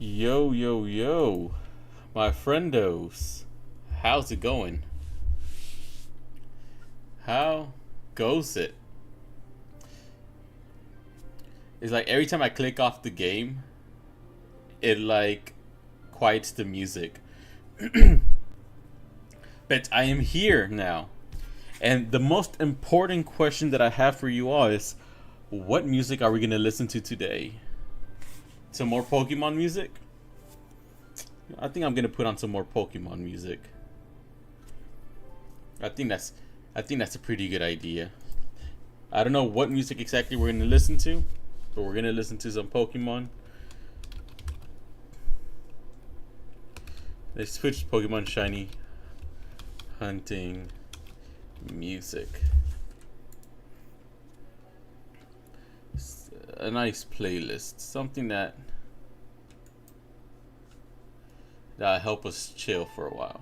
Yo, yo, yo, my friendos. How's it going? How goes it? It's like every time I click off the game, it like quiets the music. But I am here now. And the most important question that I have for you all is what music are we going to listen to today? Some more Pokemon music? I think I'm going to put on some more Pokemon music. I think that's a pretty good idea. I don't know what music exactly we're going to listen to, but we're going to listen to some Pokemon. Let's switch Pokemon Shiny hunting music. A nice playlist, something that'll help us chill for a while.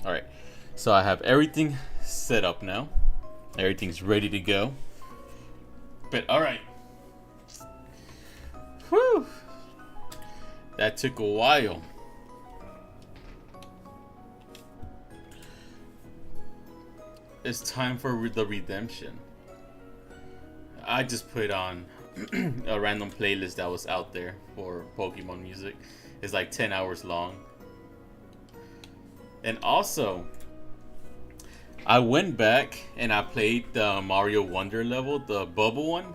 Alright, so I have everything set up now. Everything's ready to go. But alright. Whew. That took a while. It's time for the redemption. I just put on a random playlist that was out there for Pokemon music. It's like 10 hours long. And also, I went back and I played the Mario Wonder level, the bubble one.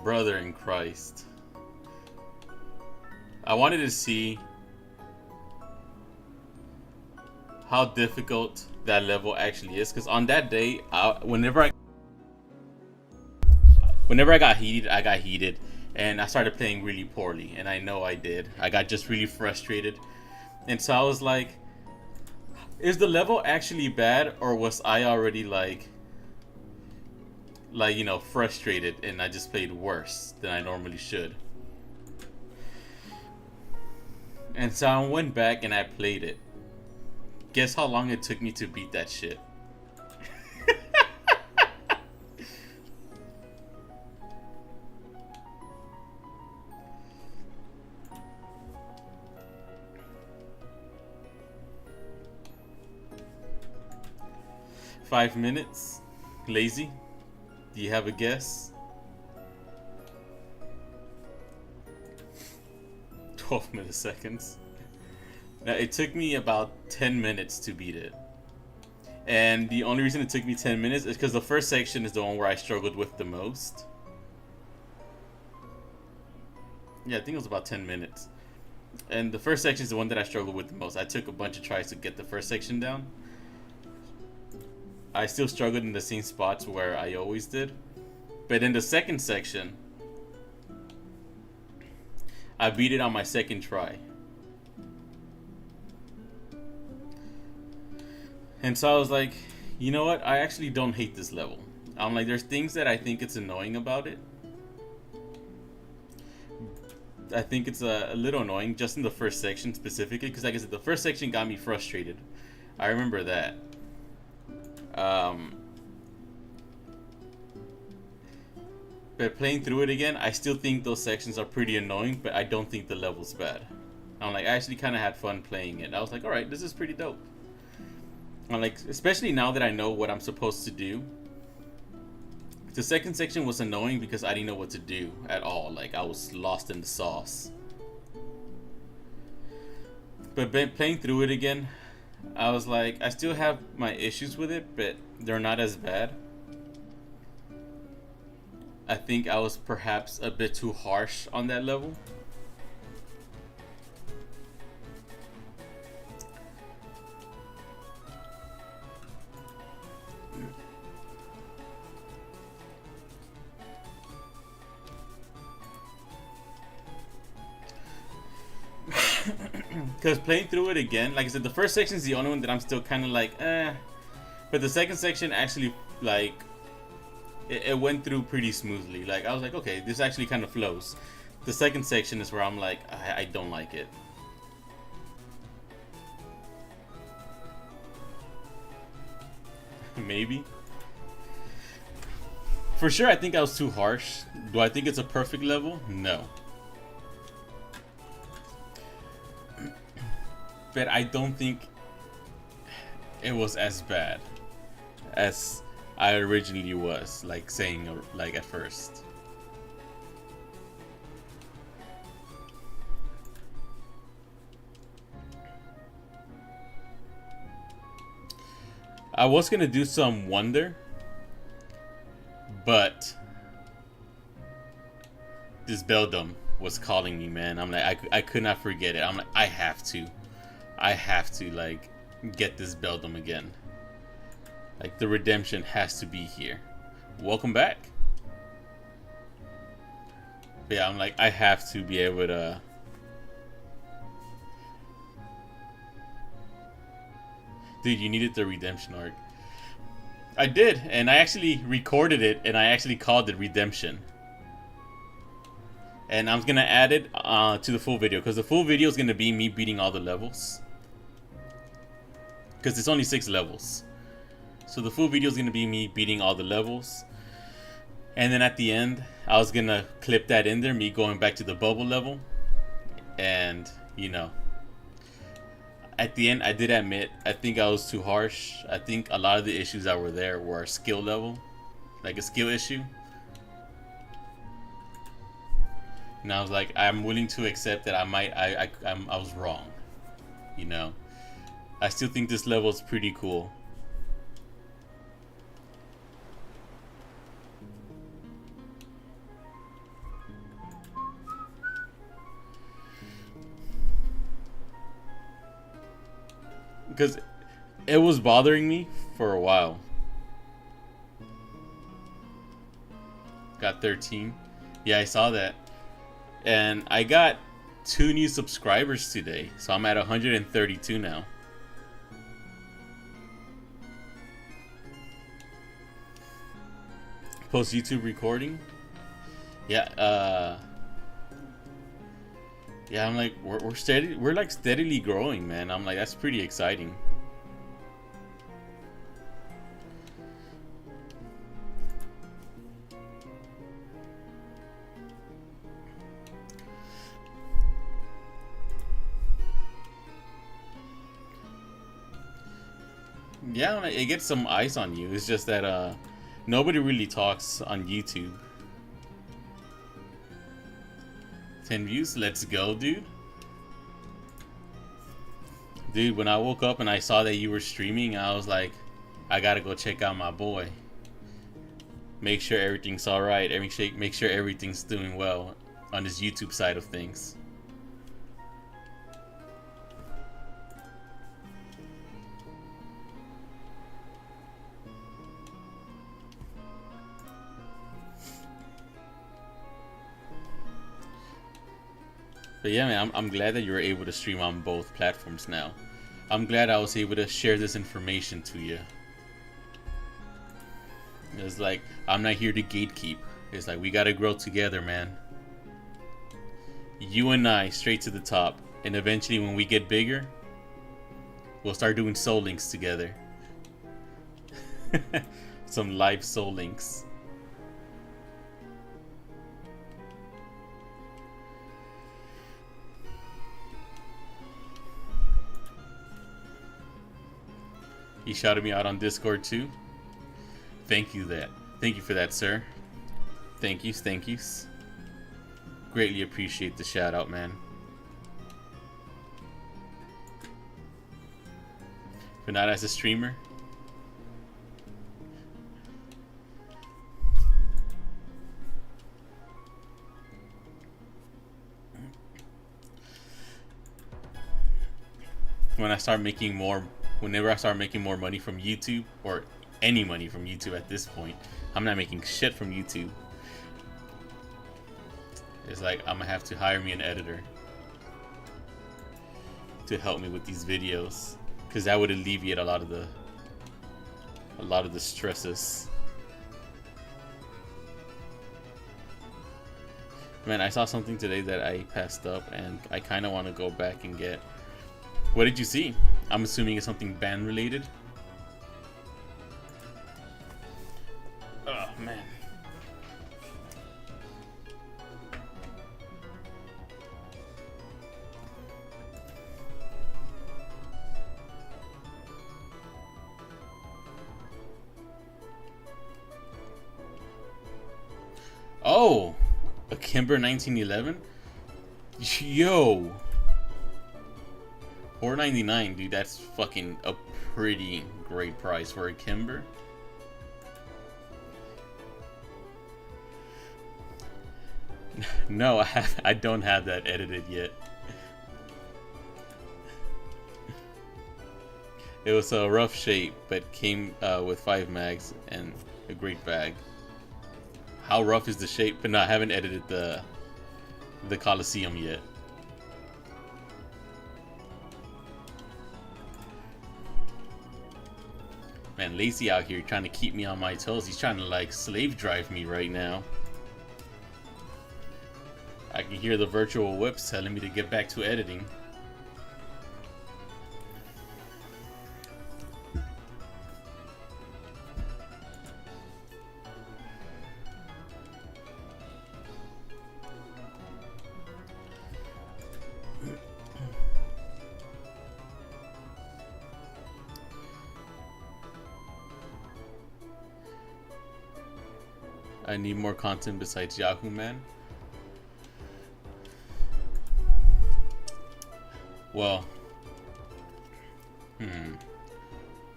Brother in Christ. I wanted to see how difficult that level actually is, because on that day, whenever I got heated, and I started playing really poorly, and I know I did. I got just really frustrated, and so I was like, is the level actually bad, or was I already like frustrated, and I just played worse than I normally should? And so I went back and I played it. Guess how long it took me to beat that shit? Five minutes? Lazy? Do you have a guess? 12 milliseconds. Now, it took me about 10 minutes to beat it. And the only reason it took me 10 minutes is because the first section is the one where I struggled with the most. Yeah, I think it was about 10 minutes. And the first section is the one that I struggled with the most. I took a bunch of tries to get the first section down. I still struggled in the same spots where I always did. But in the second section, I beat it on my second try. And so I was like, you know what? I actually don't hate this level. I'm like, there's things that I think it's annoying about it. I think it's a little annoying just in the first section specifically, because like I said, the first section got me frustrated. I remember that. But playing through it again, I still think those sections are pretty annoying, but I don't think the level's bad. I'm like, I actually kind of had fun playing it. I was like, alright, this is pretty dope. I'm like, especially now that I know what I'm supposed to do. The second section was annoying because I didn't know what to do at all. Like, I was lost in the sauce. But playing through it again, I was like, I still have my issues with it, but they're not as bad. I think I was perhaps a bit too harsh on that level. Because playing through it again, like I said, the first section is the only one that I'm still kind of like, eh. But the second section actually, like, it went through pretty smoothly. Like, I was like, okay, this actually kind of flows. The second section is where I'm like, I don't like it. Maybe. For sure, I think I was too harsh. Do I think it's a perfect level? No. But I don't think it was as bad as I originally was, like saying, like at first. I was gonna do some Wonder, but this Beldum was calling me, man. I'm like, I could not forget it. I'm like, I have to like get this Beldum again. Like the redemption has to be here. Welcome back. But yeah, I'm like, I have to be able to. Dude, you needed the redemption arc. I did, and I actually recorded it, and I actually called it Redemption. And I'm gonna add it to the full video, because the full video is gonna be me beating all the levels. Because it's only 6 levels. So the full video is gonna be me beating all the levels. And then at the end, I was gonna clip that in there, me going back to the bubble level. And, you know, at the end, I did admit, I think I was too harsh. I think a lot of the issues that were there were a skill level, like a skill issue. And I was like, I'm willing to accept that I was wrong. You know, I still think this level is pretty cool. Because it was bothering me for a while. Got 13. Yeah, I saw that. And I got 2 new subscribers today. So I'm at 132 now. Post YouTube recording. Yeah, yeah, I'm like, we're like steadily growing, man. I'm like, that's pretty exciting. Yeah, it gets some eyes on you. It's just that nobody really talks on YouTube. 10 views, let's go, dude. Dude, when I woke up and I saw that you were streaming, I was like, I gotta go check out my boy. Make sure everything's alright. Make sure everything's doing well on his YouTube side of things. But yeah, man, I'm glad that you were able to stream on both platforms now. I'm glad I was able to share this information to you. It's like, I'm not here to gatekeep. It's like, we gotta grow together, man. You and I, straight to the top. And eventually, when we get bigger, we'll start doing soul links together. Some live soul links. He shouted me out on Discord too. Thank you for that, sir. Thank yous. Greatly appreciate the shout out, man. But not as a streamer. Whenever I start making more money from YouTube, or any money from YouTube at this point, I'm not making shit from YouTube. It's like, I'm gonna have to hire me an editor to help me with these videos, because that would alleviate a lot of the stresses. Man, I saw something today that I passed up, and I kind of want to go back and get. What did you see? I'm assuming it's something band related. Oh man. Oh, a Kimber 1911. Yo, $4.99, dude. That's fucking a pretty great price for a Kimber. No, I don't have that edited yet. It was a rough shape, but came with 5 mags and a great bag. How rough is the shape? But no, I haven't edited the Coliseum yet. Man, Lazy out here trying to keep me on my toes. He's trying to like slave drive me right now. I can hear the virtual whips telling me to get back to editing. I need more content besides Yahoo, man. Well,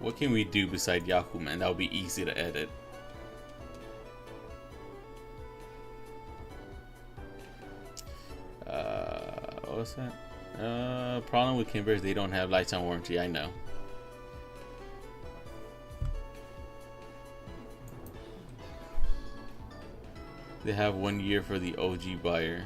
what can we do beside Yahoo, man? That would be easy to edit. What was that? Problem with Kimbers, they don't have lifetime warranty. I know. They have 1 year for the OG buyer.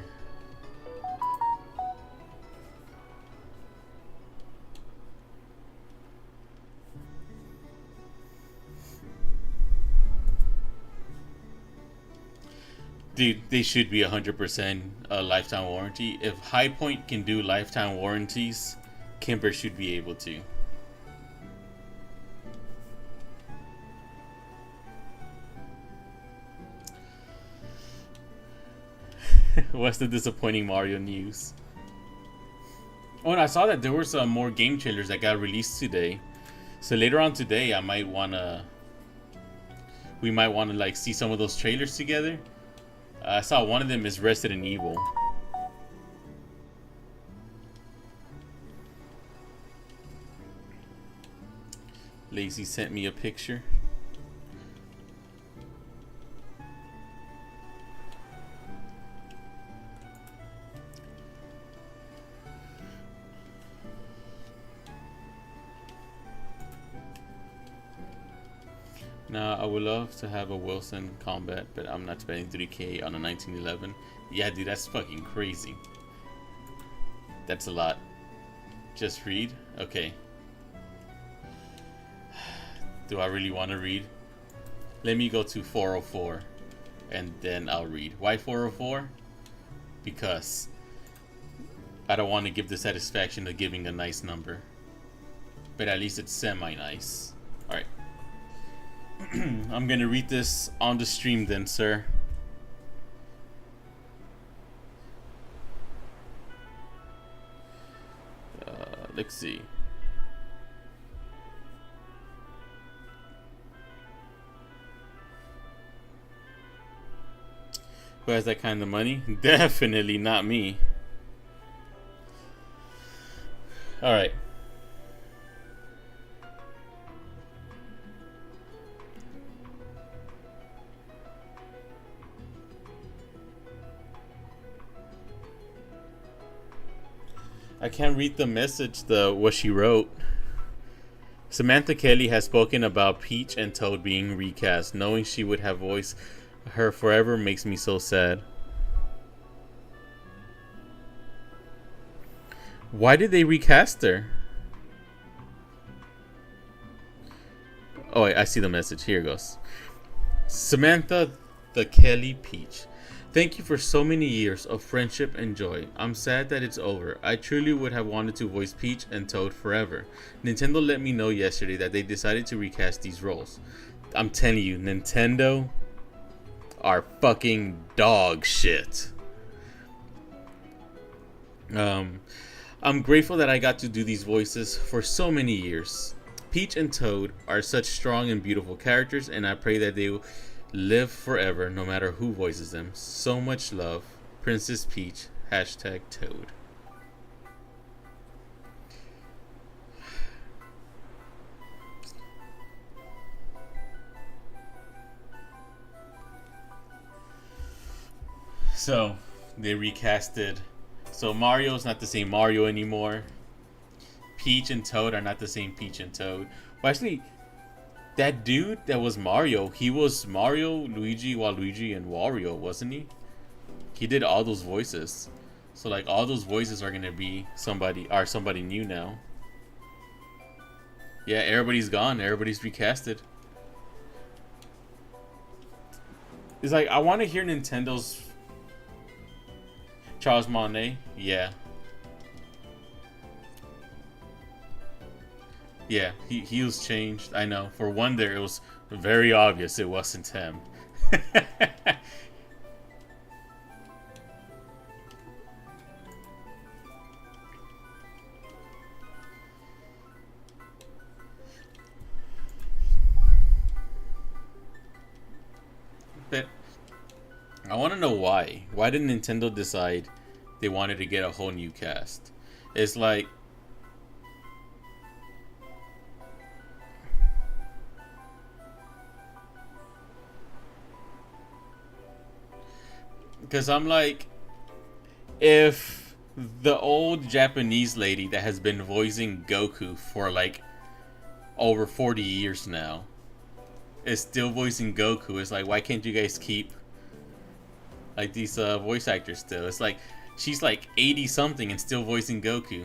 Dude, they should be 100% a lifetime warranty. If High Point can do lifetime warranties, Kimber should be able to. What's the disappointing Mario news? Oh, and I saw that there were some more game trailers that got released today. So later on today, we might wanna like see some of those trailers together. I saw one of them is Resident Evil. Lazy sent me a picture. Now, I would love to have a Wilson Combat, but I'm not spending 3K on a 1911. Yeah, dude, that's fucking crazy. That's a lot. Just read? Okay. Do I really want to read? Let me go to 404, and then I'll read. Why 404? Because I don't want to give the satisfaction of giving a nice number. But at least it's semi-nice. Alright. I'm gonna read this on the stream then, sir. Let's see. Who has that kind of money? Definitely not me. Alright. I can't read the message, what she wrote. Samantha Kelly has spoken about Peach and Toad being recast. Knowing she would have voiced her forever makes me so sad. Why did they recast her? Oh, wait, I see the message. Here it goes. Samantha the Kelly Peach. Thank you for so many years of friendship and joy. I'm sad that it's over. I truly would have wanted to voice Peach and Toad forever. Nintendo let me know yesterday that they decided to recast these roles. I'm telling you, Nintendo are fucking dog shit. I'm grateful that I got to do these voices for so many years. Peach and Toad are such strong and beautiful characters, and I pray that they will live forever no matter who voices them. So much love. Princess Peach. Hashtag Toad. So, they recasted. So Mario's not the same Mario anymore. Peach and Toad are not the same Peach and Toad. Well, actually, that dude that was Mario, he was Mario, Luigi, Waluigi, and Wario, wasn't he? He did all those voices. So like all those voices are gonna be somebody new now. Yeah, everybody's gone. Everybody's recasted. It's like I want to hear Nintendo's Charles Martinet. Yeah. Yeah, he was changed. I know. For one there, it was very obvious it wasn't him. But I want to know why. Why did Nintendo decide they wanted to get a whole new cast? It's like because I'm like, if the old Japanese lady that has been voicing Goku for like over 40 years now is still voicing Goku, it's like, why can't you guys keep like these voice actors still? It's like she's like 80 something and still voicing Goku.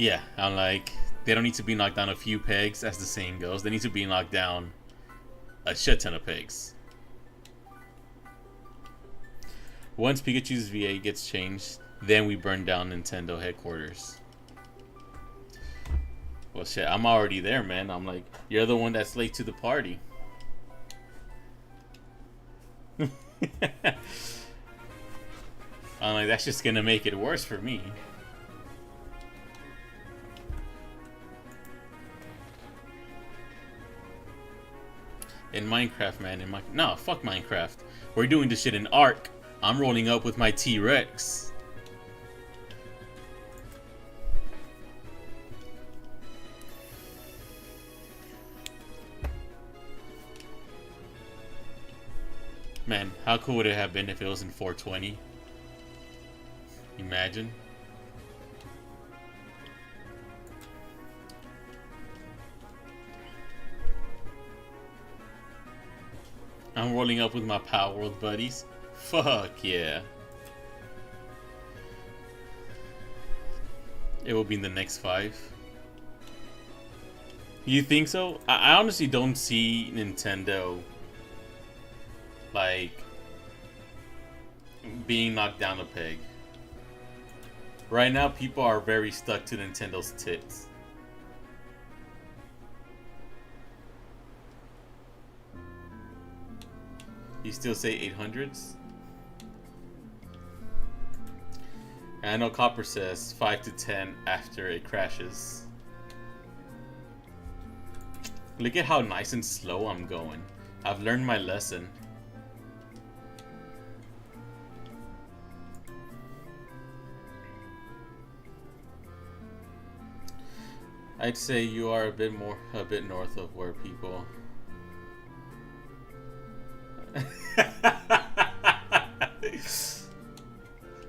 Yeah, I'm like, they don't need to be knocked down a few pegs, as the saying goes. They need to be knocked down a shit ton of pegs. Once Pikachu's VA gets changed, then we burn down Nintendo headquarters. Well, shit, I'm already there, man. I'm like, you're the one that's late to the party. I'm like, that's just gonna make it worse for me. In Minecraft, man. No, fuck Minecraft. We're doing this shit in Ark. I'm rolling up with my T-Rex. Man, how cool would it have been if it was in 420? Imagine. I'm rolling up with my Power World buddies. Fuck yeah. It will be in the next 5. You think so? I honestly don't see Nintendo like being knocked down a peg. Right now people are very stuck to Nintendo's tits. You still say 800s? And I know Copper says 5 to 10 after it crashes. Look at how nice and slow I'm going. I've learned my lesson. I'd say you are a bit north of where people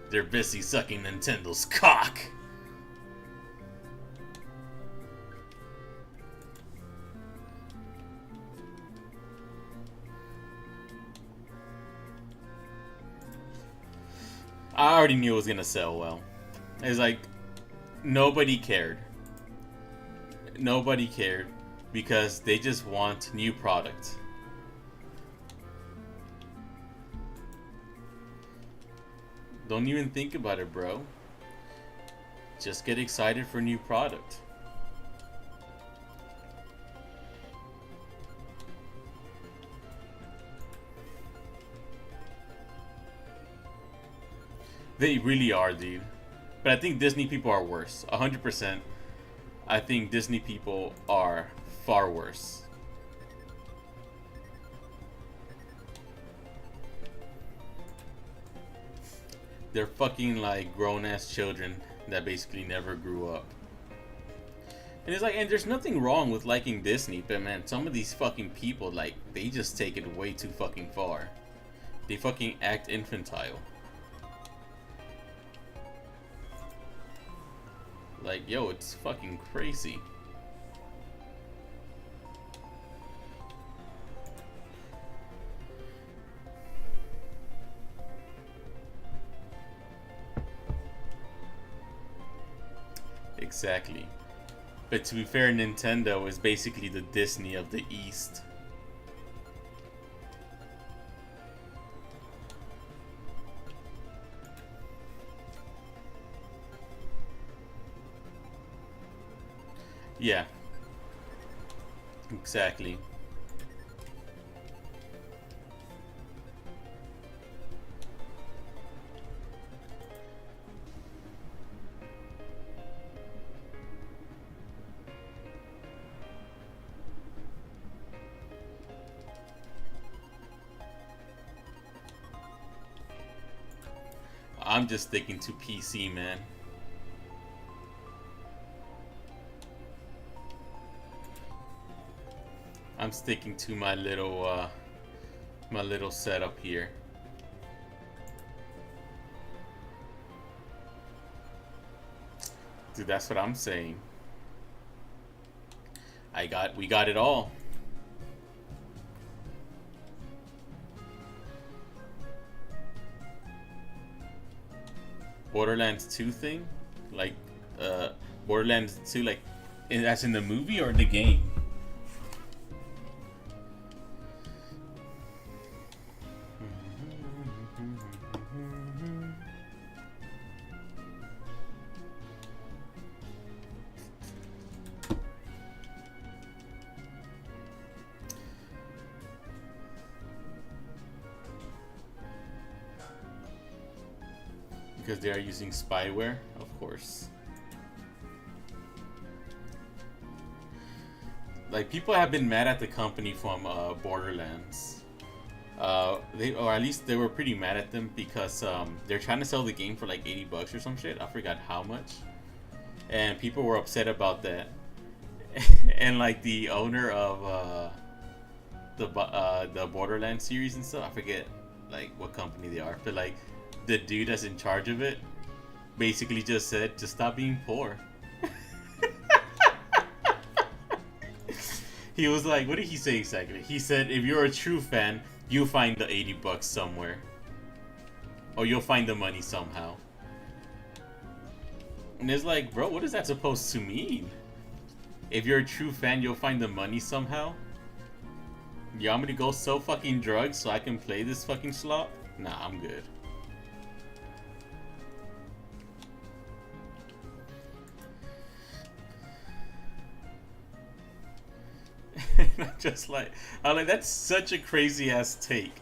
they're busy sucking Nintendo's cock. I already knew it was gonna sell well. It's like nobody cared. Nobody cared because they just want new product. Don't even think about it, bro. Just get excited for new product. They really are, dude. But I think Disney people are worse. 100%. I think Disney people are far worse. They're fucking like grown-ass children that basically never grew up. And it's like, and there's nothing wrong with liking Disney, but man, some of these fucking people, like, they just take it way too fucking far. They fucking act infantile. Like, yo, it's fucking crazy. Exactly. But to be fair, Nintendo is basically the Disney of the East. Yeah. Exactly. I'm just sticking to PC, man. I'm sticking to my little setup here. Dude, that's what I'm saying. We got it all. Borderlands 2 thing? Like, Borderlands 2, like, that's in the movie or the game? Because they are using spyware, of course. Like, people have been mad at the company from Borderlands. Or at least they were pretty mad at them because they're trying to sell the game for like $80 or some shit. I forgot how much. And people were upset about that. And like the owner of the Borderlands series and stuff, I forget like what company they are, but like the dude that's in charge of it basically just said, just stop being poor. He was like, what did he say exactly? He said, if you're a true fan, you'll find the $80 somewhere. Or you'll find the money somehow. And it's like, bro, what is that supposed to mean? If you're a true fan, you'll find the money somehow? You want me to go sell fucking drugs so I can play this fucking slop? Nah, I'm good. I'm like, that's such a crazy ass take.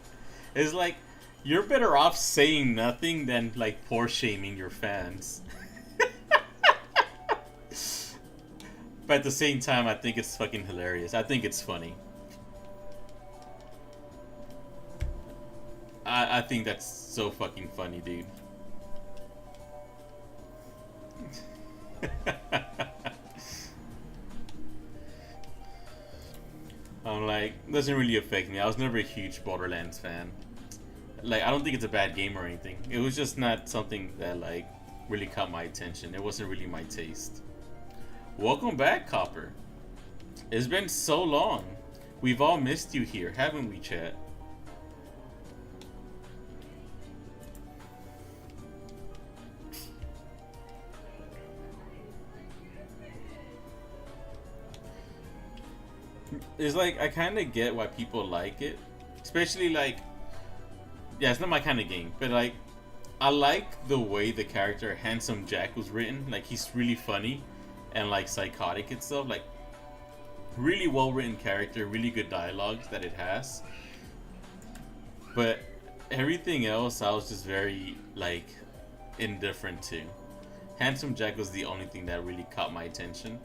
It's like, you're better off saying nothing than like poor shaming your fans. But at the same time, I think it's fucking hilarious. I think it's funny. I think that's so fucking funny, dude. I'm like, doesn't really affect me. I was never a huge Borderlands fan. Like, I don't think it's a bad game or anything. It was just not something that like really caught my attention. It wasn't really my taste. Welcome back, Copper. It's been so long. We've all missed you here, haven't we, chat? It's like I kind of get why people like it, especially like yeah, it's not my kind of game, but like I like the way the character Handsome Jack was written. Like he's really funny and like psychotic and stuff. Like really well written character, really good dialogue that it has. But everything else I was just very like indifferent to. Handsome Jack was the only thing that really caught my attention.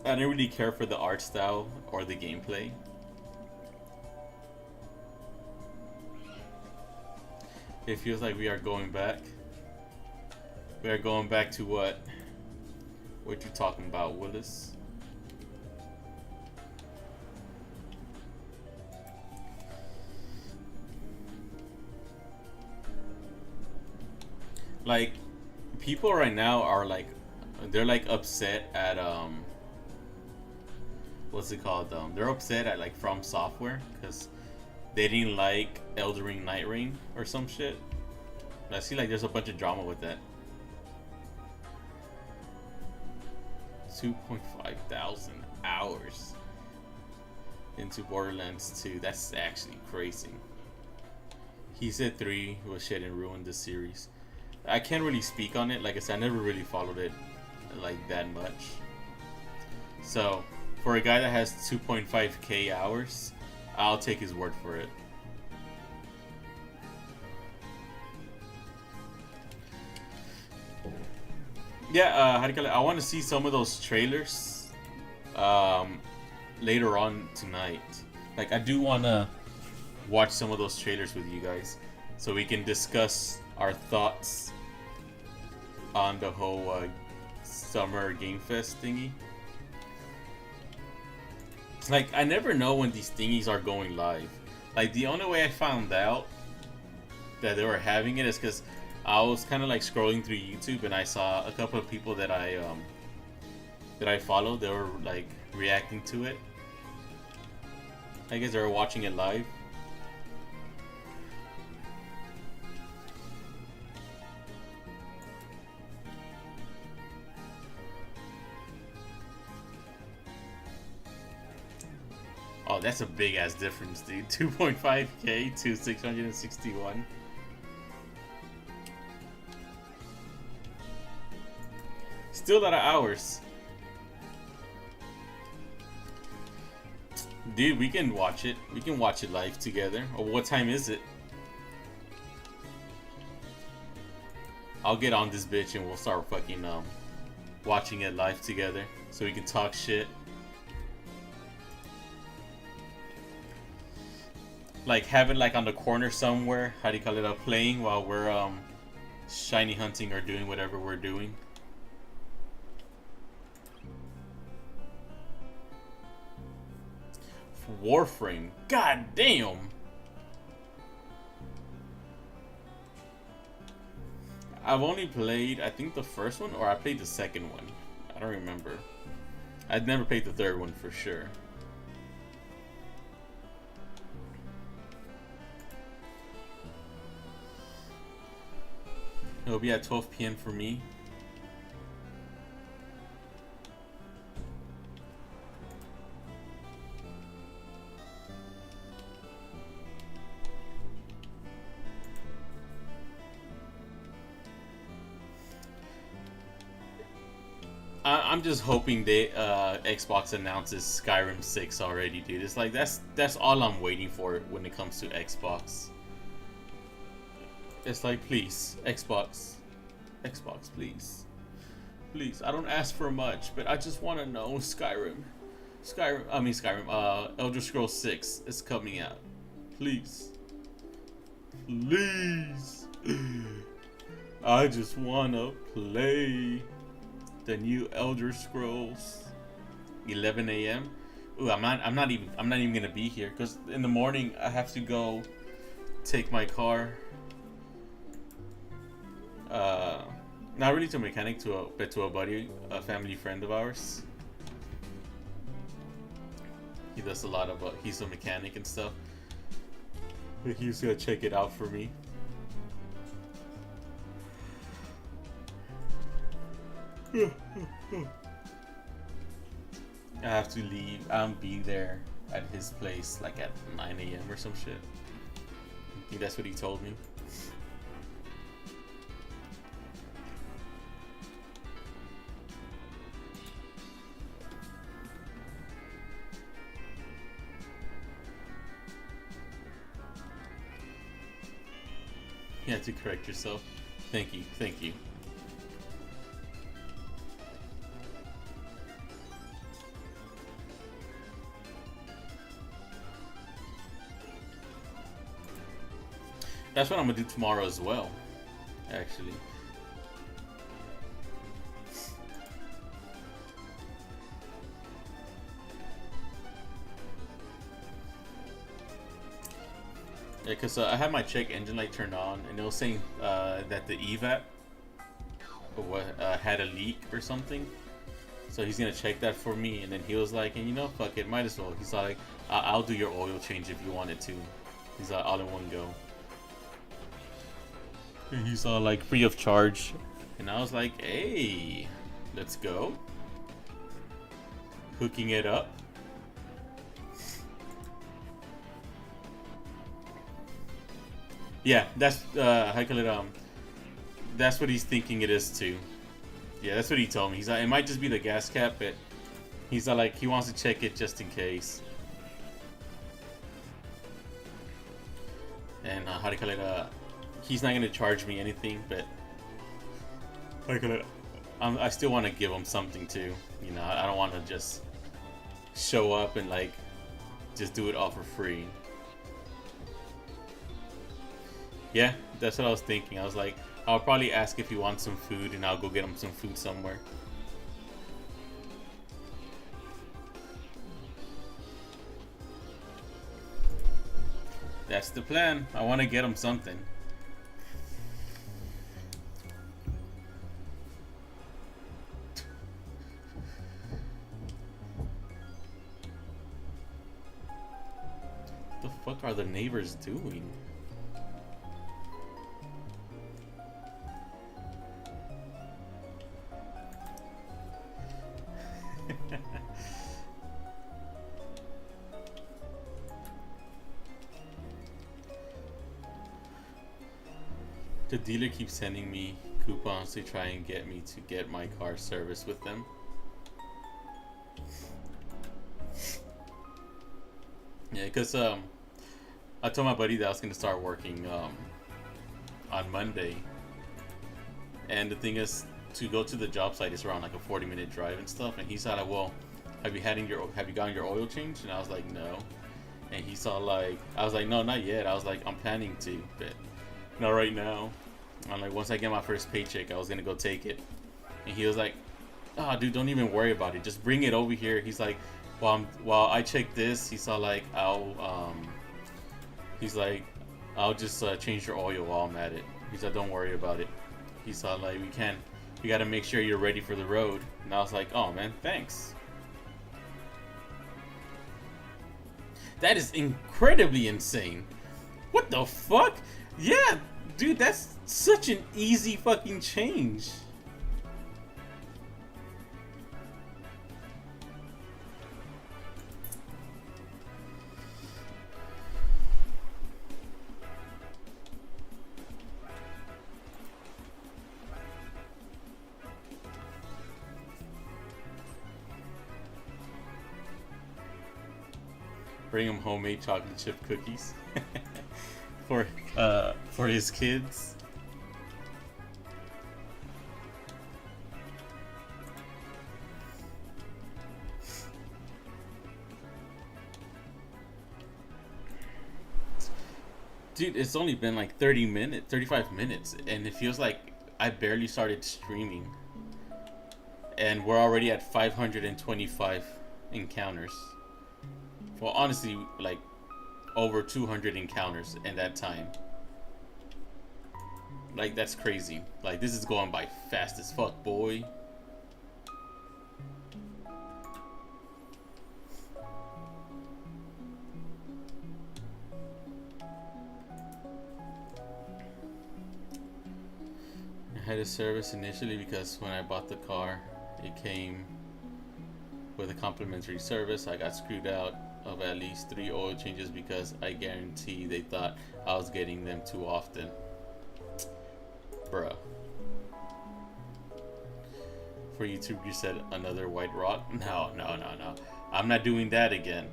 I didn't really care for the art style or the gameplay. It feels like we are going back. We are going back to what? What you talking about, Willis? Like, people right now are like, they're like upset at what's it called? They're upset at like From Software because they didn't like Elden Ring Night Rain or some shit. I see like there's a bunch of drama with that. 2.5 thousand hours into Borderlands 2. That's actually crazy. He said 3 was shit and ruined the series. I can't really speak on it. Like I said, I never really followed it like that much. So, for a guy that has 2.5k hours, I'll take his word for it. Yeah, how do you call it? I want to see some of those trailers later on tonight. Like, I do want to watch some of those trailers with you guys so we can discuss our thoughts on the whole Summer Game Fest thingy. Like, I never know when these thingies are going live. Like, the only way I found out that they were having it is because I was kind of like scrolling through YouTube and I saw a couple of people that I followed. They were like reacting to it. I guess they were watching it live. Oh, that's a big ass difference, dude. 2.5k to 661. Still a lot of hours. Dude, we can watch it. We can watch it live together. Or what time is it? I'll get on this bitch and we'll start fucking watching it live together so we can talk shit. Like have it like on the corner somewhere. How do you call it? Playing while we're shiny hunting or doing whatever we're doing. Warframe. God damn. I've only played, I think, the first one, or I played the second one. I don't remember. I'd never played the third one for sure. It'll be at 12 p.m. for me. I'm just hoping they Xbox announces Skyrim 6 already, dude. It's like that's all I'm waiting for when it comes to Xbox. It's like, please, Xbox, please, please. I don't ask for much, but I just want to know Skyrim. Elder Scrolls 6 is coming out. Please, please. I just wanna play the new Elder Scrolls. 11 a.m. Ooh, I'm not even gonna be here because in the morning I have to go take my car. Not really to a mechanic, but to a buddy, a family friend of ours. He does a lot of he's a mechanic and stuff. He's gonna check it out for me. I have to leave. I'll be there at his place like at 9 a.m. or some shit. I think that's what he told me. You have to correct yourself. Thank you. Thank you. That's what I'm gonna do tomorrow as well, actually. Yeah, because I had my check engine light turned on, and it was saying that the EVAP had a leak or something. So he's gonna check that for me, and then he was like, and you know, fuck it, might as well. He's like, I'll do your oil change if you wanted to. He's like, all in one go. And he's all like, free of charge. And I was like, hey, let's go. Hooking it up. Yeah, that's how call it that's what he's thinking it is too. Yeah, that's what he told me. He's like, it might just be the gas cap, but he's like he wants to check it just in case. And how do you call it? He's not gonna charge me anything, but I still want to give him something too. You know, I don't want to just show up and like just do it all for free. Yeah, that's what I was thinking. I was like, I'll probably ask if he wants some food, and I'll go get him some food somewhere. That's the plan. I want to get him something. What the fuck are the neighbors doing? The dealer keeps sending me coupons to try and get me to get my car serviced with them. Yeah, because I told my buddy that I was going to start working on Monday. And the thing is, to go to the job site is around like a 40-minute drive and stuff. And he said, well, have you gotten your oil change? And I was like, no. And he saw like, I was like, no, not yet. I was like, I'm planning to, but not right now. I'm like, once I get my first paycheck, I was gonna go take it. And he was like, oh, dude, don't even worry about it. Just bring it over here. He's like, while I check this, he's all like, I'll just change your oil while I'm at it. He's like, don't worry about it. He's all like, we gotta make sure you're ready for the road. And I was like, oh man, thanks. That is incredibly insane. What the fuck? Yeah, dude, that's such an easy fucking change. Bring him homemade chocolate chip cookies for his kids. Dude, it's only been like 35 minutes, and it feels like I barely started streaming. And we're already at 525 encounters. Well, honestly, like over 200 encounters in that time. Like, that's crazy. Like, this is going by fast as fuck, boy. I had a service initially because when I bought the car, it came With a complimentary service, I got screwed out of at least 3 oil changes because I guarantee they thought I was getting them too often. Bruh. For YouTube, you said another white rock? No. I'm not doing that again.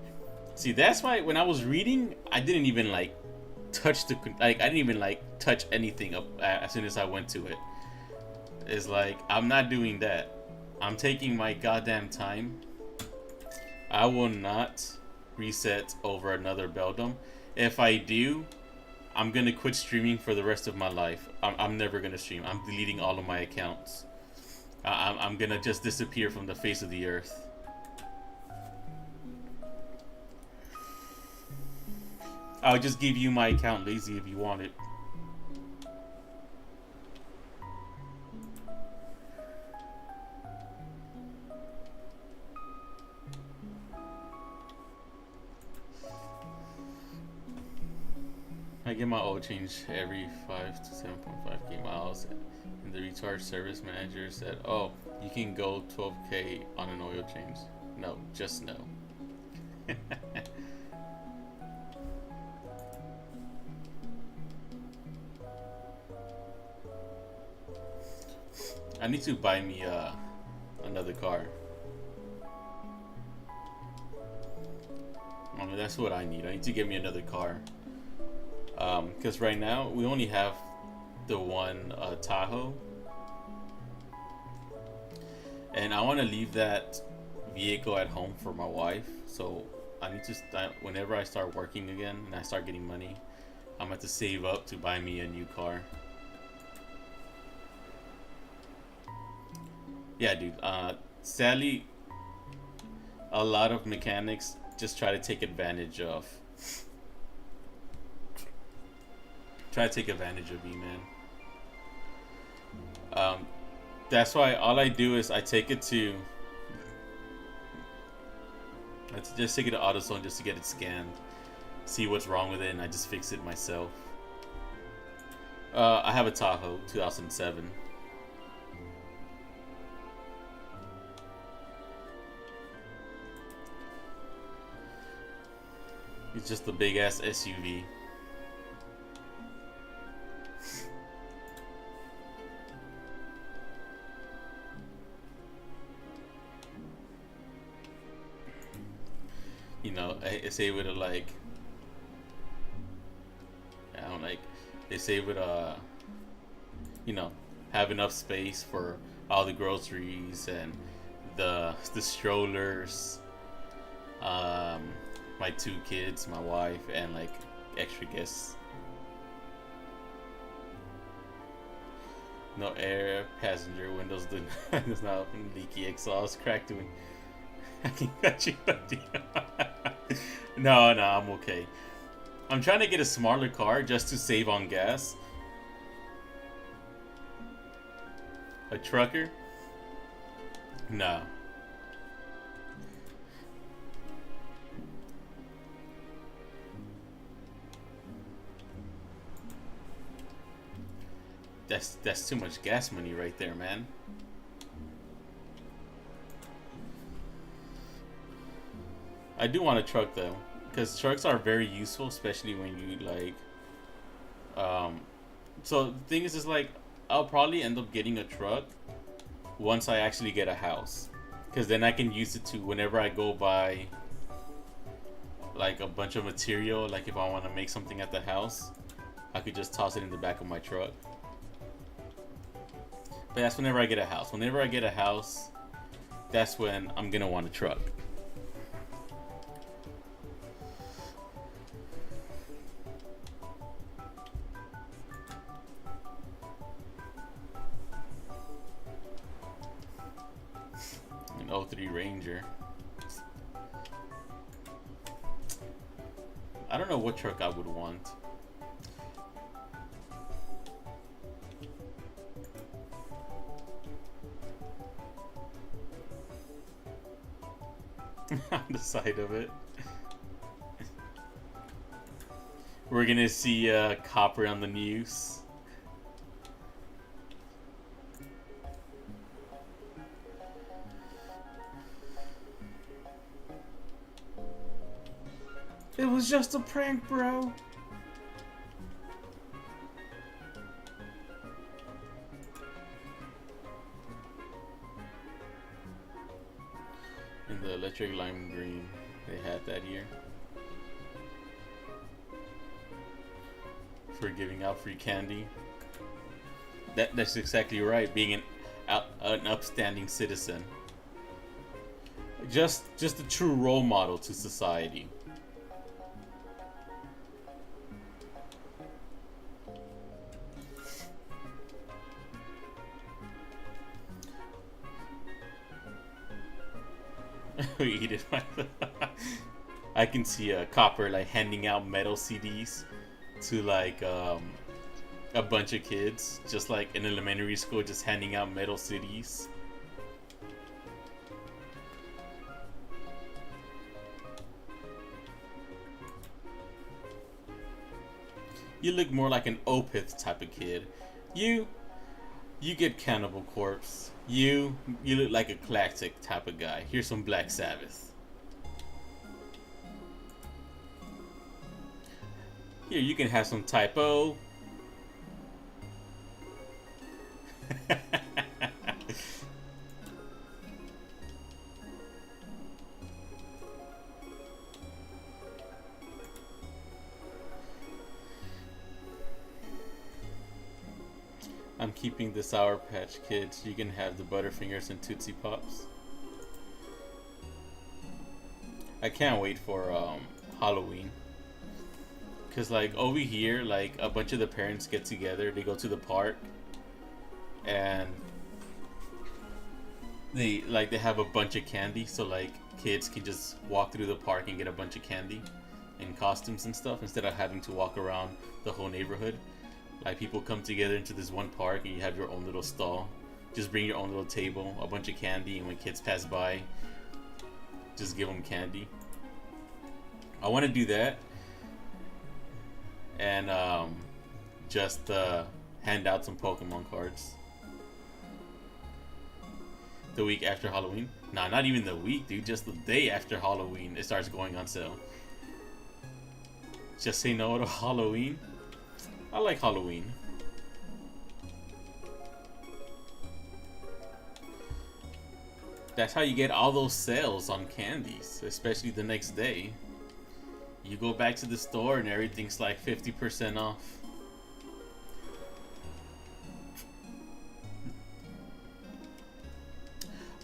See, that's why when I was reading, I didn't even like touch I didn't even like touch anything up as soon as I went to it. It's like, I'm not doing that. I'm taking my goddamn time. I will not reset over another Beldum. If I do, I'm gonna quit streaming for the rest of my life. I'm never gonna stream. I'm deleting all of my accounts. I'm gonna just disappear from the face of the earth. I'll just give you my account, Lazy, if you want it. I get my oil change every 5 to 7.5k miles, and the recharge service manager said, "Oh, you can go 12k on an oil change." No, just no. I need to buy me another car. I mean, that's what I need. I need to get me another car. Because right now we only have the one Tahoe, and I want to leave that vehicle at home for my wife. So I need to start, whenever I start working again and I start getting money, I'm going to save up to buy me a new car. Yeah, dude. Sadly, a lot of mechanics just try to take advantage of. Try to take advantage of me, man. That's why all I do is I take it to. Let's just take it to AutoZone just to get it scanned, see what's wrong with it, and I just fix it myself. I have a Tahoe, 2007. It's just a big ass SUV. You know, it's able to like, I don't like, it's able to, you know, have enough space for all the groceries and the strollers, my 2 kids, my wife, and like extra guests. No air, passenger windows does not open, leaky exhaust, cracked doing. I can cut you. No, I'm okay. I'm trying to get a smaller car just to save on gas. A trucker? No. That's too much gas money right there, man. I do want a truck though, because trucks are very useful, especially when you like. So the thing is like, I'll probably end up getting a truck once I actually get a house, because then I can use it to whenever I go buy like a bunch of material. Like if I want to make something at the house, I could just toss it in the back of my truck. But that's whenever I get a house. Whenever I get a house, that's when I'm gonna want a truck. An 03 Ranger. I don't know what truck I would want. On the side of it. We're gonna see copper on the news. It was just a prank, bro. In the electric lime green they had that year. For giving out free candy. That's exactly right. Being an upstanding citizen. Just a true role model to society. We eat it. I can see a copper like handing out metal CDs to like a bunch of kids, just like in elementary school, just handing out metal CDs. You look more like an Opeth type of kid. You get Cannibal Corpse. You look like a classic type of guy. Here's some Black Sabbath. Here, you can have some Typo. I'm keeping the Sour Patch Kids. You can have the Butterfingers and Tootsie Pops. I can't wait for Halloween. Cause like over here, like a bunch of the parents get together. They go to the park, and they have a bunch of candy. So like kids can just walk through the park and get a bunch of candy, and costumes and stuff instead of having to walk around the whole neighborhood. Like people come together into this one park and you have your own little stall. Just bring your own little table, a bunch of candy, and when kids pass by, just give them candy. I want to do that. And just hand out some Pokemon cards. The week after Halloween? Nah, not even the week, dude. Just the day after Halloween, it starts going on sale. Just say no to Halloween. I like Halloween. That's how you get all those sales on candies, especially the next day. You go back to the store and everything's like 50% off.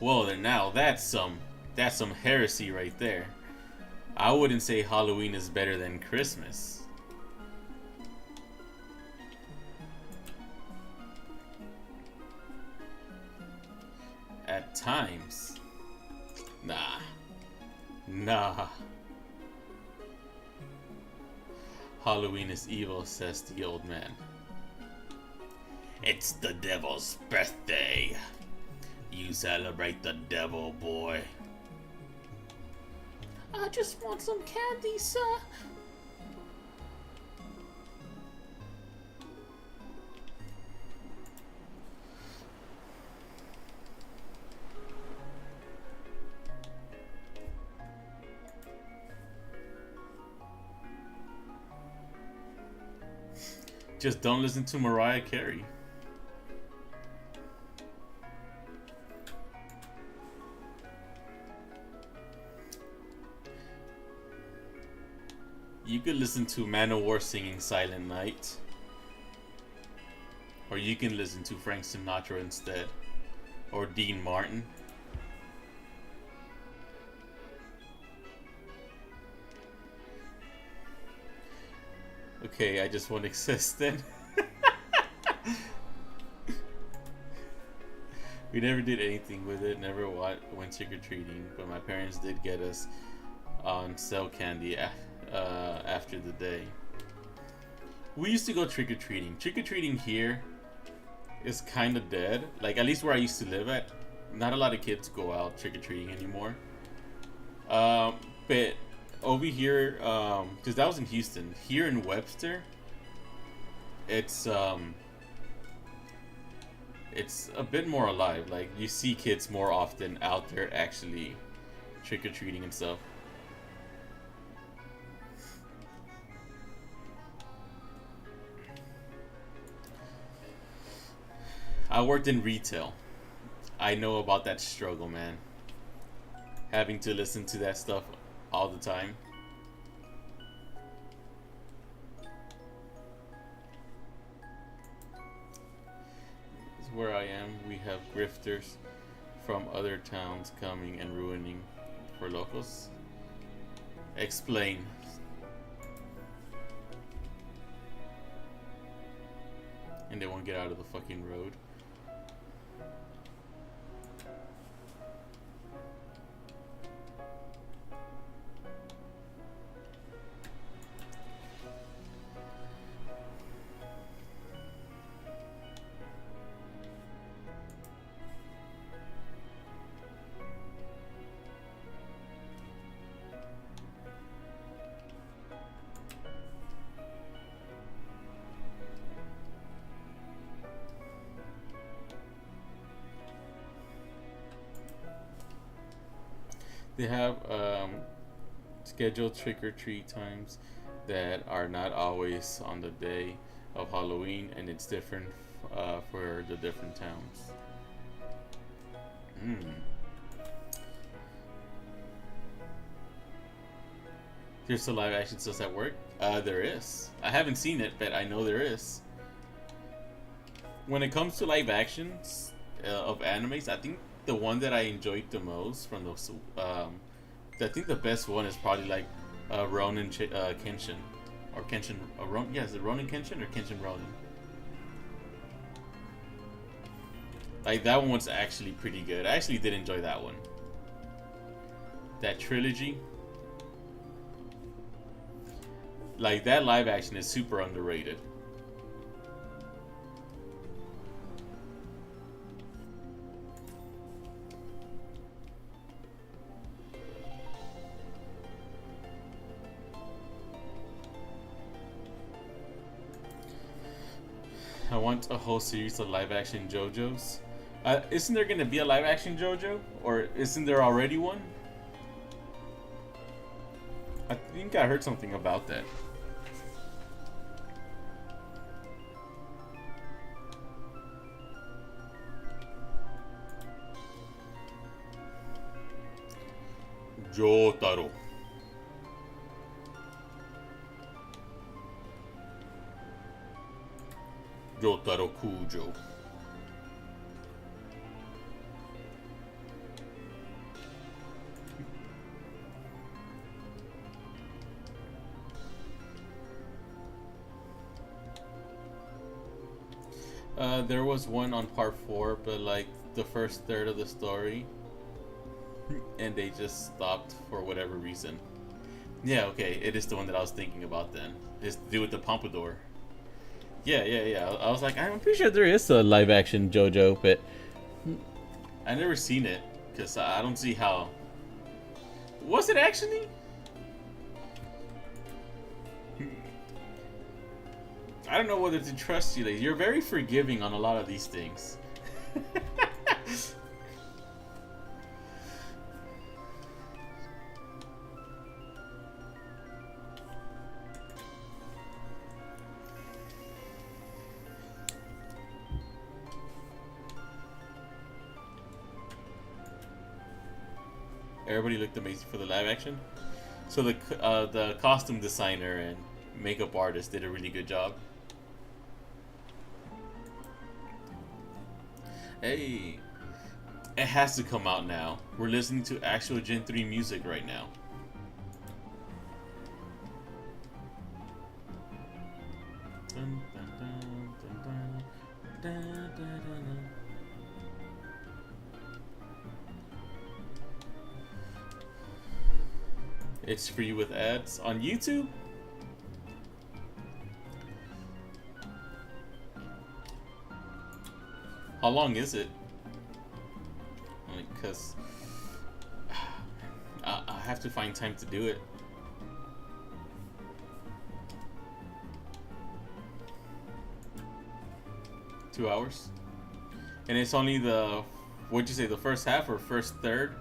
Well, then now that's some heresy right there. I wouldn't say Halloween is better than Christmas. At times. Nah. Halloween is evil, says the old man. It's the devil's birthday. You celebrate the devil, boy. I just want some candy, sir. Just don't listen to Mariah Carey. You could listen to Manowar singing Silent Night. Or you can listen to Frank Sinatra instead. Or Dean Martin. Okay, I just won't exist then. We never did anything with it, never went trick-or-treating, but my parents did get us on sale candy after the day. We used to go trick-or-treating. Trick-or-treating here is kind of dead. Like, at least where I used to live at, not a lot of kids go out trick-or-treating anymore. But over here, because that was in Houston. Here in Webster, it's a bit more alive. Like, you see kids more often out there actually trick-or-treating and stuff. I worked in retail. I know about that struggle, man. Having to listen to that stuff all the time. This is where I am. We have grifters from other towns coming and ruining for locals. Explain. And they won't get out of the fucking road. They have scheduled trick-or-treat times that are not always on the day of Halloween, and it's different for the different towns. There's a live action stuff at work? There is. I haven't seen it, but I know there is. When it comes to live actions of animes, I think the one that I enjoyed the most from those, I think the best one is probably like Ronin Kenshin, or Kenshin. Yeah, is it Ronin Kenshin or Kenshin Ronin? Like that one was actually pretty good. I actually did enjoy that one. That trilogy, like that live action is super underrated. I want a whole series of live-action JoJo's. Isn't there gonna be a live-action JoJo, or isn't there already one? I think I heard something about that. Jotaro. Jotaro Kujo. There was one on part 4, but like the first third of the story, and they just stopped for whatever reason. Yeah, okay, it is the one that I was thinking about then. It's to do with the pompadour. Yeah. I was like, I'm pretty sure there is a live action JoJo, but I never seen it because I don't see how. Was it actually? I don't know whether to trust you. Like, you're very forgiving on a lot of these things. Everybody looked amazing for the live action. So the costume designer and makeup artist did a really good job. Hey, it has to come out now. We're listening to actual Gen 3 music right now. It's free with ads on YouTube. How long is it? Because I have to find time to do it. Two hours? And it's only the, what'd you say, the first half or first third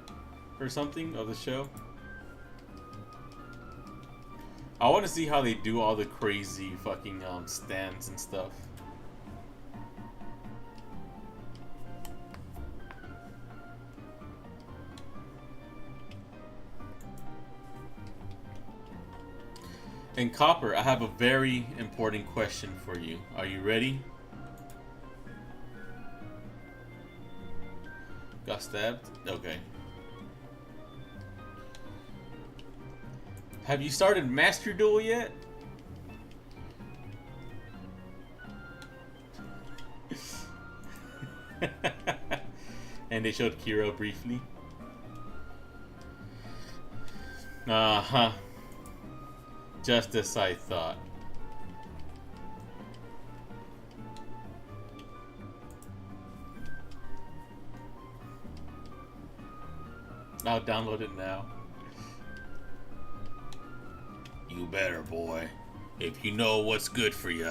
or something of the show? I want to see how they do all the crazy fucking stands and stuff. And Copper, I have a very important question for you. Are you ready? Got stabbed? Okay. Have you started Master Duel yet? And they showed Kiro briefly. Uh-huh. Just as I thought. I'll download it now. You better, boy. If you know what's good for you.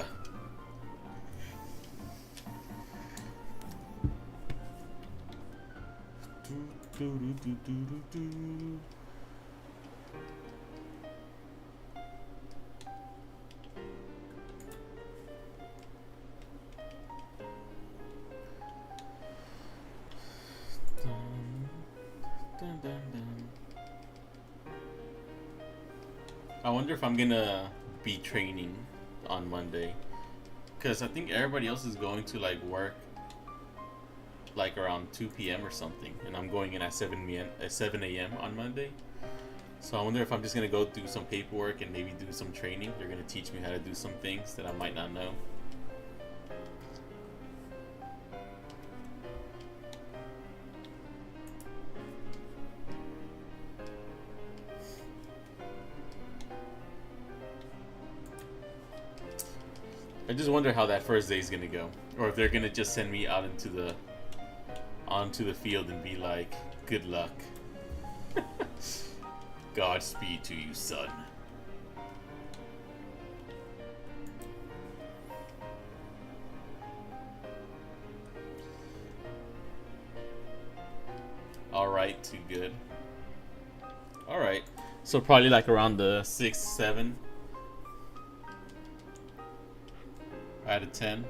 I wonder if I'm gonna be training on Monday, because I think everybody else is going to like work like around 2 p.m. or something, and I'm going in at 7 a.m. on Monday. So I wonder if I'm just gonna go do some paperwork and maybe do some training. They're gonna teach me how to do some things that I might not know. I just wonder how that first day is gonna go, or if they're gonna just send me out onto the field and be like, "Good luck, Godspeed to you, son." All right, too good. All right, so probably like around the 6, 7 out of 10.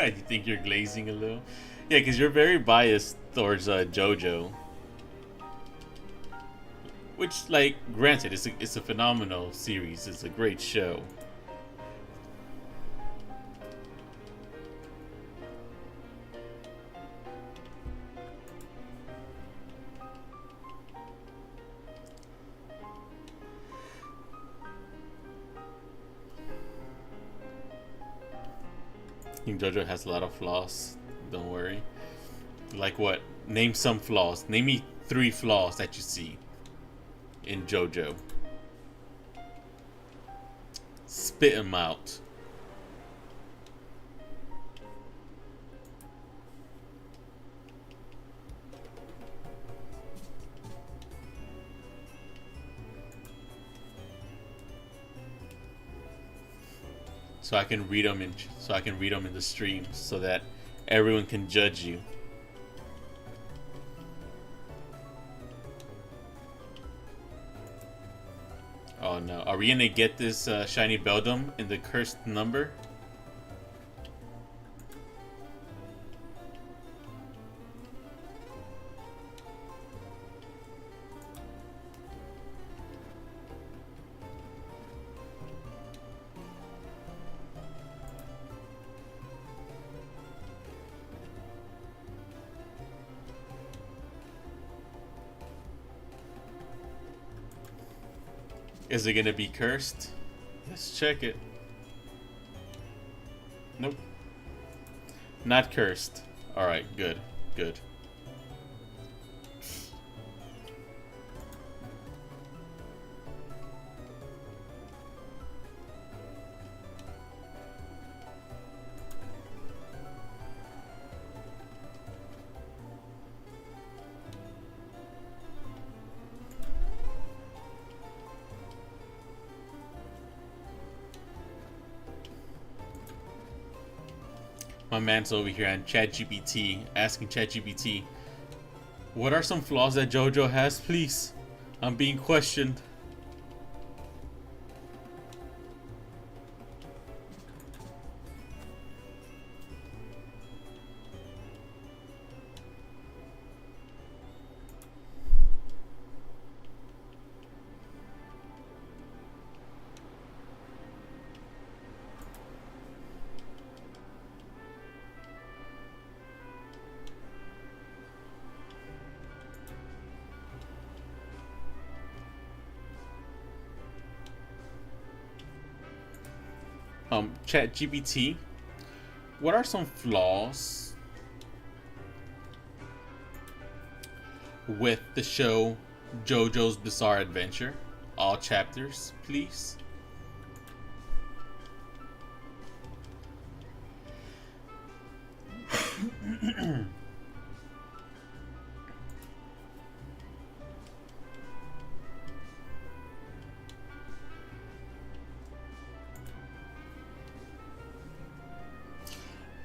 You think you're glazing a little? Yeah, because you're very biased towards JoJo. Which, like, granted, it's a phenomenal series. It's a great show. I think JoJo has a lot of flaws. Don't worry. Like what? Name some flaws. Name me 3 flaws that you see in JoJo. Spit them out. So I can read them in the stream so that everyone can judge you. Oh no. Are we gonna get this shiny Beldum in the cursed number? Is it gonna be cursed? Let's check it. Nope. Not cursed. Alright, good. Good. My man's over here on ChatGPT, asking ChatGPT, what are some flaws that JoJo has, please? I'm being questioned. ChatGPT, what are some flaws with the show JoJo's Bizarre Adventure? All chapters, please.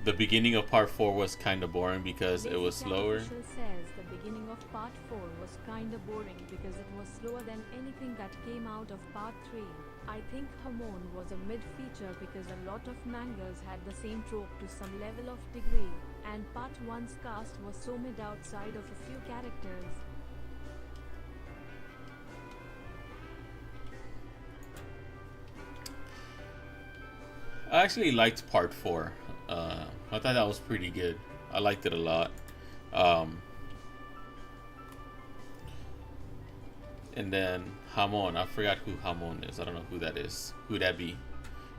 The beginning of part 4 was kind of boring because it was slower. Says the beginning of part 4 was kind of boring because it was slower than anything that came out of part 3. I think Hamon was a mid-feature because a lot of mangas had the same trope to some level of degree, and part 1's cast was so mid outside of a few characters. I actually liked part 4. I thought that was pretty good. I liked it a lot. And then Hamon. I forgot who Hamon is. I don't know who that is. Who'd that be?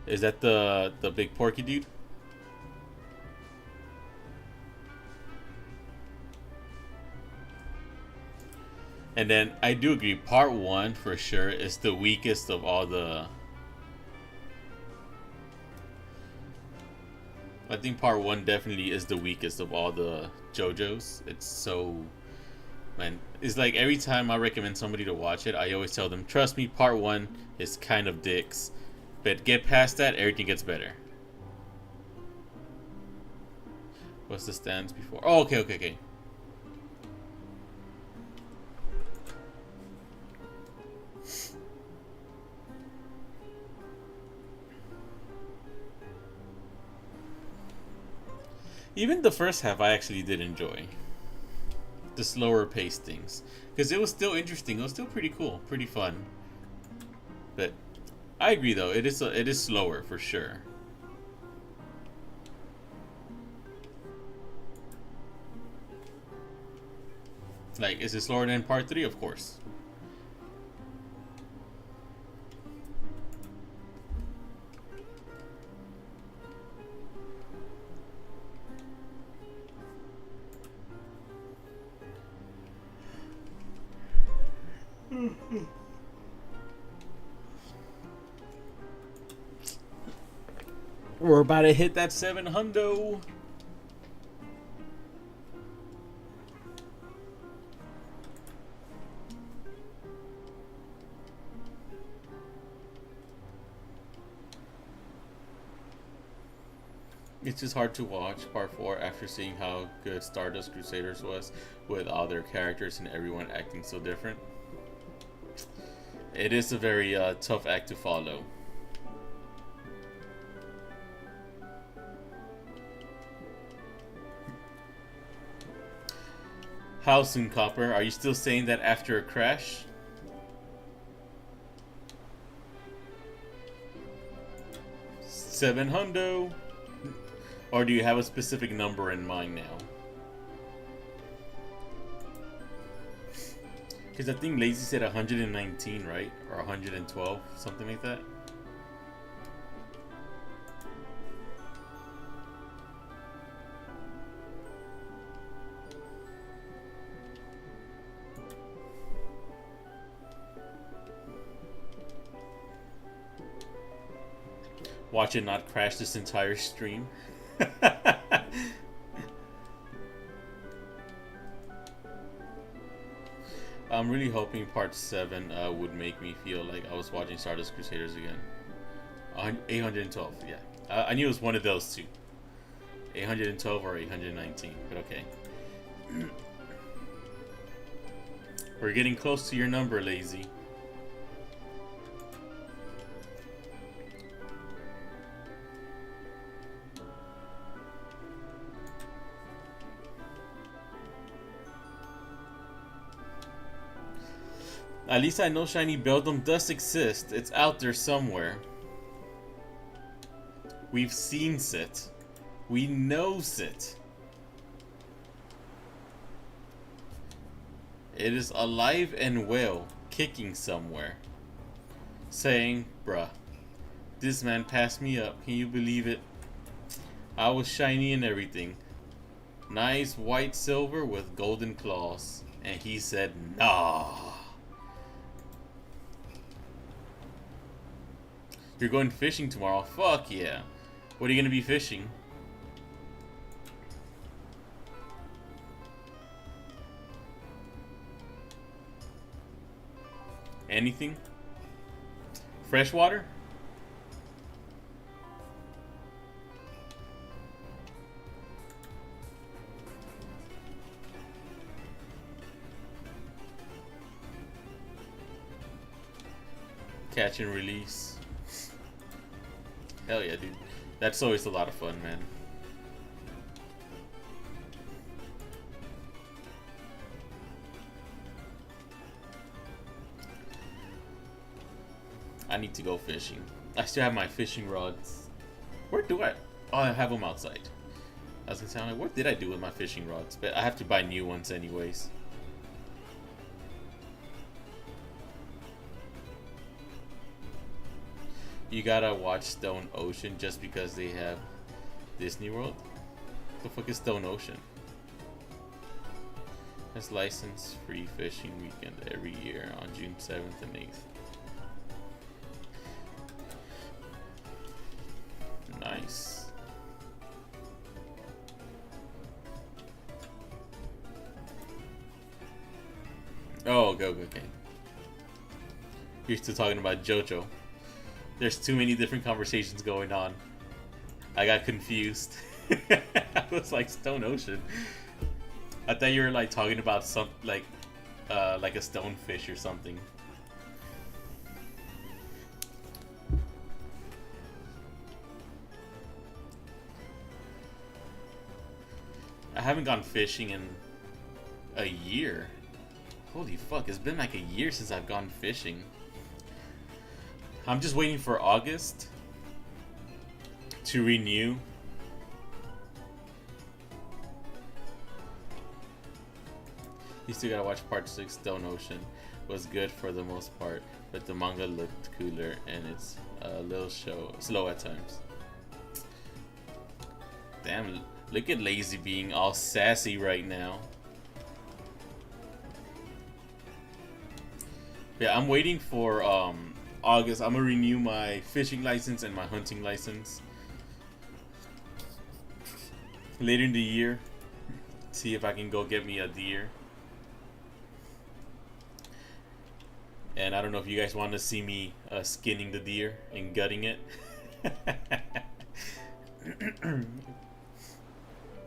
Is that the big porky dude? And then I do agree. Part 1 for sure is the weakest of all the... I think part 1 definitely is the weakest of all the JoJo's. It's so... Man, it's like every time I recommend somebody to watch it, I always tell them, trust me, part 1 is kind of dicks. But get past that, everything gets better. What's the stance before? Oh, okay. Even the first half I actually did enjoy. The slower paced things. Because it was still interesting. It was still pretty cool. Pretty fun. But I agree though. It is slower for sure. Like, is it slower than part 3? Of course. We're about to hit that 700. It's just hard to watch part 4 after seeing how good Stardust Crusaders was with all their characters and everyone acting so different. It is a very tough act to follow. How soon, Copper? Are you still saying that after a crash? $700. Or do you have a specific number in mind now? Because I think Lazy said 119, right? Or 112, something like that. Watch it not crash this entire stream. I'm really hoping part 7 would make me feel like I was watching Stardust Crusaders again. 812, yeah. I knew it was one of those two. 812 or 819, but okay. We're getting close to your number, Lazy. At least I know Shiny Beldum does exist. It's out there somewhere. We've seen it. We know it. It is alive and well, kicking somewhere. Saying, bruh, this man passed me up. Can you believe it? I was shiny and everything. Nice white silver with golden claws. And he said, nah. You're going fishing tomorrow? Fuck yeah. What are you gonna be fishing? Anything? Freshwater? Catch and release. Hell yeah, dude. That's always a lot of fun, man. I need to go fishing. I still have my fishing rods. Where do I? Oh, I have them outside. I was gonna say, like, what did I do with my fishing rods? But I have to buy new ones anyways. You gotta watch Stone Ocean just because they have Disney World? What the fuck is Stone Ocean? Has license free fishing weekend every year on June 7th and 8th. Nice. Oh, okay. You're still talking about JoJo. There's too many different conversations going on. I got confused. I was like, Stone Ocean. I thought you were like talking about some like a stonefish or something. I haven't gone fishing in a year. Holy fuck, it's been like a year since I've gone fishing. I'm just waiting for August to renew. You still gotta watch part 6. Stone Ocean was good for the most part, but the manga looked cooler and it's a little slow at times. Damn, look at Lazy being all sassy right now. Yeah, I'm waiting for August. I'm gonna renew my fishing license and my hunting license later in the year. See if I can go get me a deer. And I don't know if you guys want to see me skinning the deer and gutting it.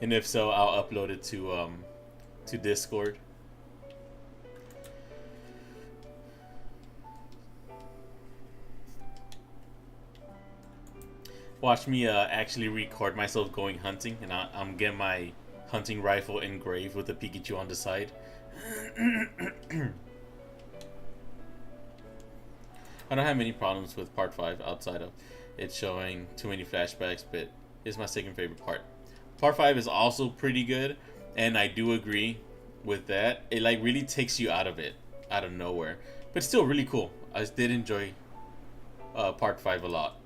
And if so, I'll upload it to Discord. Watch me actually record myself going hunting, and I'm getting my hunting rifle engraved with a Pikachu on the side. I don't have many problems with part 5 outside of it showing too many flashbacks, but it's my second favorite part. Part 5 is also pretty good, and I do agree with that. It like really takes you out of it. out of nowhere, but still really cool. I did enjoy part 5 a lot.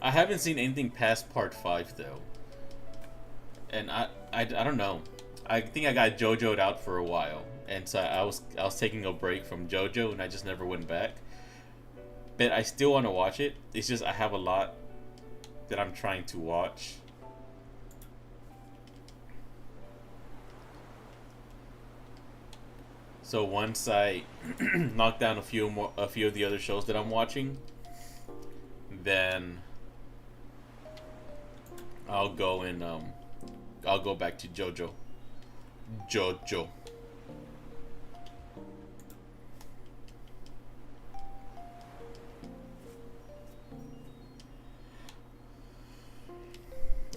I haven't seen anything past part 5 though, and I don't know. I think I got JoJo'd out for a while, and so I was taking a break from JoJo, and I just never went back. But I still want to watch it. It's just I have a lot that I'm trying to watch. So once I knock down a few of the other shows that I'm watching, then I'll go and I'll go back to JoJo. JoJo.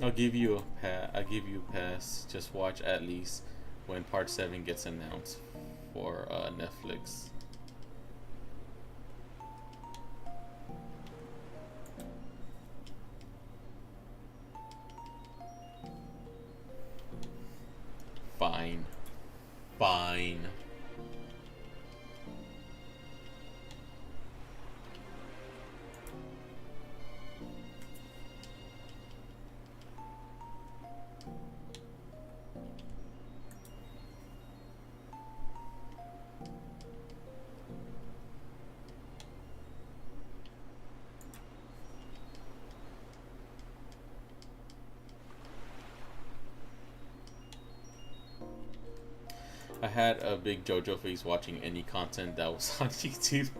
I'll give you a pass. Just watch at least when part 7 gets announced for Netflix. Fine. Fine. I had a big JoJo face watching any content that was on YouTube.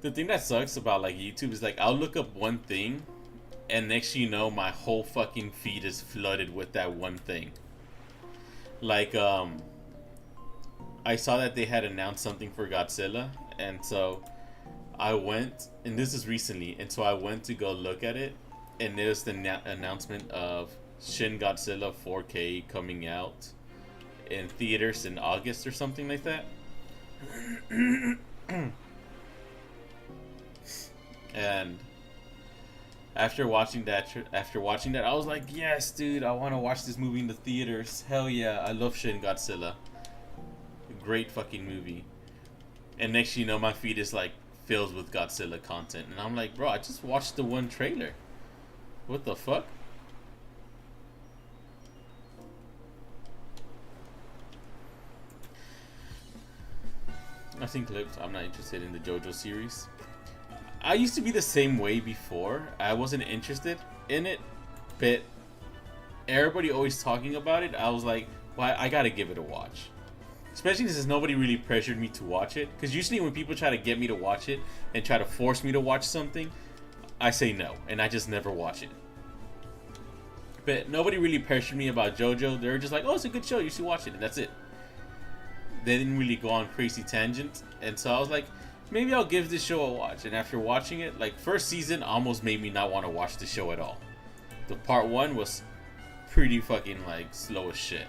The thing that sucks about like YouTube is like I'll look up one thing and next thing you know my whole fucking feed is flooded with that one thing. Like I saw that they had announced something for Godzilla, and so I went, and this is recently, and so I went to go look at it, and there's the announcement of Shin Godzilla 4K coming out in theaters in August or something like that. And after watching that, I was like, yes, dude, I want to watch this movie in the theaters. Hell yeah, I love Shin Godzilla. Great fucking movie. And next you know, my feed is like filled with Godzilla content, and I'm like, bro, I just watched the one trailer. What the fuck? I've seen clips. I'm not interested in the JoJo series. I used to be the same way before. I wasn't interested in it, but everybody always talking about it. I was like, well, I gotta give it a watch. Especially since nobody really pressured me to watch it. Because usually when people try to get me to watch it and try to force me to watch something, I say no. And I just never watch it. But nobody really pressured me about JoJo. They were just like, oh, it's a good show. You should watch it. And that's it. They didn't really go on crazy tangents. And so I was like, maybe I'll give this show a watch. And after watching it, like first season almost made me not want to watch the show at all. The part 1 was pretty fucking like slow as shit.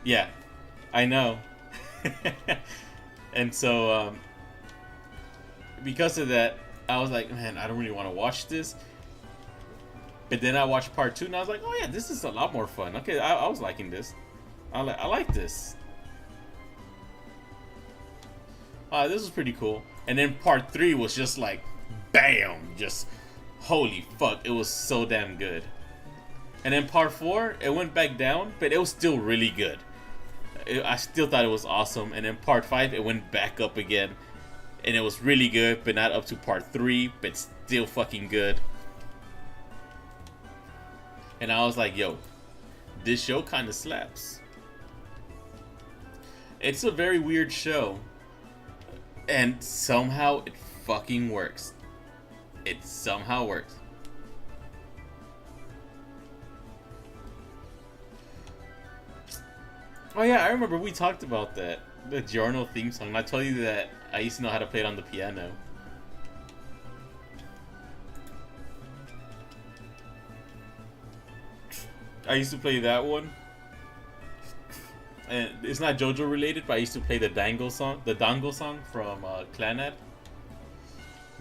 Yeah, I know. And so, because of that, I was like, man, I don't really want to watch this. But then I watched part 2, and I was like, oh yeah, this is a lot more fun. Okay, I was liking this. I like this. This was pretty cool. And then part 3 was just like, bam, just holy fuck, it was so damn good. And then part 4, it went back down, but it was still really good. I still thought it was awesome. And then part 5, it went back up again, and it was really good, but not up to part 3, but still fucking good. And I was like, yo, this show kind of slaps. It's a very weird show, and somehow it fucking works. It somehow works. Oh yeah, I remember we talked about that. The Giorno theme song. And I told you that I used to know how to play it on the piano. I used to play that one. and it's not JoJo related, but I used to play the Dangle song from Clanad.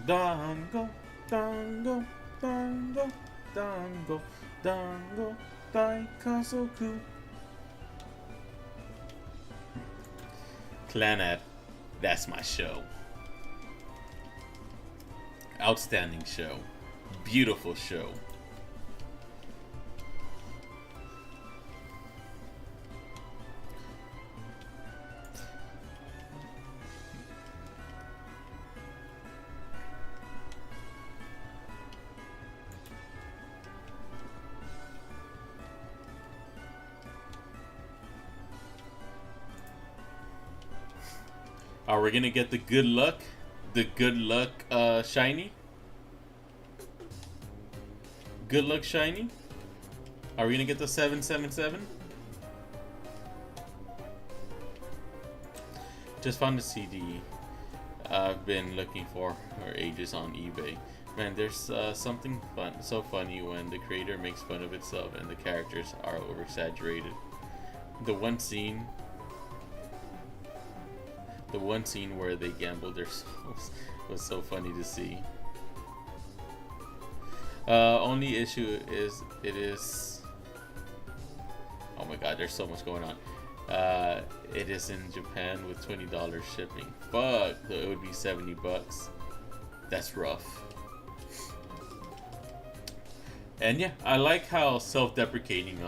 Dango, dango, dango, dango, dango, daikazoku. Clanad, that's my show. Outstanding show. Beautiful show. Are we gonna get the good luck? The good luck shiny? Good luck shiny? Are we gonna get the 777? Just found the CD I've been looking for ages on eBay. Man, there's something so funny when the creator makes fun of itself and the characters are over-exaggerated. The one scene where they gambled their souls was so funny to see. Only issue is oh my god, there's so much going on. It is in Japan with $20 shipping. Fuck, so it would be $70. That's rough. And yeah, I like how self-deprecating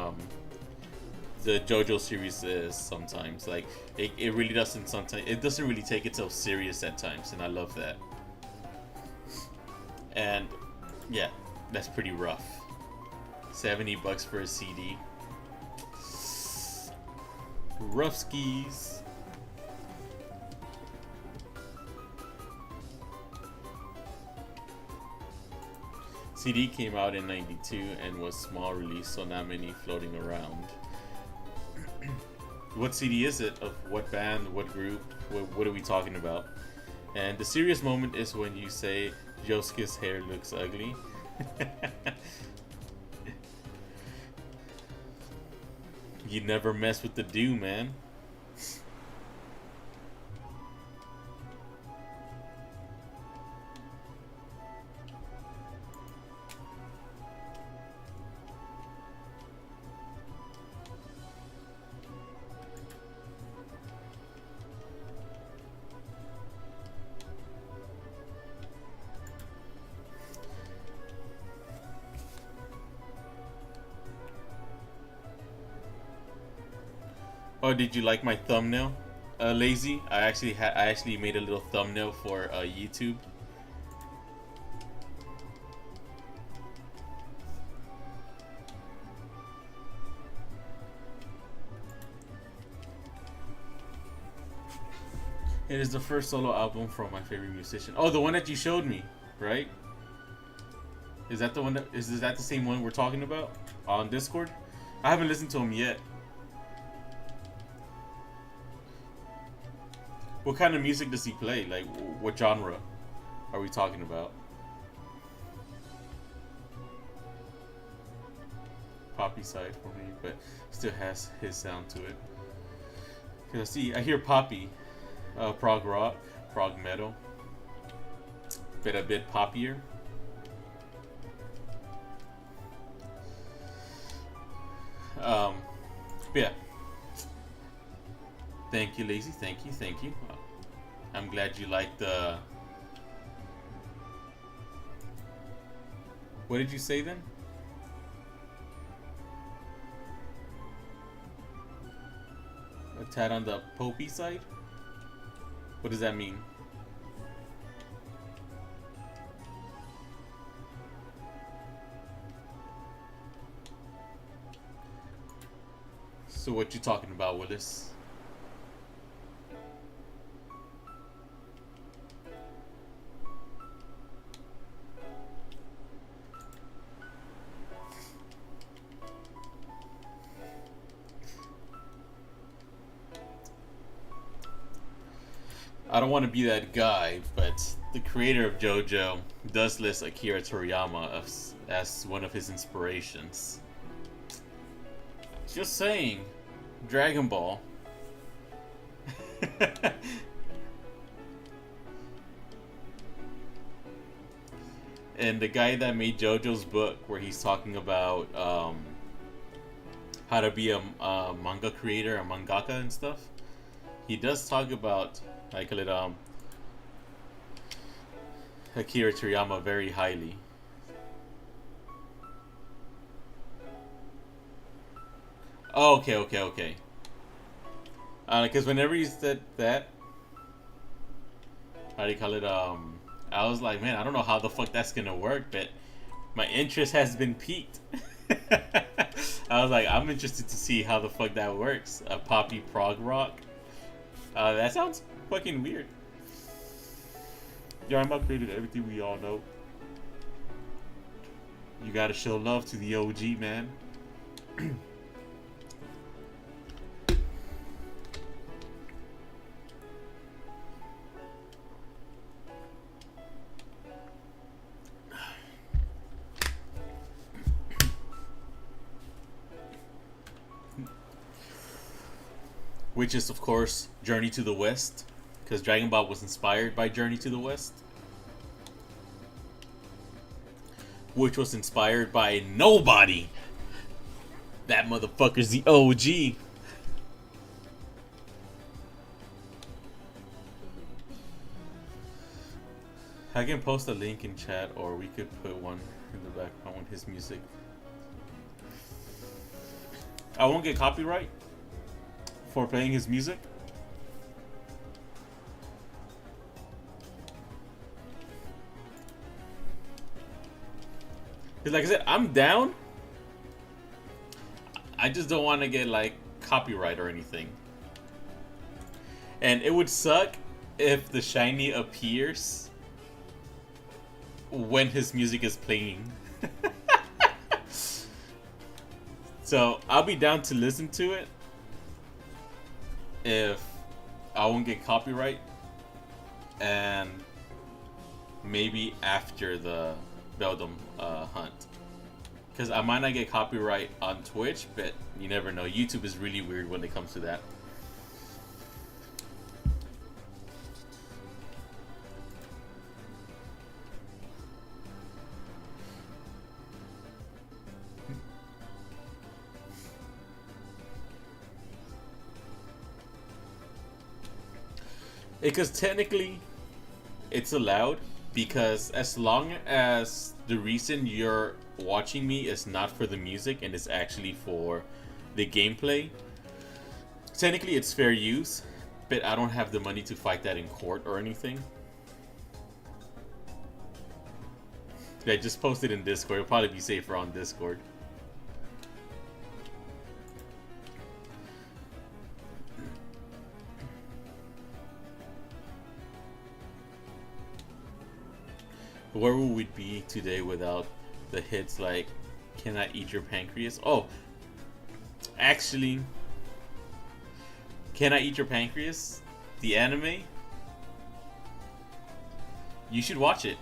the JoJo series is sometimes. Like it really doesn't sometimes. It doesn't really take itself serious at times, and I love that. And yeah, that's pretty rough. $70 for a CD. Rough skis. CD came out in '92 and was small release, so not many floating around. What CD is it? Of what band? What group? What are we talking about? And the serious moment is when you say Yosuke's hair looks ugly. You never mess with the do, man. Oh, did you like my thumbnail, Lazy? I actually made a little thumbnail for YouTube. It is the first solo album from my favorite musician. Oh, the one that you showed me, right? Is that the one that is that the same one we're talking about on Discord? I haven't listened to him yet. What kind of music does he play? Like, what genre are we talking about? Poppy side for me, but still has his sound to it. Cause I hear poppy, prog rock, prog metal, but a bit poppier. Yeah. Thank you, Lazy. Thank you. I'm glad you liked the. What did you say then? A tad on the popey side? What does that mean? So what you talking about, Willis? I don't want to be that guy, but the creator of JoJo does list Akira Toriyama as one of his inspirations. Just saying, Dragon Ball, And the guy that made JoJo's book, where he's talking about how to be a manga creator, a mangaka, and stuff, he does talk about, I call it Akira Toriyama very highly. Oh, okay. Because whenever you said that, how do you call it? I was like, man, I don't know how the fuck that's gonna work, but my interest has been piqued. I was like, I'm interested to see how the fuck that works. A poppy prog rock. That sounds fucking weird. Yeah, I'm upgraded to everything we all know. You gotta show love to the OG, man. Which is, of course, Journey to the West, because Dragon Ball was inspired by Journey to the West, which was inspired by nobody. That motherfucker's the OG. I can post a link in chat, or we could put one in the background with his music. I won't get copyright for playing his music. Because like I said, I'm down. I just don't want to get like copyright or anything. And it would suck if the shiny appears when his music is playing. So I'll be down to listen to it if I won't get copyright, and maybe after the Beldum hunt, because I might not get copyright on Twitch, but you never know. YouTube is really weird when it comes to that. Because technically, it's allowed, because as long as the reason you're watching me is not for the music and it's actually for the gameplay, technically it's fair use, but I don't have the money to fight that in court or anything. Yeah, just post it in Discord. It'll probably be safer on Discord. Where would we be today without the hits like "Can I Eat Your Pancreas"? Oh, actually, "Can I Eat Your Pancreas"? The anime? You should watch it.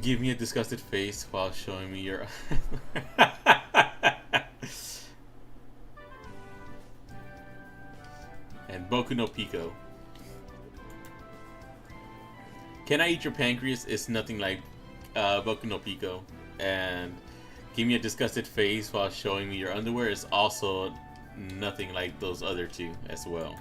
Give me a disgusted face while showing me your... And Boku no Pico. Can I Eat Your Pancreas is nothing like Boku no Pico. And Give Me a Disgusted Face While Showing Me Your Underwear is also nothing like those other two as well.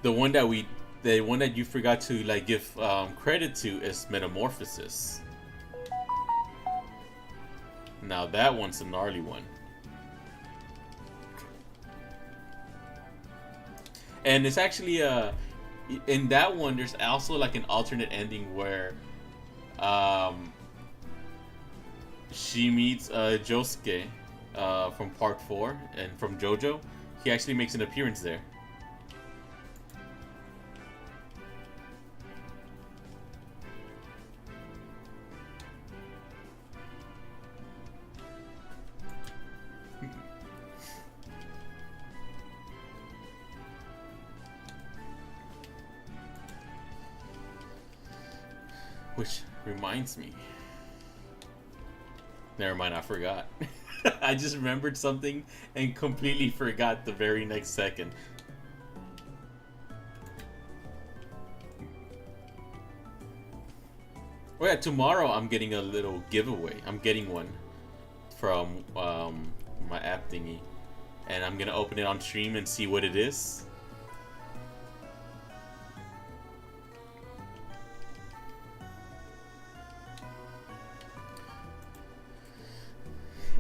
The one that you forgot to like give credit to is Metamorphosis. Now that one's a gnarly one. And it's actually in that one there's also like an alternate ending where she meets Josuke from part 4 and from JoJo. He actually makes an appearance there. Which reminds me. Never mind, I forgot. I just remembered something and completely forgot the very next second. Oh yeah, tomorrow I'm getting a little giveaway. I'm getting one from my app thingy. And I'm gonna open it on stream and see what it is.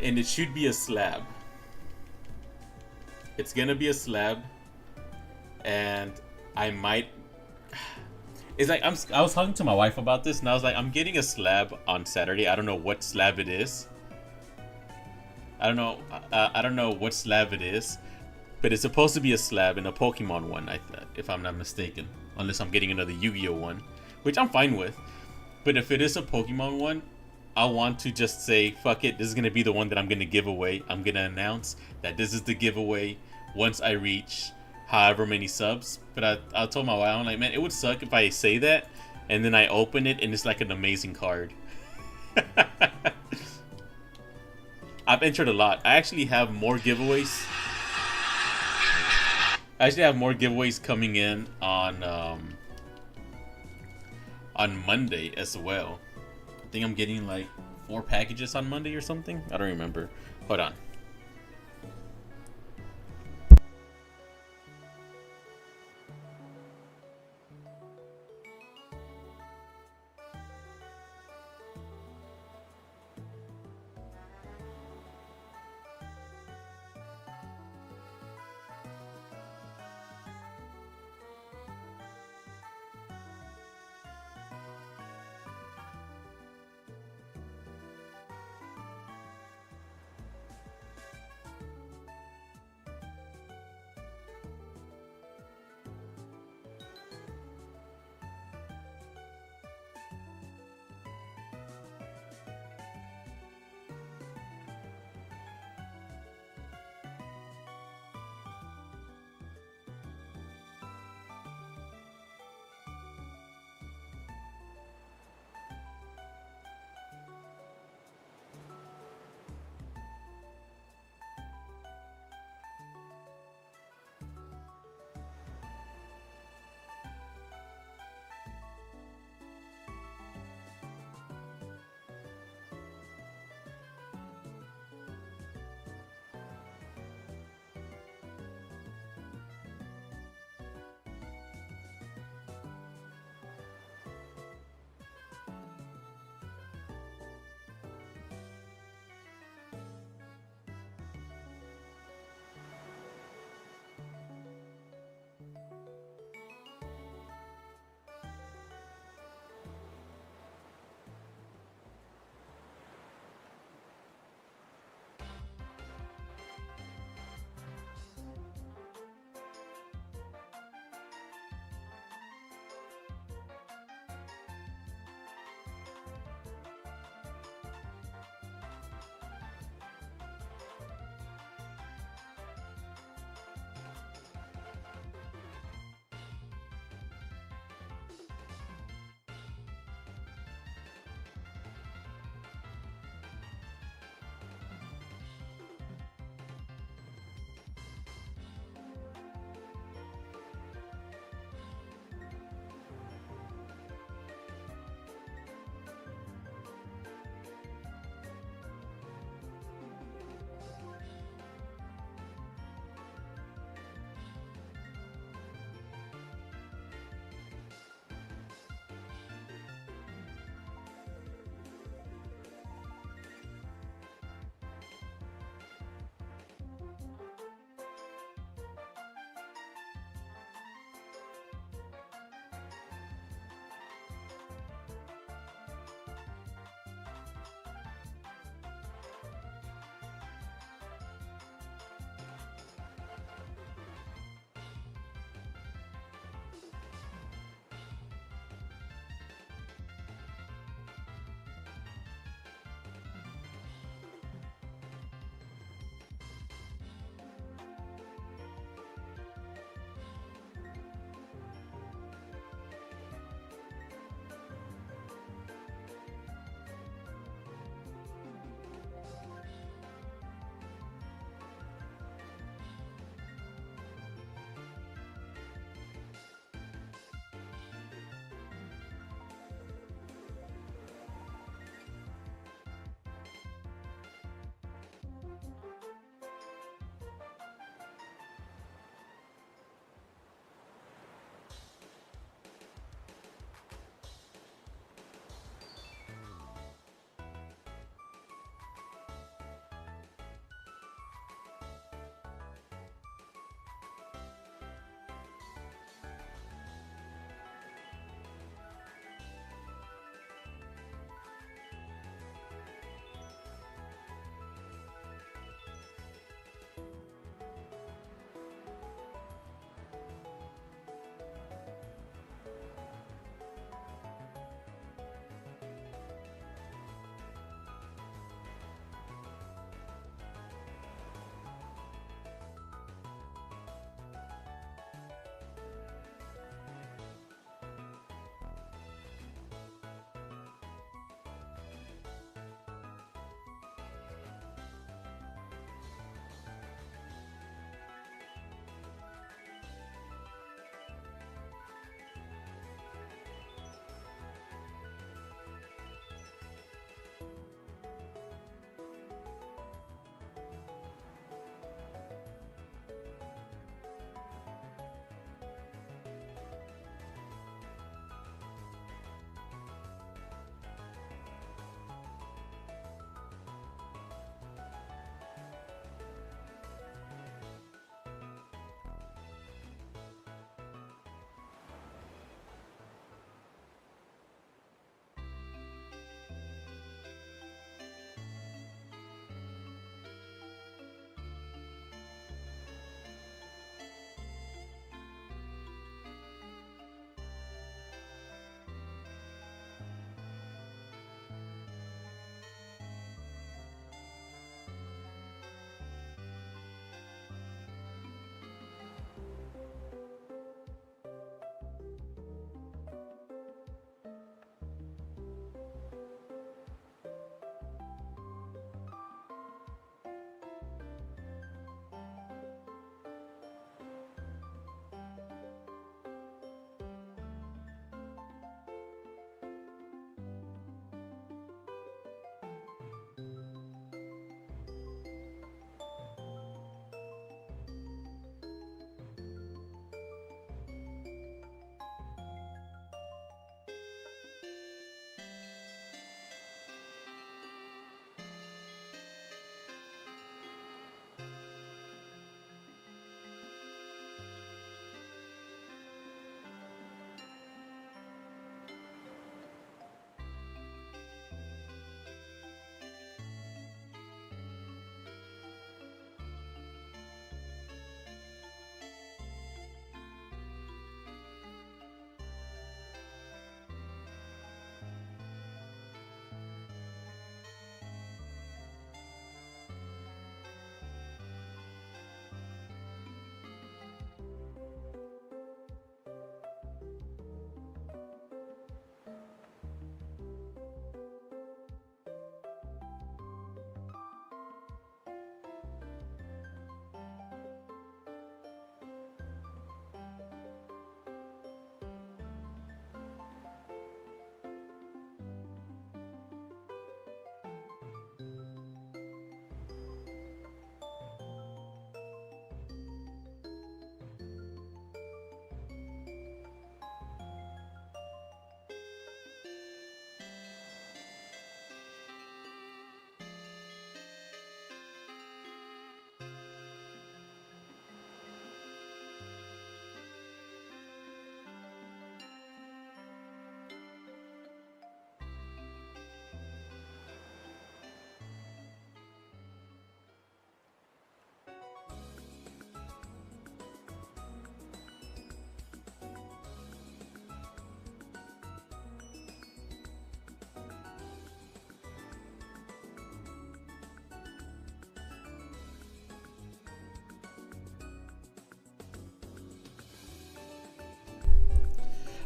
And it should be a slab. It's gonna be a slab, and I might. It's like I was talking to my wife about this, and I was like, I'm getting a slab on Saturday. I don't know what slab it is. I don't know what slab it is, but it's supposed to be a slab and a Pokemon one, if I'm not mistaken. Unless I'm getting another Yu-Gi-Oh one, which I'm fine with. But if it is a Pokemon one, I want to just say, fuck it, this is going to be the one that I'm going to give away. I'm going to announce that this is the giveaway once I reach however many subs. But I told my wife, I'm like, man, it would suck if I say that and then I open it and it's like an amazing card. I've entered a lot. I actually have more giveaways. Coming in on Monday as well. I think I'm getting like 4 packages on Monday or something. I don't remember. Hold on.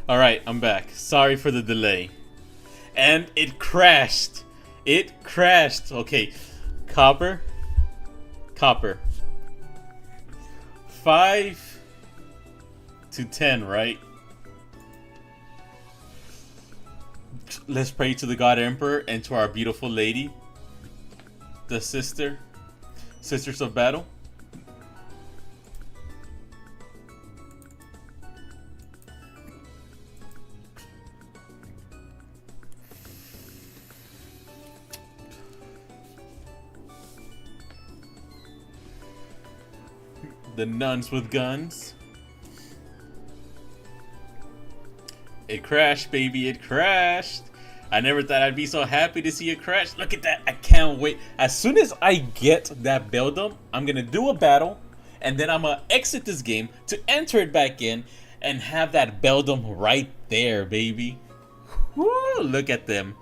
Alright, I'm back. Sorry for the delay. And it crashed. It crashed. Okay. Copper. Copper. 5 to 10, right? Let's pray to the God Emperor and to our beautiful lady. The Sisters of Battle. The nuns with guns. It crashed, baby. It crashed. I never thought I'd be so happy to see it crash. Look at that. I can't wait. As soon as I get that Beldum, I'm going to do a battle. And then I'm going to exit this game to enter it back in. And have that Beldum right there, baby. Woo, look at them.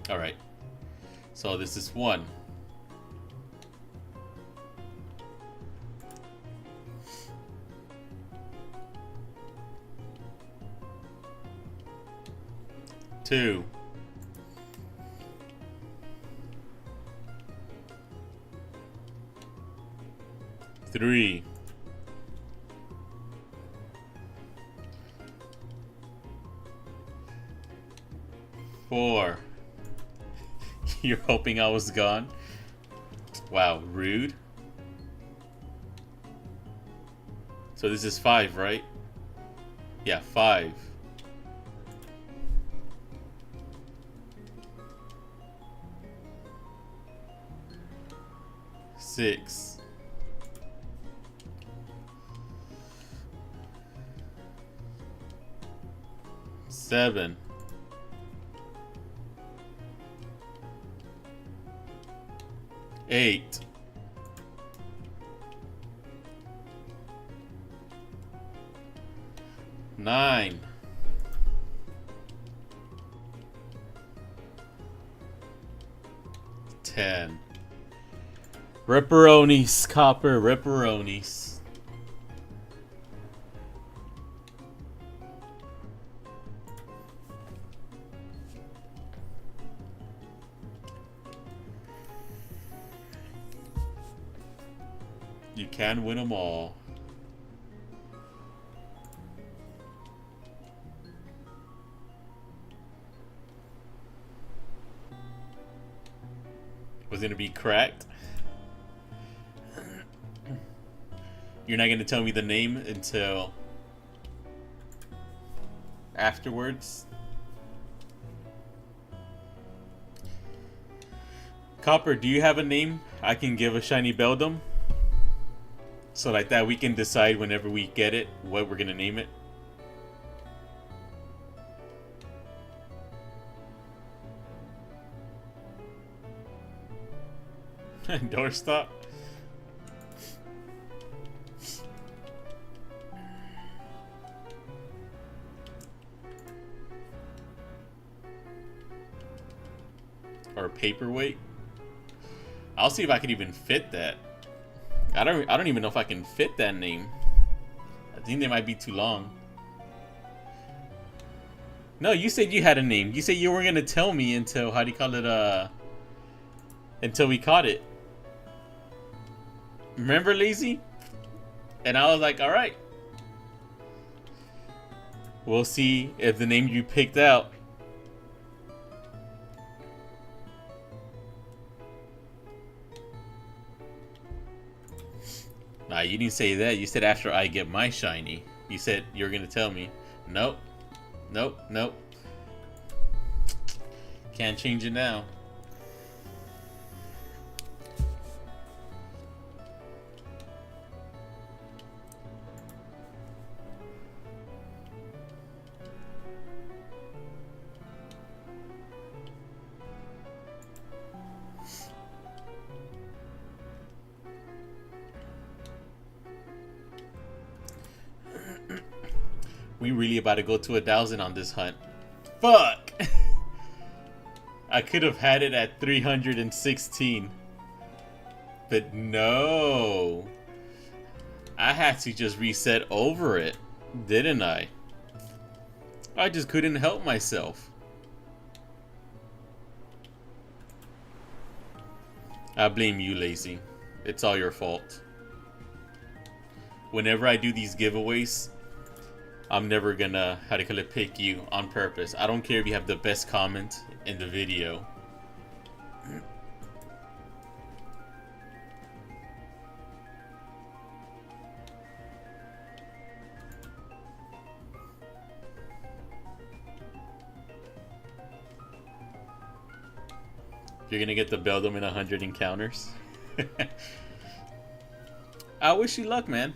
Alright. So this is 1. Two. 3. 4. You're hoping I was gone? Wow, rude. So this is 5, right? Yeah, 5. 6. 7. 8. 9. 10. Ripperonis, Copper, ripperonis. You can win them all. Was it gonna be cracked? You're not gonna tell me the name until afterwards? Copper, do you have a name I can give a shiny Beldum? So like that we can decide whenever we get it what we're gonna name it. Doorstop. Or paperweight. I'll see if I can even fit that. I don't even know if I can fit that name. I think they might be too long. No, you said you had a name. You said you weren't gonna tell me until, how do you call it, until we caught it. Remember, Lazy? And I was like, alright. We'll see if the name you picked out. Nah, you didn't say that. You said after I get my shiny. You said you were gonna tell me. Nope. Nope. Nope. Can't change it now. We really about to go to 1,000 on this hunt. Fuck! I could have had it at 316. But no. I had to just reset over it, didn't I? I just couldn't help myself. I blame you, Lacey. It's all your fault. Whenever I do these giveaways, I'm never gonna, how to call it, pick you on purpose. I don't care if you have the best comment in the video. You're gonna get the Beldum in 100 encounters. I wish you luck, man.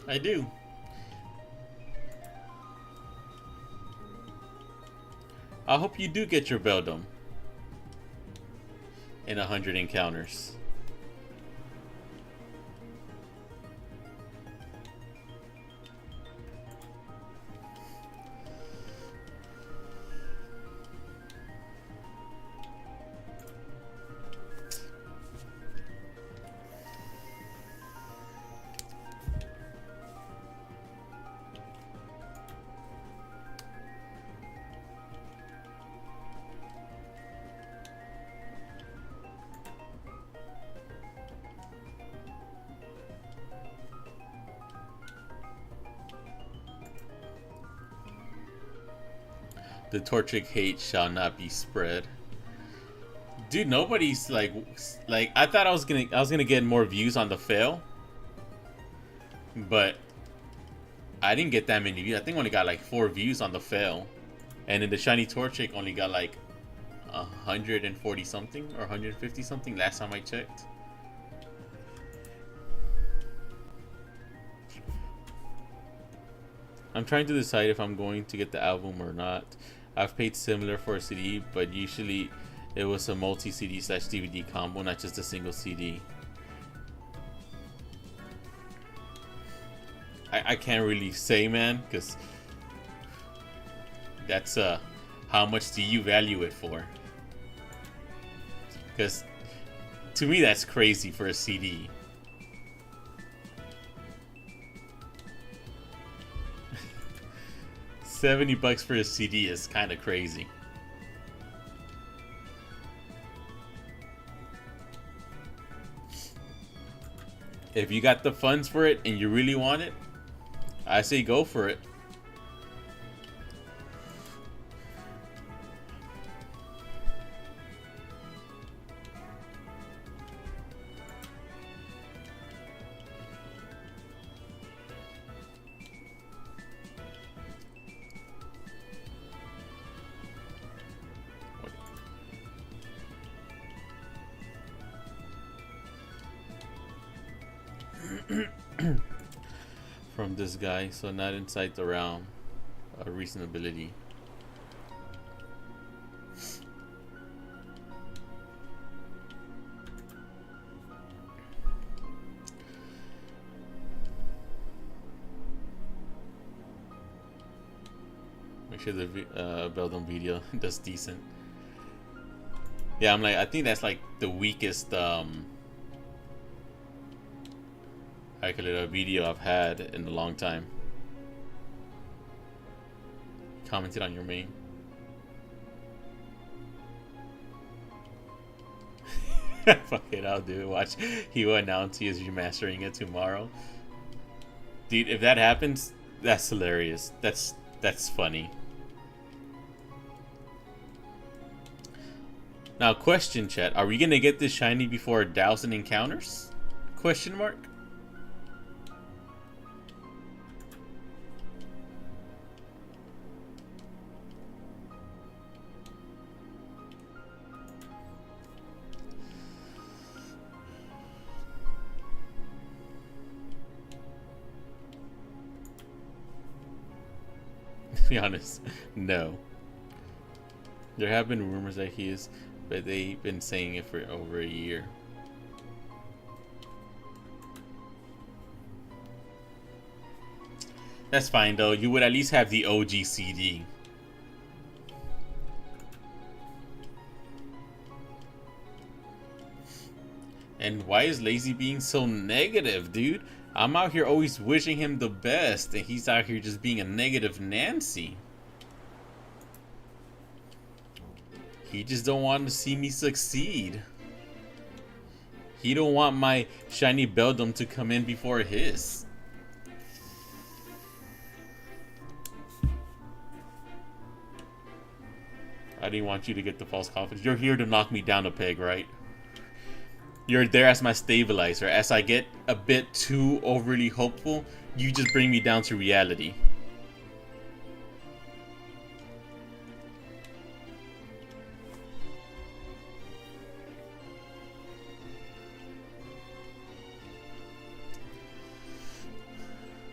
I do. I hope you do get your Beldum in 100 encounters. The Torchic hate shall not be spread. Dude, nobody's like I thought I was gonna get more views on the fail, but I didn't get that many views. I think I only got like 4 views on the fail, and then the shiny Torchic only got like 140 something or 150 something last time I checked. I'm trying to decide if I'm going to get the album or not. I've paid similar for a CD, but usually it was a multi-CD / DVD combo, not just a single CD. I can't really say, man, because that's how much do you value it for? Because to me that's crazy for a CD. $70 for a CD is kind of crazy. If you got the funds for it and you really want it, I say go for it. From this guy, so not inside the realm of reasonability. Make sure the Beldum video does decent. Yeah, I'm like, I think that's like the weakest a video I've had in a long time. Commented on your main. Fuck it, I'll do it. Watch, he will announce he is remastering it tomorrow. Dude, if that happens, that's hilarious. That's funny. Now, question, chat: are we gonna get this shiny before 1,000 encounters? Question mark. To be honest, no. There have been rumors that he is, but they've been saying it for over a year. That's fine though. You would at least have the OG CD. And why is Lazy being so negative, dude? I'm out here always wishing him the best, and he's out here just being a negative Nancy. He just don't want to see me succeed. He don't want my shiny Beldum to come in before his. I didn't want you to get the false confidence. You're here to knock me down a peg, right? You're there as my stabilizer. As I get a bit too overly hopeful, you just bring me down to reality.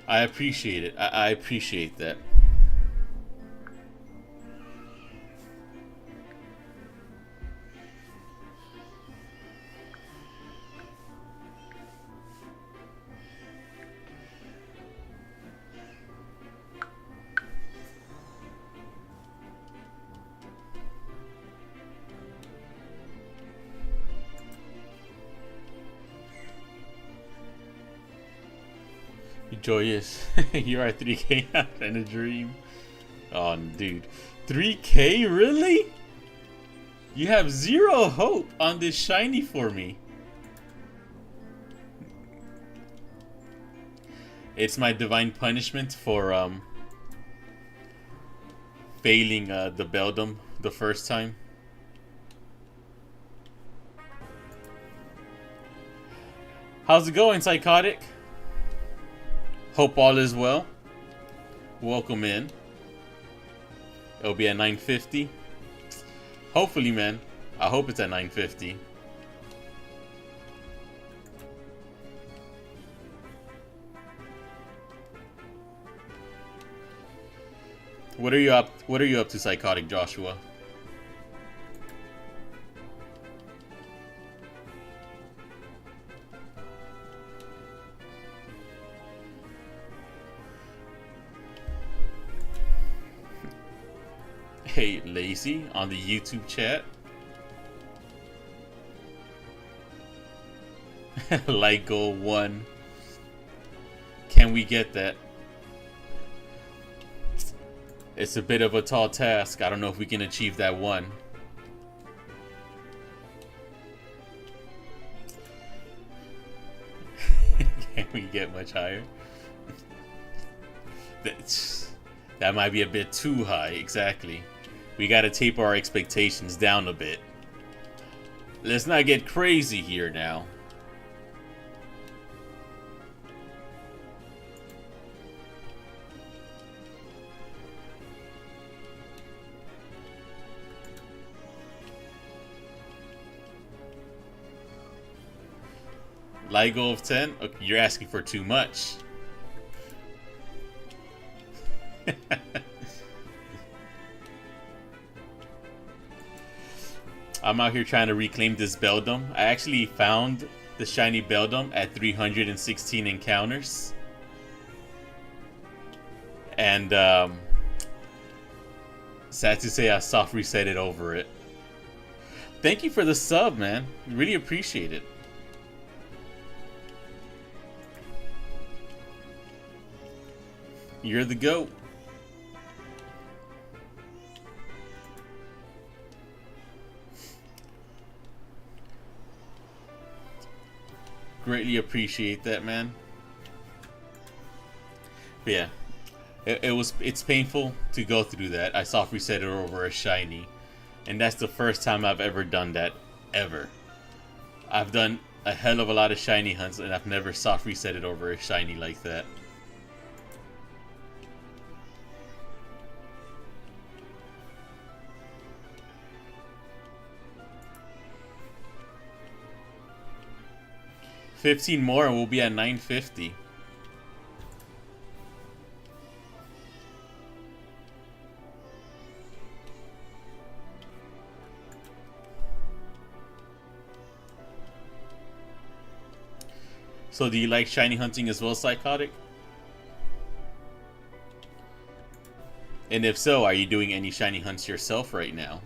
I appreciate it. I appreciate that. Joyous. You are 3K in a dream. Oh, dude. 3K? Really? You have zero hope on this shiny for me. It's my divine punishment for failing the Beldum the first time. How's it going, Psychotic? Hope all is well. Welcome in. It'll be at 9:50. Hopefully, man. I hope it's at 9:50. What are you up? What are you up to, Psychotic Joshua? Hey, Lazy, on the YouTube chat. Light goal 1. Can we get that? It's a bit of a tall task. I don't know if we can achieve that 1. Can we get much higher? That might be a bit too high, exactly. We gotta taper our expectations down a bit. Let's not get crazy here now. Light goal of 10? Okay, you're asking for too much. I'm out here trying to reclaim this Beldum. I actually found the shiny Beldum at 316 encounters. And sad to say I soft reset it over it. Thank you for the sub, man. Really appreciate it. You're the GOAT. Greatly appreciate that, man. But yeah, it's painful to go through that. I soft reset it over a shiny, and that's the first time I've ever done that, ever. I've done a hell of a lot of shiny hunts, and I've never soft reset it over a shiny like that. $15 more and we'll be at 950. So do you like shiny hunting as well, Psychotic? And if so, are you doing any shiny hunts yourself right now?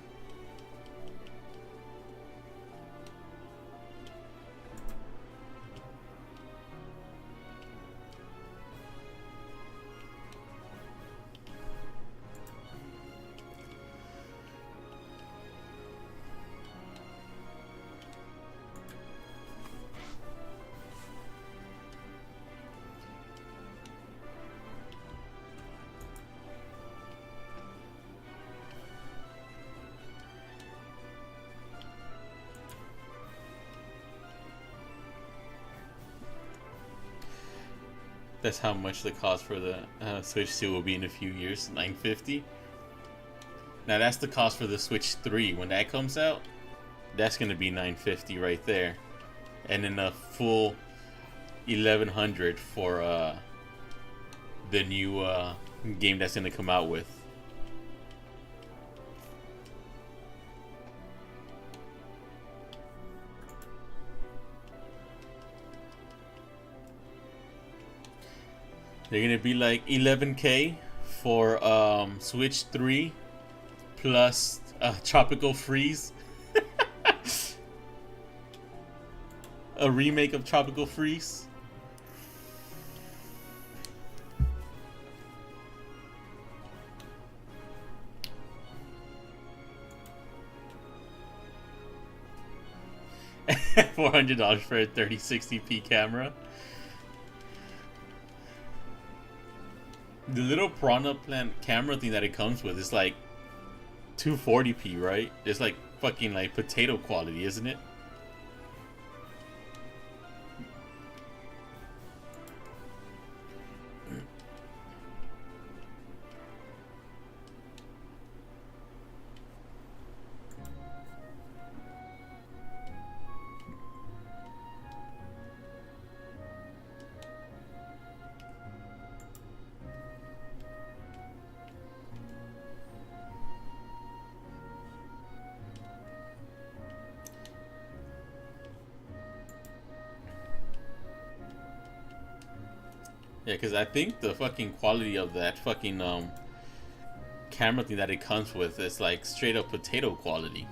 That's how much the cost for the Switch 2 will be in a few years. $950. Now that's the cost for the Switch 3. When that comes out, that's gonna be $950 right there, and then a full $1,100 for the new game that's gonna come out with. They're gonna be like $11K for Switch 3 plus Tropical Freeze. A remake of Tropical Freeze. $400 for a 3060p camera. The little Piranha Plant camera thing that it comes with is like 240p, right? It's like fucking like potato quality, isn't it? Yeah, because I think the fucking quality of that fucking camera thing that it comes with is like straight up potato quality.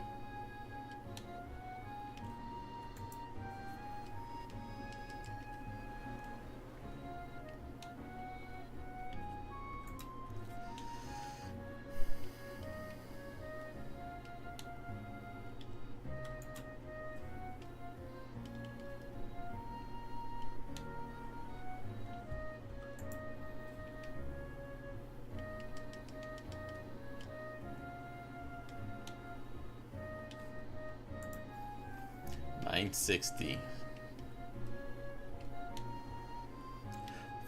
$960.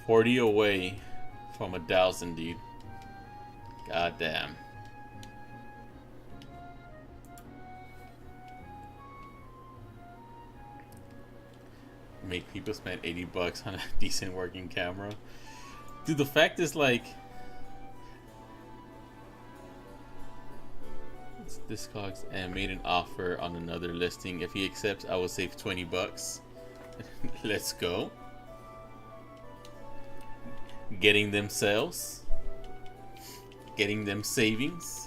40 away from 1,000, dude. God damn. Make people spend $80 on a decent working camera. Dude, the fact is like Discogs and made an offer on another listing. If he accepts, I will save $20. Let's go. Getting them sales. Getting them savings.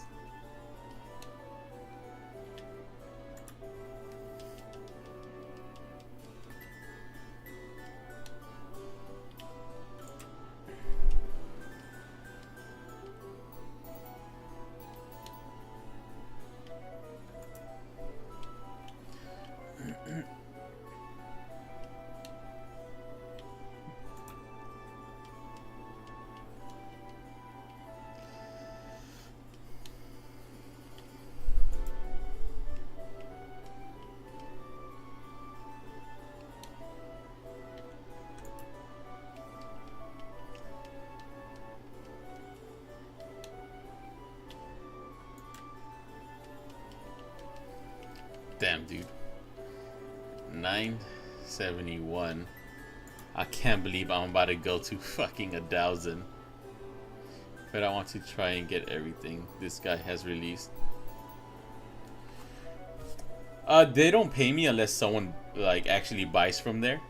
Damn, dude. 971. I can't believe I'm about to go to fucking 1,000. But I want to try and get everything this guy has released. They don't pay me unless someone like actually buys from there.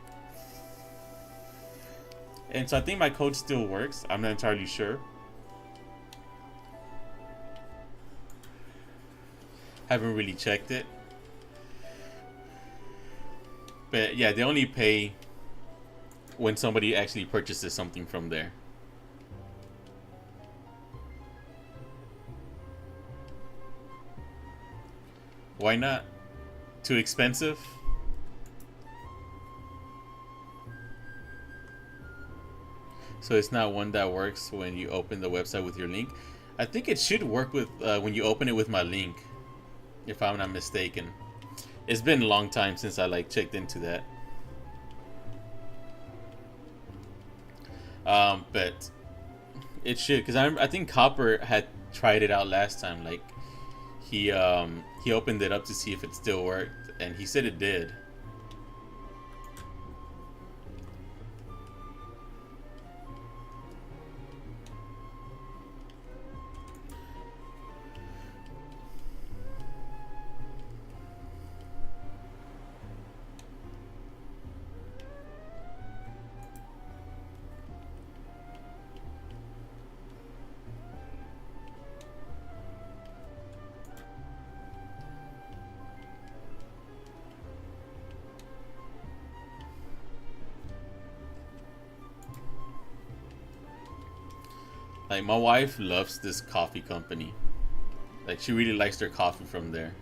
And so I think my code still works. I'm not entirely sure. Haven't really checked it. But yeah, they only pay when somebody actually purchases something from there. Why not? Too expensive? So it's not one that works when you open the website with your link. I think it should work with when you open it with my link, if I'm not mistaken. It's been a long time since I like checked into that. But it should, because I think Copper had tried it out last time. Like he opened it up to see if it still worked, and he said it did. Like my wife loves this coffee company. Like she really likes their coffee from there.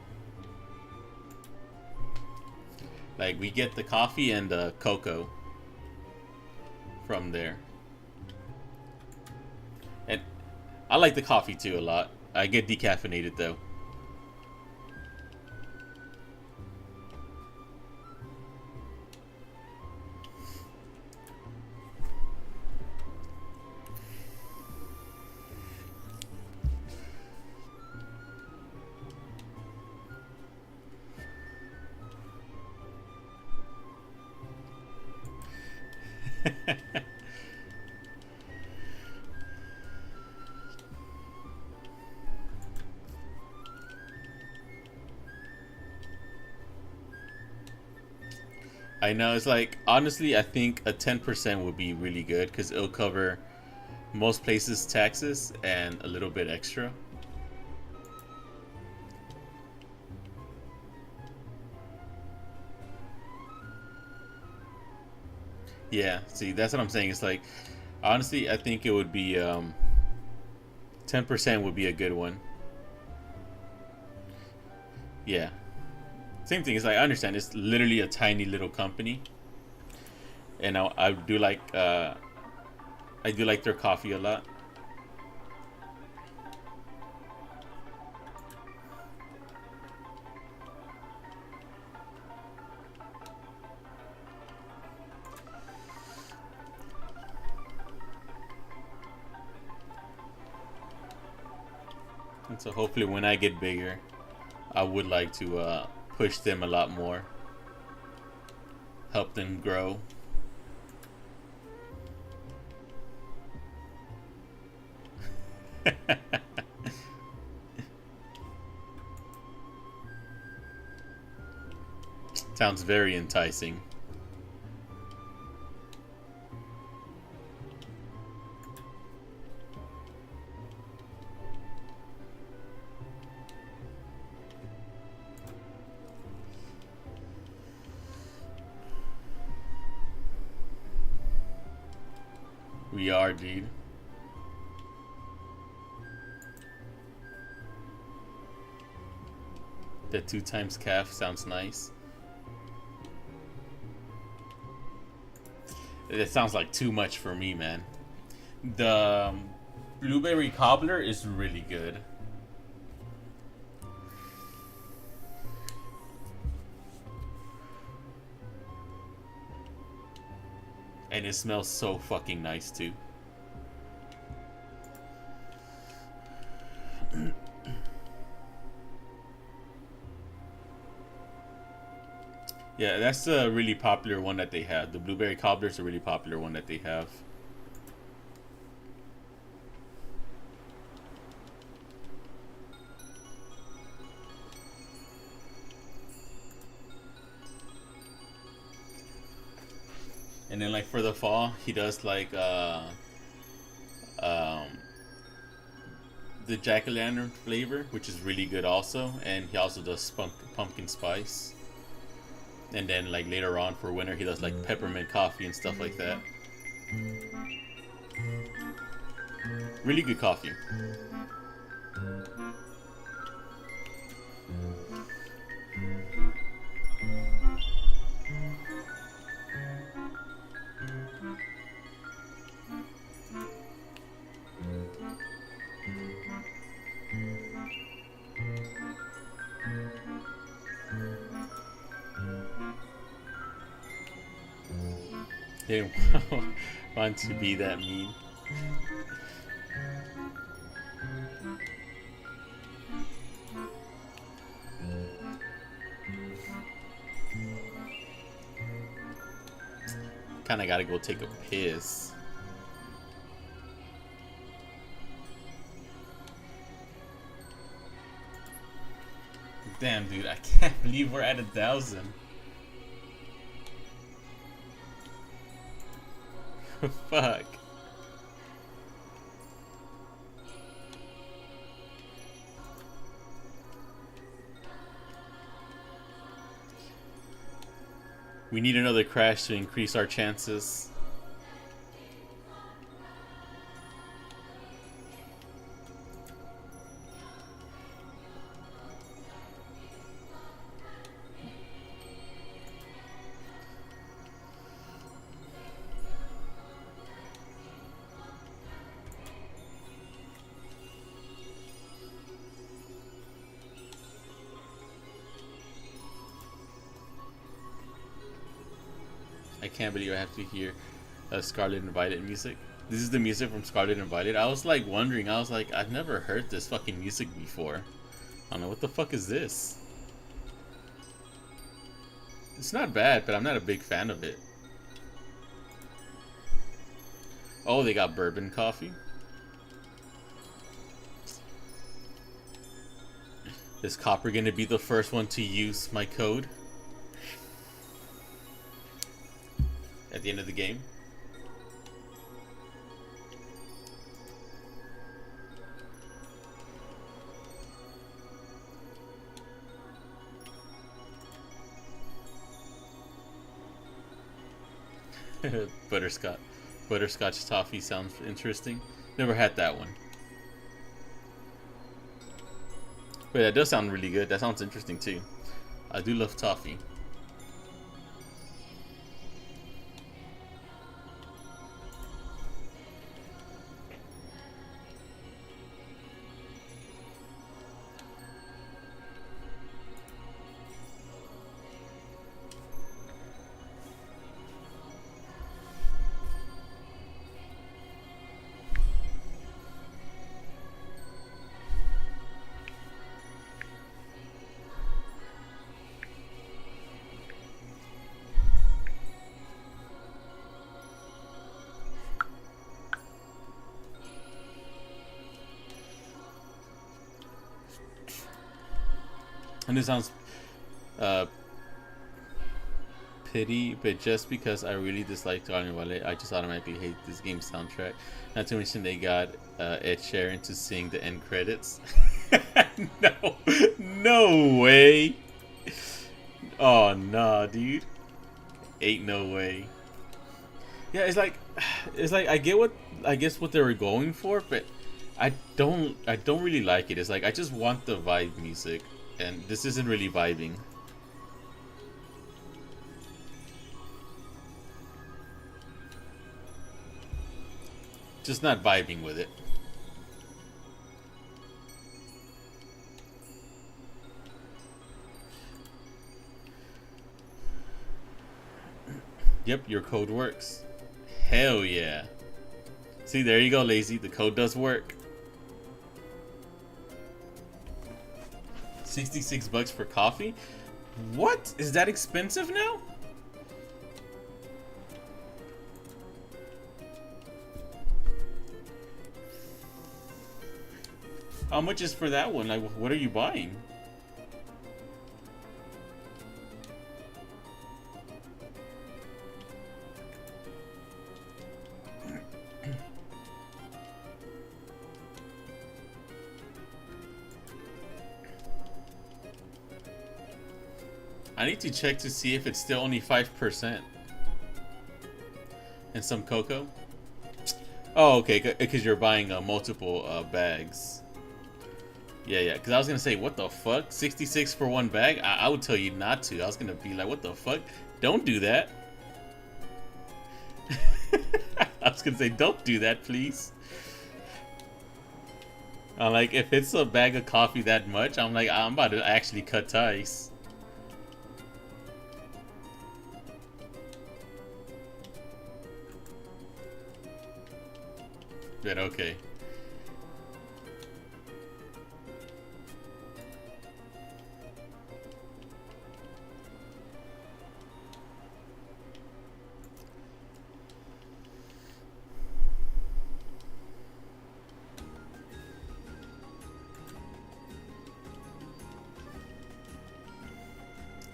Like we get the coffee and the cocoa from there. And I like the coffee too a lot. I get decaffeinated though. I know, it's like honestly I think a 10% would be really good because it'll cover most places taxes and a little bit extra. Yeah, see, that's what I'm saying. It's like honestly I think it would be 10% would be a good one. Yeah. Same thing. It's like I understand it's literally a tiny little company, and I do like their coffee a lot. And so hopefully when I get bigger, I would like to push them a lot more, help them grow. Sounds very enticing. We are, dude. The 2 times calf sounds nice. It sounds like too much for me, man. The blueberry cobbler is really good. And it smells so fucking nice too. Yeah, that's a really popular one that they have. The blueberry cobbler is a really popular one that they have. And then like for the fall, he does like um the jack-o'-lantern flavor, which is really good also, and he also does pumpkin spice. And then like later on for winter, he does like peppermint coffee and stuff like that. Really good coffee. They want to be that mean. Kinda gotta go take a piss. Damn, dude, I can't believe we're at 1,000. Fuck. We need another crash to increase our chances. I can't believe I have to hear Scarlet and Violet music. This is the music from Scarlet and Violet. I was like wondering, I was like, I've never heard this fucking music before. I don't know, what the fuck is this? It's not bad, but I'm not a big fan of it. Oh, they got bourbon coffee. Is Copper gonna be the first one to use my code at the end of the game? Butterscotch. Butterscotch toffee sounds interesting. Never had that one. But that does sound really good. That sounds interesting too. I do love toffee. And it sounds pity, but just because I really dislike Scarlet Violet, I just automatically hate this game's soundtrack. Not to mention they got Ed Sheeran to sing the end credits. No, no way. Oh nah, dude. Ain't no way. Yeah, it's like I guess what they were going for, but I don't really like it. It's like I just want the vibe music. And this isn't really vibing. Just not vibing with it. Yep, your code works. Hell yeah. See, there you go, Lazy. The code does work. 66 bucks for coffee? What? Is that expensive now? How much is for that one? Like, what are you buying? I need to check to see if it's still only 5%. And some cocoa. Oh, okay, because you're buying multiple bags. Yeah, because I was going to say, what the fuck? 66 for one bag? I would tell you not to. I was going to be like, what the fuck? Don't do that. I was going to say, don't do that, please. Like, if it's a bag of coffee that much, I'm like, I'm about to actually cut ties. But okay.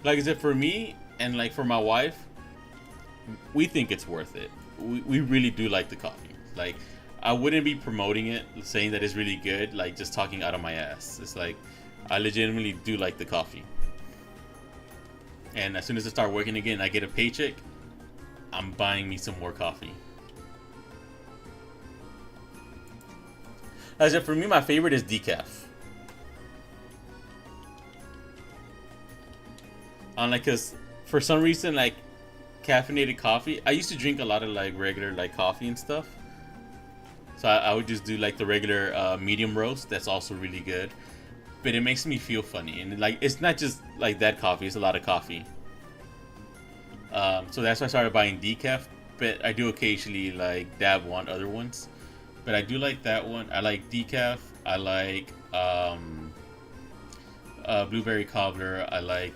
Like I said, for me and like for my wife, we think it's worth it. We really do like the coffee. Like, I wouldn't be promoting it, saying that it's really good, like just talking out of my ass. It's like, I legitimately do like the coffee. And as soon as I start working again, I get a paycheck, I'm buying me some more coffee. As if for me, my favorite is decaf. Like, cause for some reason, like caffeinated coffee, I used to drink a lot of like regular like coffee and stuff. So I would just do like the regular medium roast. That's also really good. But it makes me feel funny, and like it's not just like that coffee; it's a lot of coffee. So that's why I started buying decaf. But I do occasionally like dab on other ones. But I do like that one. I like decaf. I like blueberry cobbler. I like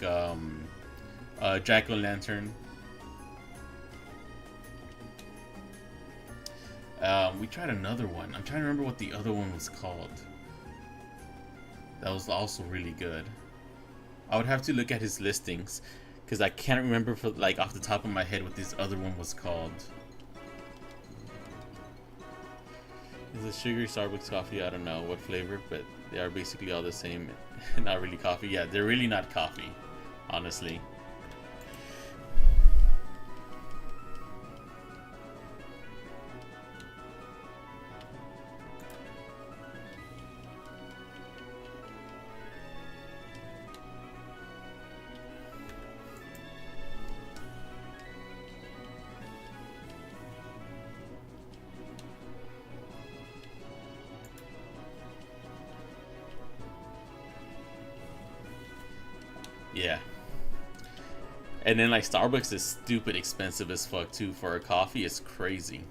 jack o' lantern. We tried another one. I'm trying to remember what the other one was called. That was also really good. I would have to look at his listings because I can't remember for like off the top of my head what this other one was called. Is it sugary Starbucks coffee? I don't know what flavor, but they are basically all the same. Not really coffee. Yeah, they're really not coffee, honestly. Yeah. And then like Starbucks is stupid expensive as fuck too for a coffee. It's crazy.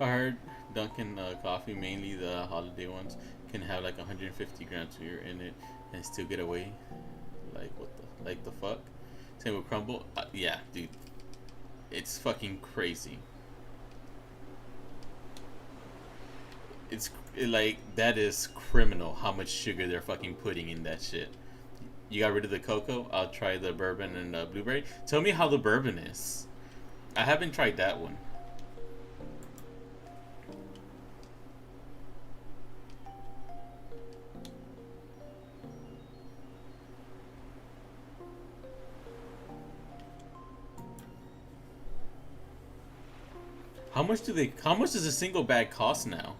I heard Dunkin' coffee, mainly the holiday ones, can have like 150 grams of beer in it and still get away. Like what the like the fuck? Same with Crumble. Yeah, dude, it's fucking crazy. Like that is criminal how much sugar they're fucking putting in that shit. You got rid of the cocoa. I'll try the bourbon and blueberry. Tell me how the bourbon is. I haven't tried that one. How much do they? How much does a single bag cost now?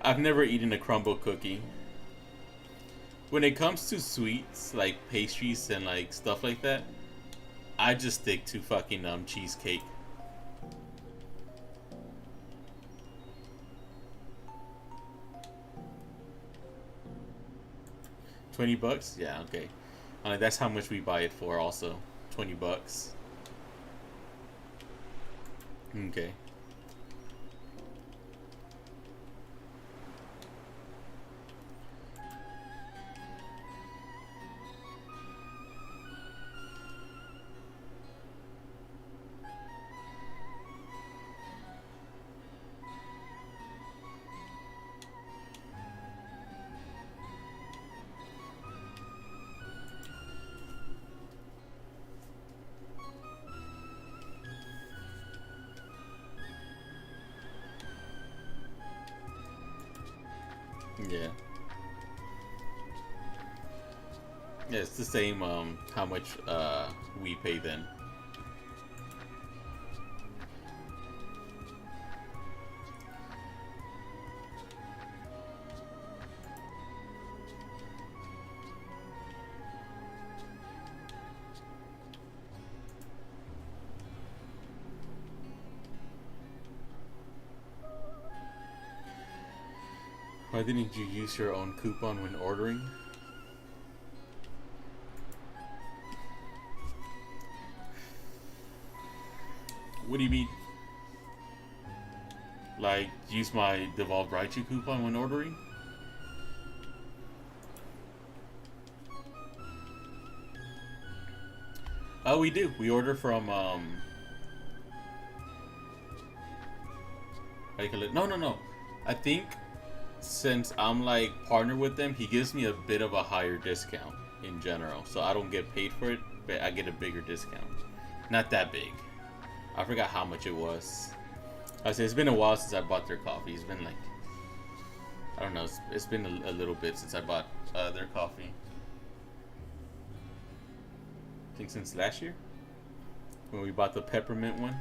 I've never eaten a crumble cookie. When it comes to sweets, like pastries and like stuff like that, I just stick to fucking cheesecake. 20 bucks? Yeah, okay. That's how much we buy it for. Also, 20 bucks. Okay. Yeah, it's the same. How much we pay then. Why didn't you use your own coupon when ordering? What do you mean? Like, use my Devolved Raichu coupon when ordering? Oh, we do. We order from, how do you call it? No, no, no. I think since I'm like partnered with them, he gives me a bit of a higher discount in general. So I don't get paid for it, but I get a bigger discount. Not that big. I forgot how much it was. I say it's been a while since I bought their coffee. It's been like, I don't know. It's been a little bit since I bought their coffee. I think since last year when we bought the peppermint one.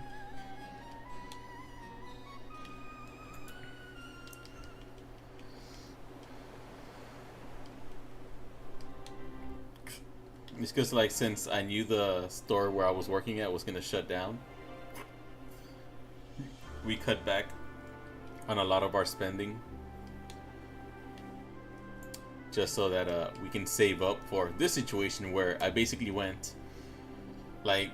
It's because like since I knew the store where I was working at was gonna shut down, we cut back on a lot of our spending just so that we can save up for this situation where I basically went like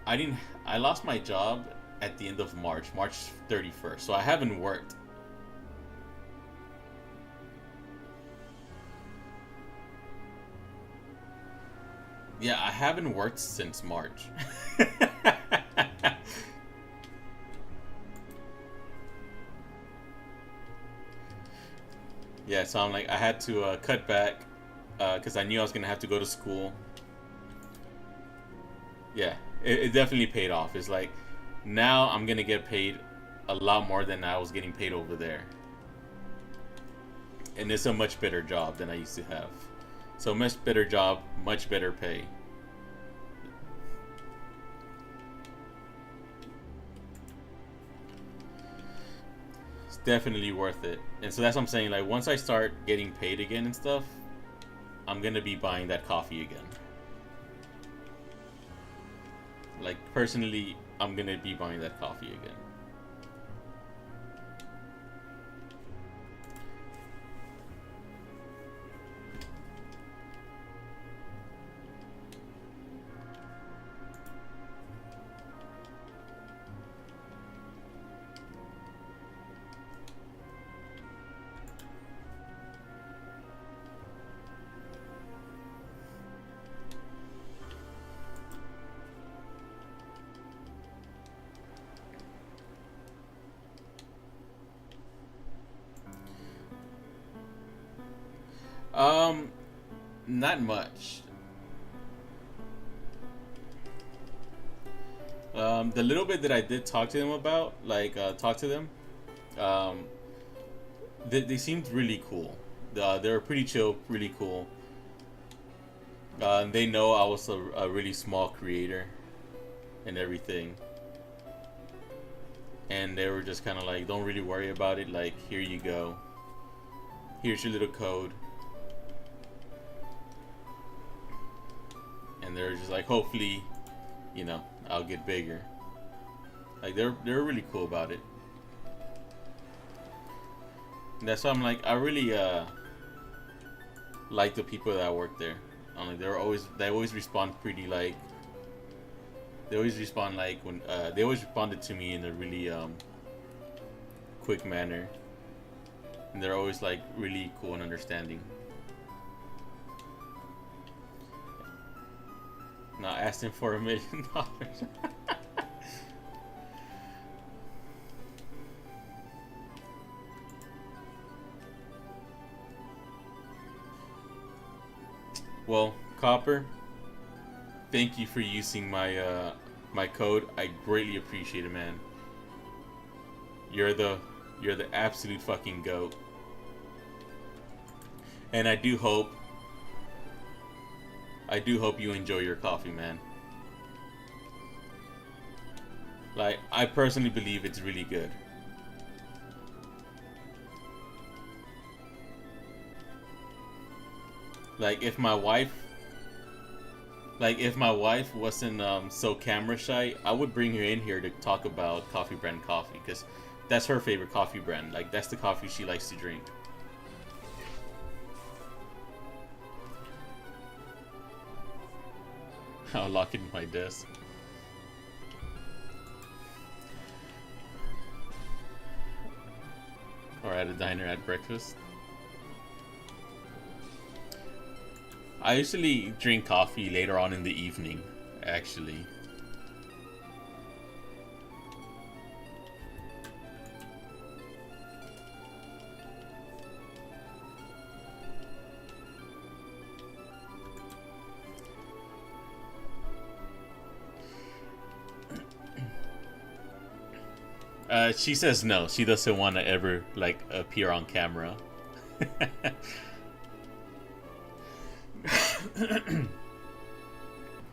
I lost my job at the end of March 31st, so I haven't worked. Yeah, I haven't worked since March. Yeah, so I'm like, I had to cut back because I knew I was gonna have to go to school. Yeah, it definitely paid off. It's like now I'm gonna get paid a lot more than I was getting paid over there, and it's a much better job than I used to have. So much better job, much better pay. It's definitely worth it. And so that's what I'm saying. Like once I start getting paid again and stuff, I'm gonna be buying that coffee again. Like personally, I'm gonna be buying that coffee again. Um, Not much. The little bit that I did talk to them about, like talk to them, um, they seemed really cool. They were pretty chill, really cool. They know I was a really small creator and everything, and they were just kind of like, "Don't really worry about it. Like, here you go. Here's your little code." And they're just like, hopefully, I'll get bigger. Like they're really cool about it. And that's why I'm like, I really like the people that work there. I'm like, they always respond pretty like. They always respond like when they always responded to me in a really quick manner, and they're always like really cool and understanding. Not asking for $1 million. Well, Copper, thank you for using my code. I greatly appreciate it, man. You're the absolute fucking goat. And I do hope I do hope you enjoy your coffee, man. Like, I personally believe it's really good. Like, if my wife wasn't so camera shy, I would bring her in here to talk about Coffee Brand coffee, because that's her favorite coffee brand. Like, that's the coffee she likes to drink. I'll lock it in my desk. Or at a diner at breakfast. I usually drink coffee later on in the evening, actually. She says no. She doesn't want to ever, like, appear on camera.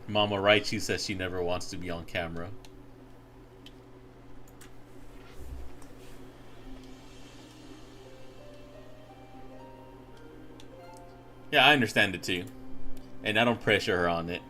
Mama Right, she says she never wants to be on camera. Yeah, I understand it too. And I don't pressure her on it.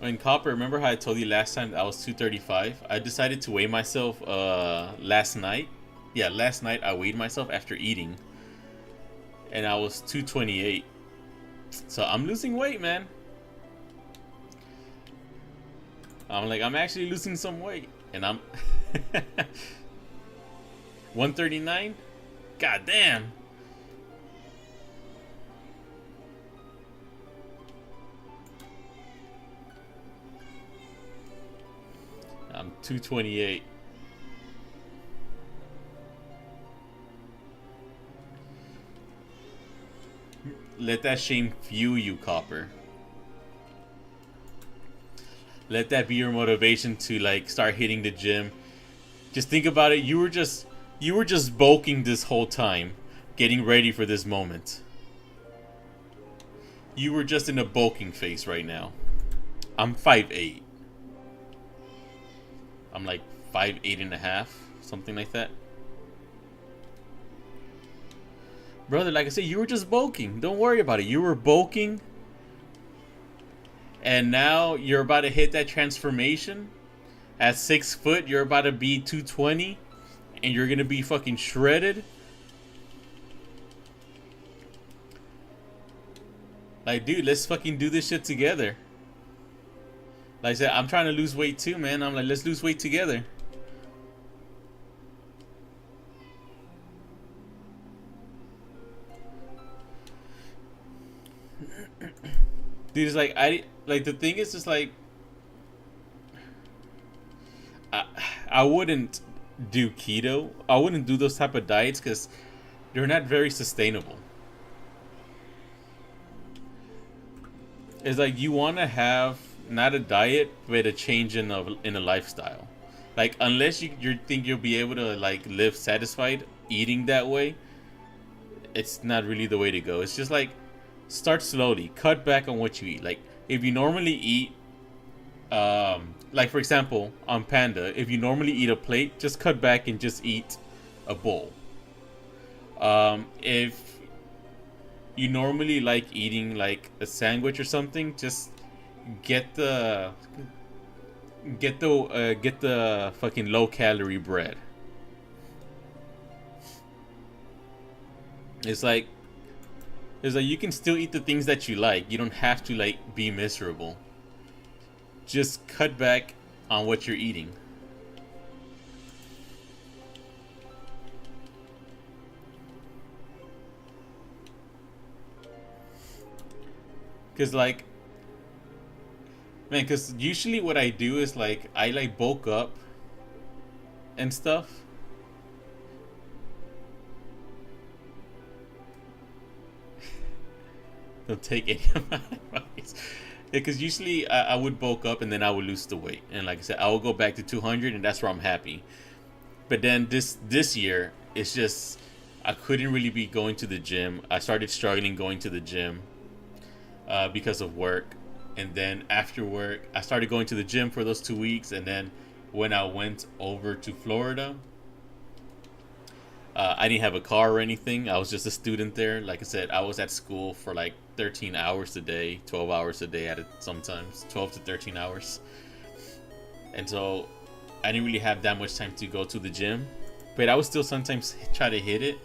In copper, remember how I told you last time that I was 235? I decided to weigh myself last night. Yeah, last night I weighed myself after eating. And I was 228. So I'm losing weight, man. I'm actually losing some weight. And I'm 139? God damn. I'm 228. Let that shame fuel you, Copper. Let that be your motivation to, like, start hitting the gym. Just think about it. You were just bulking this whole time, getting ready for this moment. You were just in a bulking phase right now. I'm 5'8". I'm like 5'8 and a half, something like that. Brother, like I said, you were just bulking. Don't worry about it. You were bulking. And now you're about to hit that transformation. At 6 foot, you're about to be 220. And you're going to be fucking shredded. Like, dude, let's fucking do this shit together. Like I said, I'm trying to lose weight too, man. I'm like, let's lose weight together. Dude, it's like, the thing is just like, I wouldn't do keto. I wouldn't do those type of diets because they're not very sustainable. It's like you want to have not a diet, but a change in a lifestyle. Like, unless you think you'll be able to, like, live satisfied eating that way, it's not really the way to go. It's just like, start slowly, cut back on what you eat. Like, if you normally eat, like for example, on Panda, if you normally eat a plate, just cut back and just eat a bowl. If you normally like eating like a sandwich or something, just get the fucking low calorie bread. It's like you can still eat the things that you like. You don't have to, like, be miserable. Just cut back on what you're eating. Cause like, man, cause usually what I do is like I like bulk up and stuff. Don't take any of my advice. Because usually I would bulk up and then I would lose the weight, and like I said, I will go back to 200, and that's where I'm happy. But then this year, it's just I couldn't really be going to the gym. I started struggling going to the gym because of work, and then after work, I started going to the gym for those 2 weeks, and then when I went over to Florida, I didn't have a car or anything. I was just a student there. Like I said, I was at school for like 13 hours a day, 12 hours a day at it sometimes, 12 to 13 hours. And so I didn't really have that much time to go to the gym. But I would still sometimes try to hit it.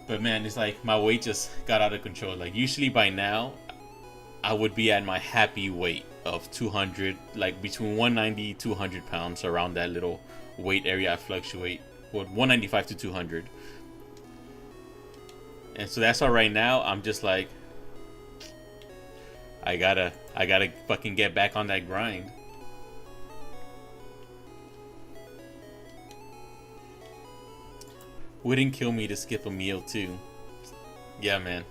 But man, it's like my weight just got out of control. Like usually by now, I would be at my happy weight of 200, like between 190, 200 pounds, around that little weight area I fluctuate. Well, 195 to 200. And so that's why right now I'm just like, I gotta fucking get back on that grind. Wouldn't kill me to skip a meal too. Yeah, man.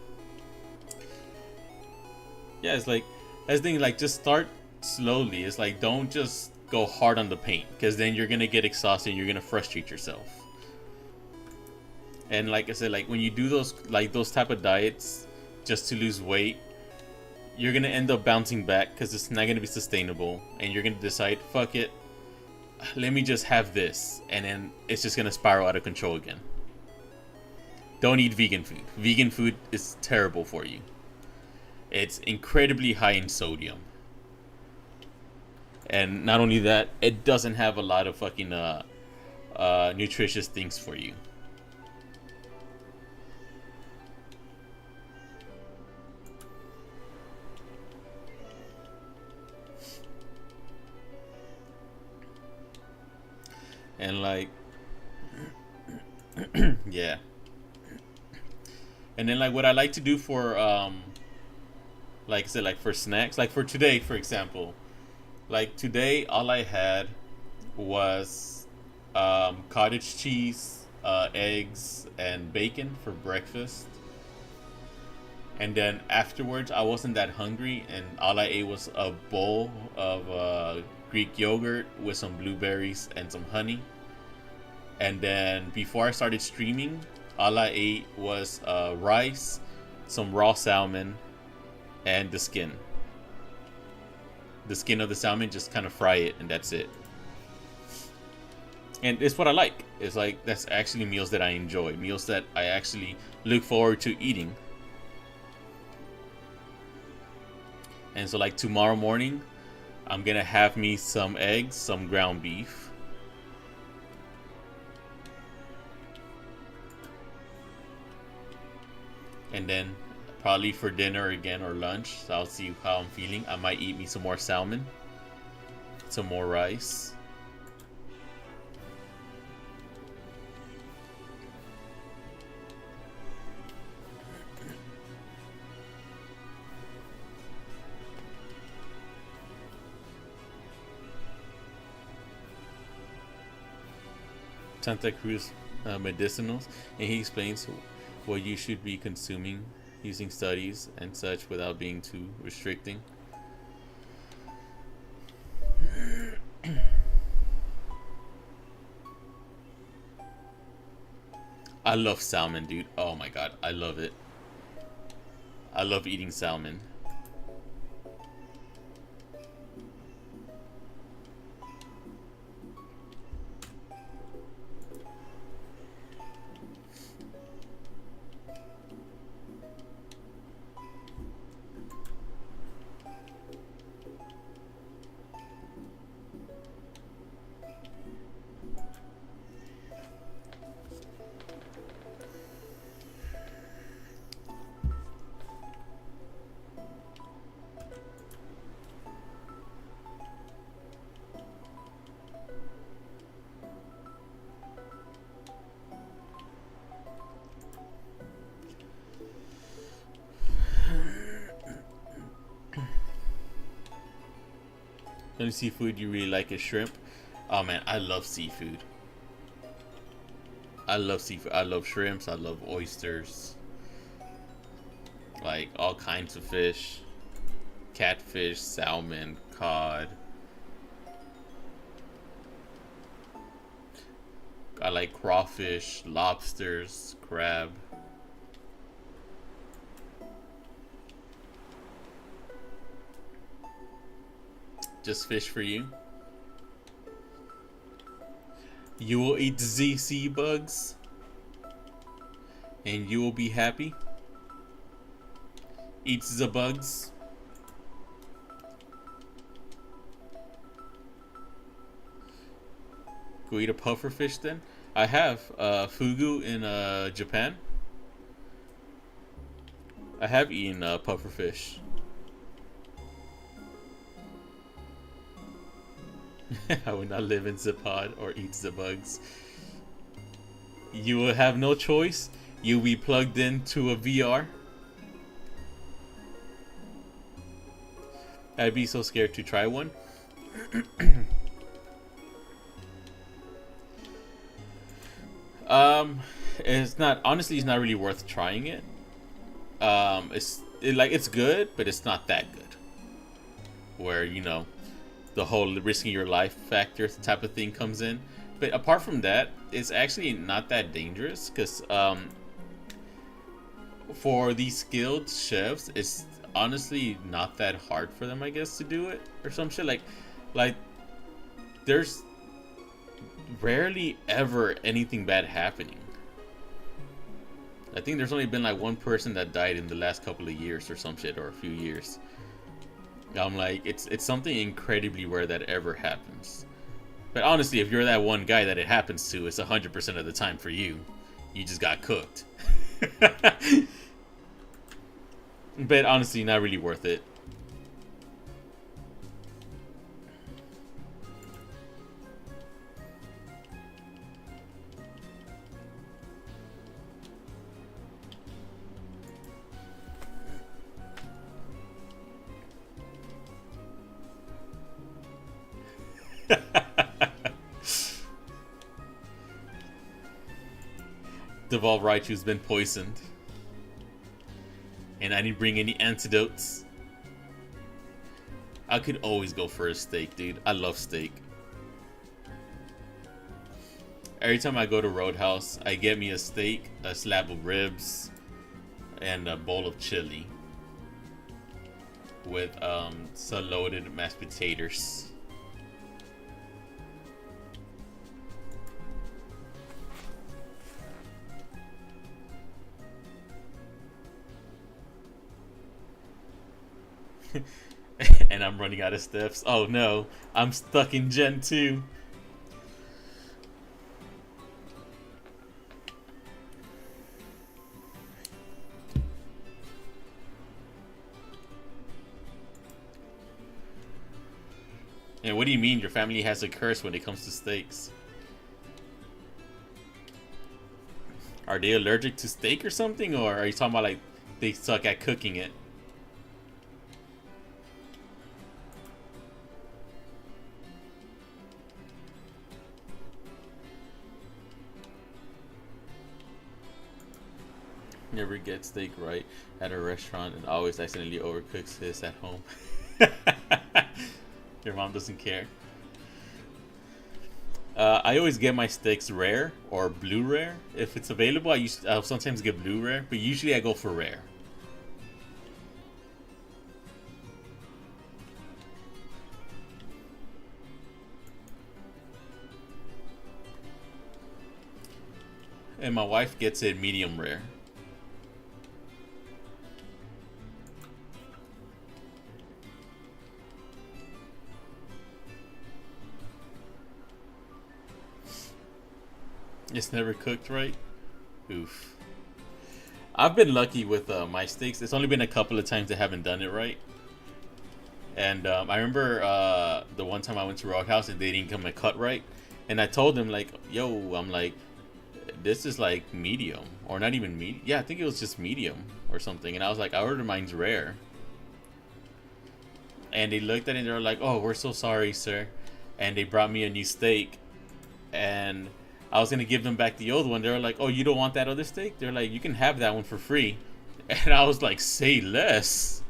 Yeah, it's like, that's the thing, like just start slowly. It's like, don't just go hard on the paint, because then you're gonna get exhausted and you're gonna frustrate yourself. And like I said, like when you do those type of diets just to lose weight, you're gonna end up bouncing back because it's not gonna be sustainable, and you're gonna decide, fuck it, let me just have this, and then it's just gonna spiral out of control again. Don't eat vegan food. Vegan food is terrible for you. It's incredibly high in sodium. And not only that, it doesn't have a lot of fucking nutritious things for you. And like, yeah. And then like what I like to do for like I said, like for snacks, like for today, for example, like today all I had was cottage cheese, eggs, and bacon for breakfast. And then afterwards, I wasn't that hungry, and all I ate was a bowl of Greek yogurt with some blueberries and some honey. And then before I started streaming, all I ate was rice, some raw salmon, and the skin. The skin of the salmon, just kind of fry it, and that's it. And it's what I like. It's like, that's actually meals that I enjoy, meals that I actually look forward to eating. And so like tomorrow morning, I'm gonna have me some eggs, some ground beef. And then probably for dinner again or lunch, so I'll see how I'm feeling. I might eat me some more salmon, some more rice. Santa Cruz medicinals, and he explains what you should be consuming using studies and such without being too restricting. I love salmon, dude. Oh my god, I love it. I love eating salmon. The only seafood you really like is shrimp. Oh man, I love seafood. I love seafood. I love shrimps. I love oysters. Like all kinds of fish. Catfish, salmon, cod. I like crawfish, lobsters, crab. Just fish for you. You will eat the sea bugs, and you will be happy. Eat the bugs. Go eat a puffer fish then. I have fugu in Japan. I have eaten puffer fish. I would not live in the pod or eat the bugs. You will have no choice. You'll be plugged into a VR. I'd be so scared to try one. It's not, honestly, it's not really worth trying it. It's good, but it's not that good. Where, you know, the whole risking your life factor type of thing comes in. But apart from that, it's actually not that dangerous, because for these skilled chefs, it's honestly not that hard for them, I guess, to do it or some shit. Like there's rarely ever anything bad happening. I think there's only been like one person that died in the last couple of years or some shit, or a few years. I'm like, it's something incredibly rare that ever happens. But honestly, if you're that one guy that it happens to, it's 100% of the time for you. You just got cooked. But honestly, not really worth it. Devolve Raichu's been poisoned. And I didn't bring any antidotes. I could always go for a steak, dude. I love steak. Every time I go to Roadhouse, I get me a steak, a slab of ribs, and a bowl of chili. With some loaded mashed potatoes. And I'm running out of steps. Oh no, I'm stuck in Gen 2. And what do you mean your family has a curse when it comes to steaks? Are they allergic to steak or something? Or are you talking about like they suck at cooking it? Never gets steak right at a restaurant and always accidentally overcooks his at home. Your mom doesn't care. I always get my steaks rare or blue rare. If it's available, I'll sometimes get blue rare, but usually I go for rare. And my wife gets it medium rare. It's never cooked right? Oof. I've been lucky with my steaks. It's only been a couple of times I haven't done it right. And I remember the one time I went to Roadhouse and they didn't come and cut right. And I told them like, yo, I'm like, this is like medium. Or not even medium. Yeah, I think it was just medium or something. And I was like, I ordered mine's rare. And they looked at it and they were like, "Oh, we're so sorry, sir." And they brought me a new steak. And I was gonna give them back the old one. They were like, "Oh, you don't want that other steak?" They're like, "You can have that one for free." And I was like, "Say less."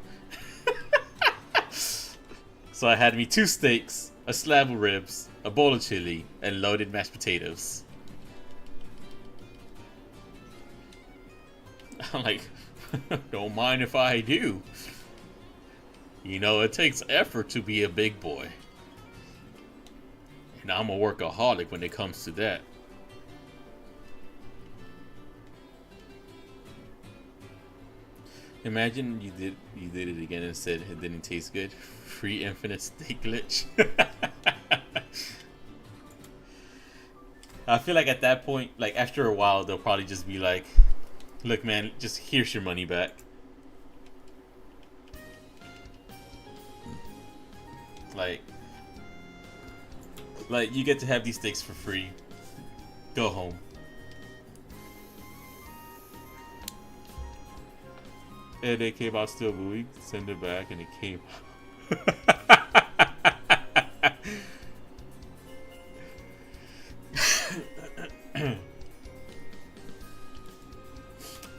So I had me 2 steaks, a slab of ribs, a bowl of chili, and loaded mashed potatoes. I'm like, "Don't mind if I do. You know, it takes effort to be a big boy. And I'm a workaholic when it comes to that." Imagine you did it again and said it didn't taste good. Free infinite steak glitch. I feel like at that point, like after a while, they'll probably just be like, "Look, man, just here's your money back." Like you get to have these steaks for free. Go home. And it came out still moving. Send it back, and it came.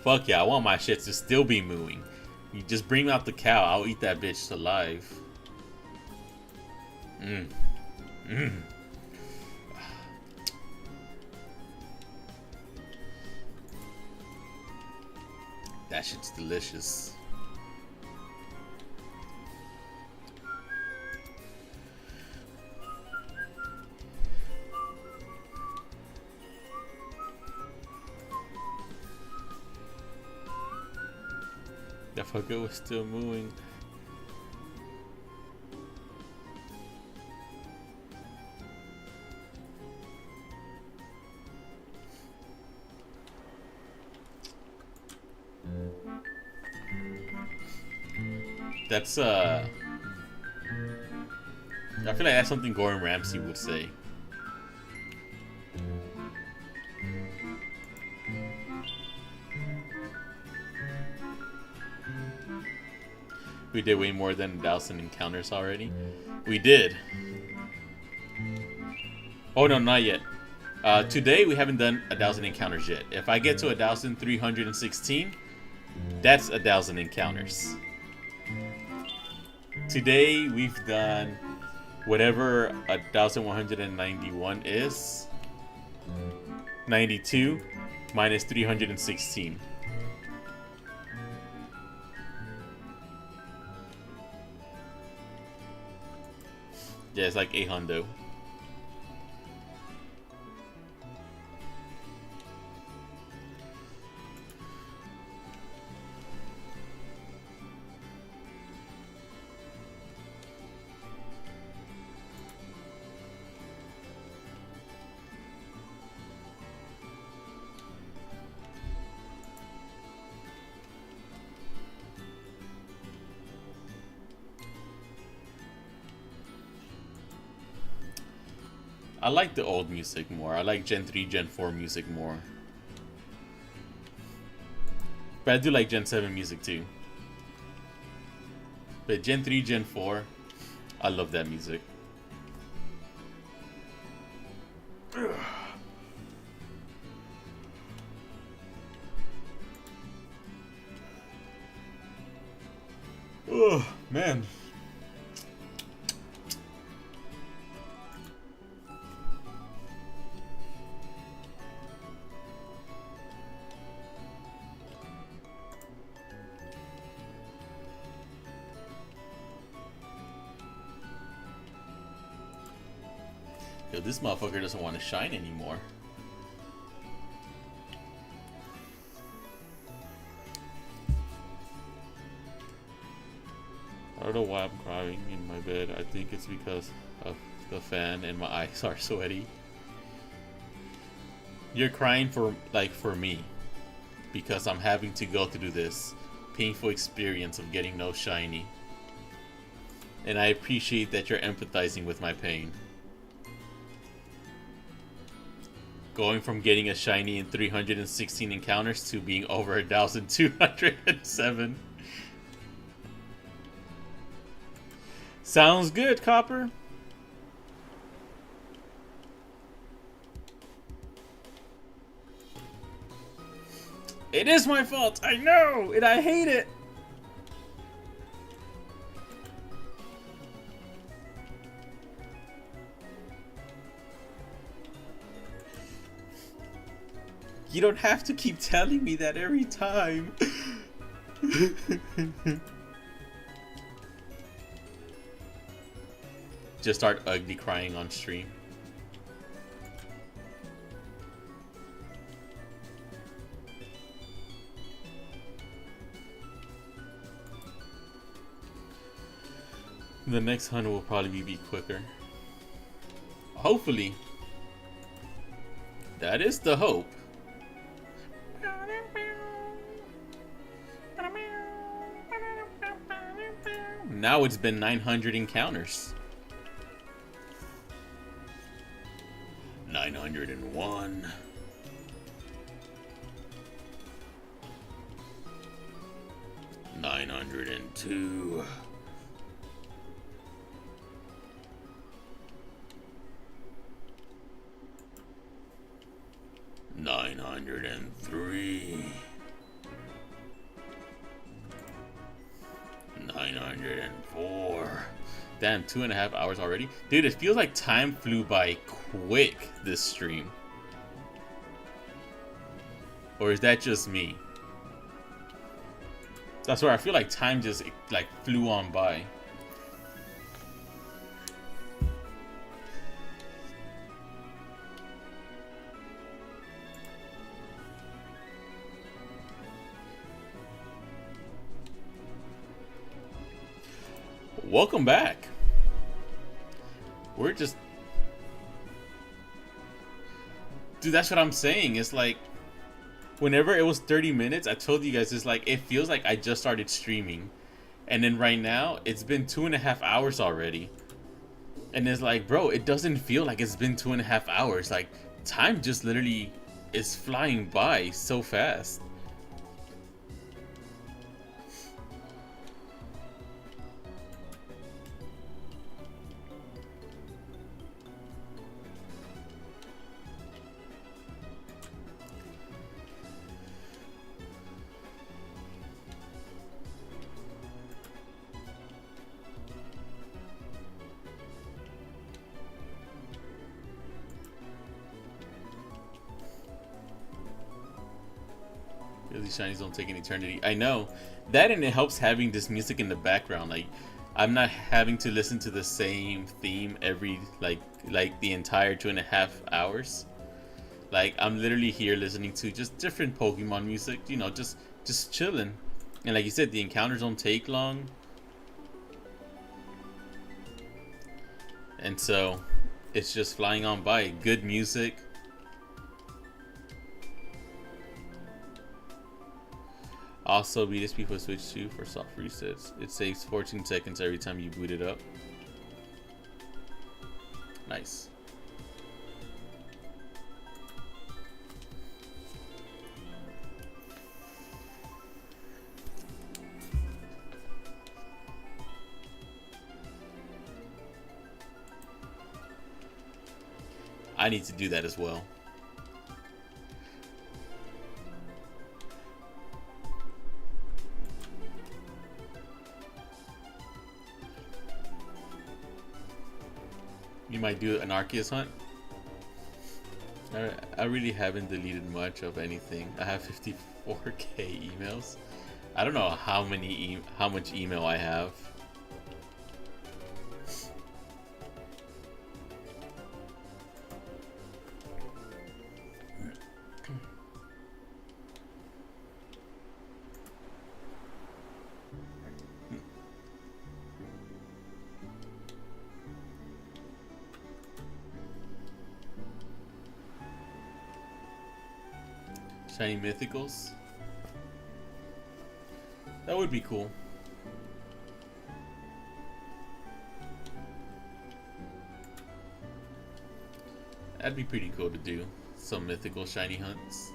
Fuck yeah, I want my shit to still be mooing. You just bring out the cow, I'll eat that bitch alive. That shit's delicious. That fucker was still moving. That's I feel like that's something Gordon Ramsay would say. We did way more than 1,000 encounters already. We did. Oh no, not yet. Today we haven't done 1,000 encounters yet. If I get to 1,316, that's 1,000 encounters. Today we've done whatever 1,191 is. 92 minus 316. Yeah, it's like 800. I like the old music more. I like Gen 3, Gen 4 music more. But I do like Gen 7 music too. But Gen 3, Gen 4, I love that music. Oh, man. Yo, this motherfucker doesn't want to shine anymore. I don't know why I'm crying in my bed. I think it's because of the fan and my eyes are sweaty. You're crying for me. Because I'm having to go through this painful experience of getting no shiny. And I appreciate that you're empathizing with my pain. Going from getting a shiny in 316 encounters to being over 1,207. Sounds good, Copper. It is my fault. I know, and I hate it. You don't have to keep telling me that every time. Just start ugly crying on stream. The next hunt will probably be quicker. Hopefully. That is the hope. Now it's been 900 encounters. 901. 902. 903. 904. Damn, 2.5 hours already? Dude, it feels like time flew by quick this stream. Or is that just me? That's where I feel like time just like flew on by. Welcome back. We're just... Dude, that's what I'm saying. It's like, whenever it was 30 minutes, I told you guys, it's like, it feels like I just started streaming. And then right now, it's been 2.5 hours already. And it's like, bro, it doesn't feel like it's been 2.5 hours. Like, time just literally is flying by so fast. These shinies don't take an eternity. I know that, and it helps having this music in the background. Like, I'm not having to listen to the same theme every like the entire 2.5 hours. Like, I'm literally here listening to just different Pokemon music. You know, just chilling. And like you said, the encounters don't take long. And so it's just flying on by. Good music. Also, BSP for Switch 2 for soft resets. It saves 14 seconds every time you boot it up. Nice. I need to do that as well. You might do an Arceus hunt. I really haven't deleted much of anything. I have 54k emails. I don't know how much email I have. Shiny Mythicals. That would be cool. That'd be pretty cool to do. Some mythical shiny hunts.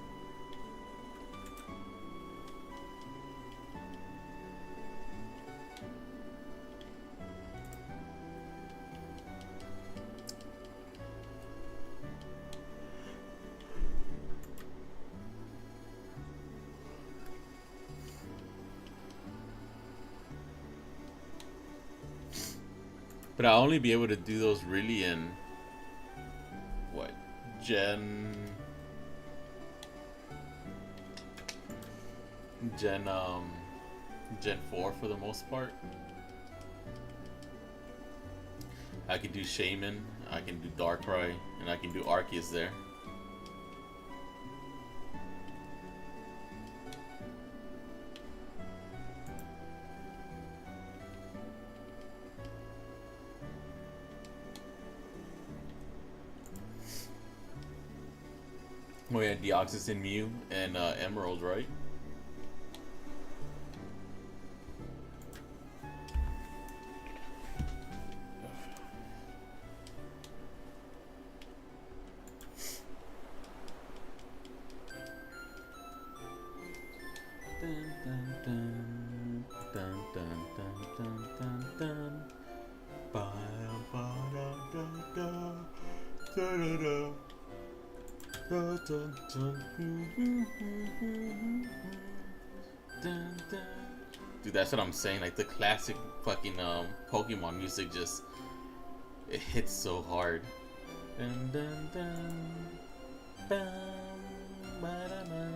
But I'll only be able to do those really in what, Gen Gen um Gen 4 for the most part. I can do Shaman, I can do Darkrai, and I can do Arceus there. Oh yeah, Deoxys, Mew, and Emerald, right? Dude, that's what I'm saying. Like the classic fucking Pokemon music just it hits so hard. Dun, dun, dun, bum, ba-da-bum.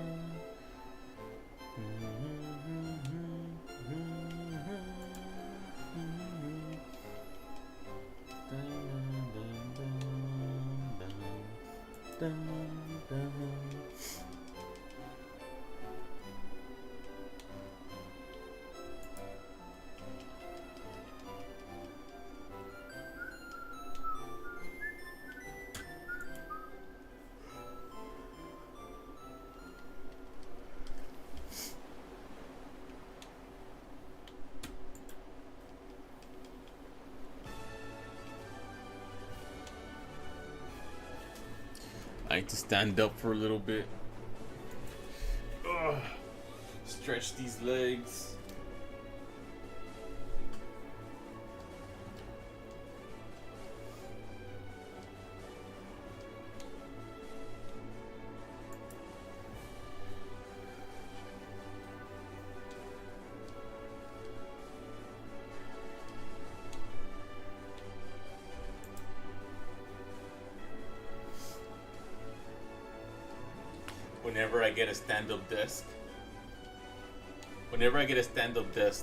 I need to stand up for a little bit. Ugh. Stretch these legs. Whenever I get a stand-up desk.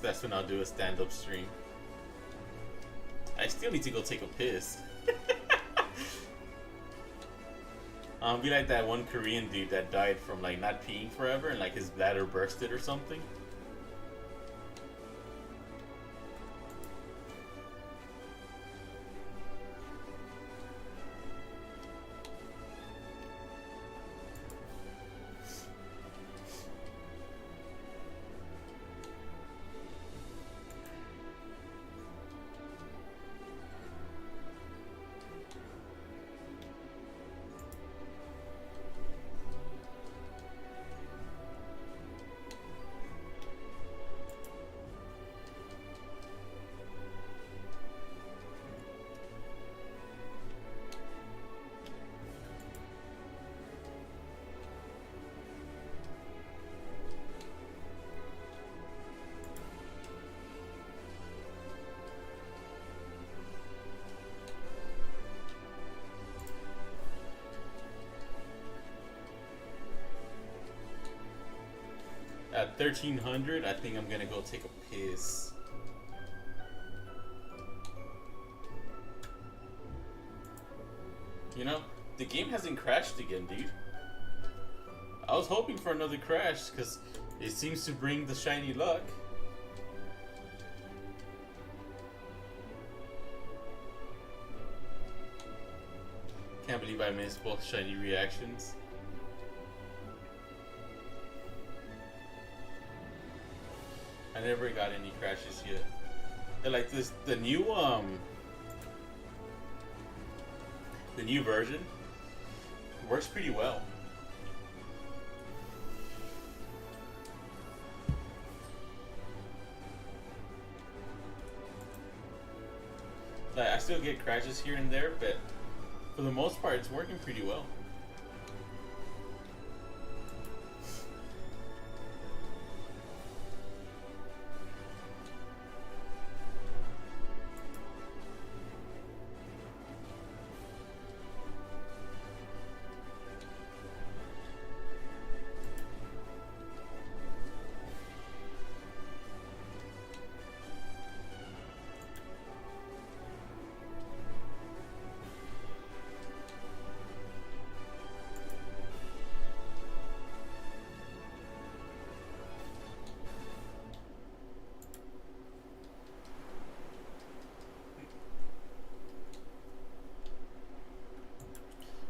That's when I'll do a stand-up stream. I still need to go take a piss. I'll be like that one Korean dude that died from like not peeing forever and like his bladder bursted or something. At 1300, I think I'm gonna go take a piss. You know, the game hasn't crashed again, dude. I was hoping for another crash because it seems to bring the shiny luck. Can't believe I missed both shiny reactions. I never got any crashes yet. And like this, the new version works pretty well. Like I still get crashes here and there, but for the most part, it's working pretty well.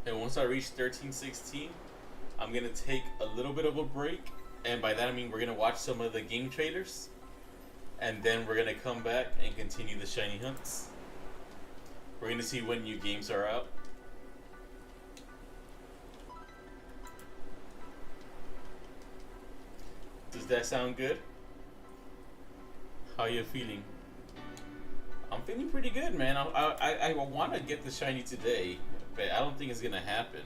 And once I reach 1316, I'm gonna take a little bit of a break, and by that I mean we're gonna watch some of the game trailers, and then we're gonna come back and continue the shiny hunts. We're gonna see when new games are out. Does that sound good? How you feeling? I'm feeling pretty good, man. I want to get the shiny today, but I don't think it's gonna happen.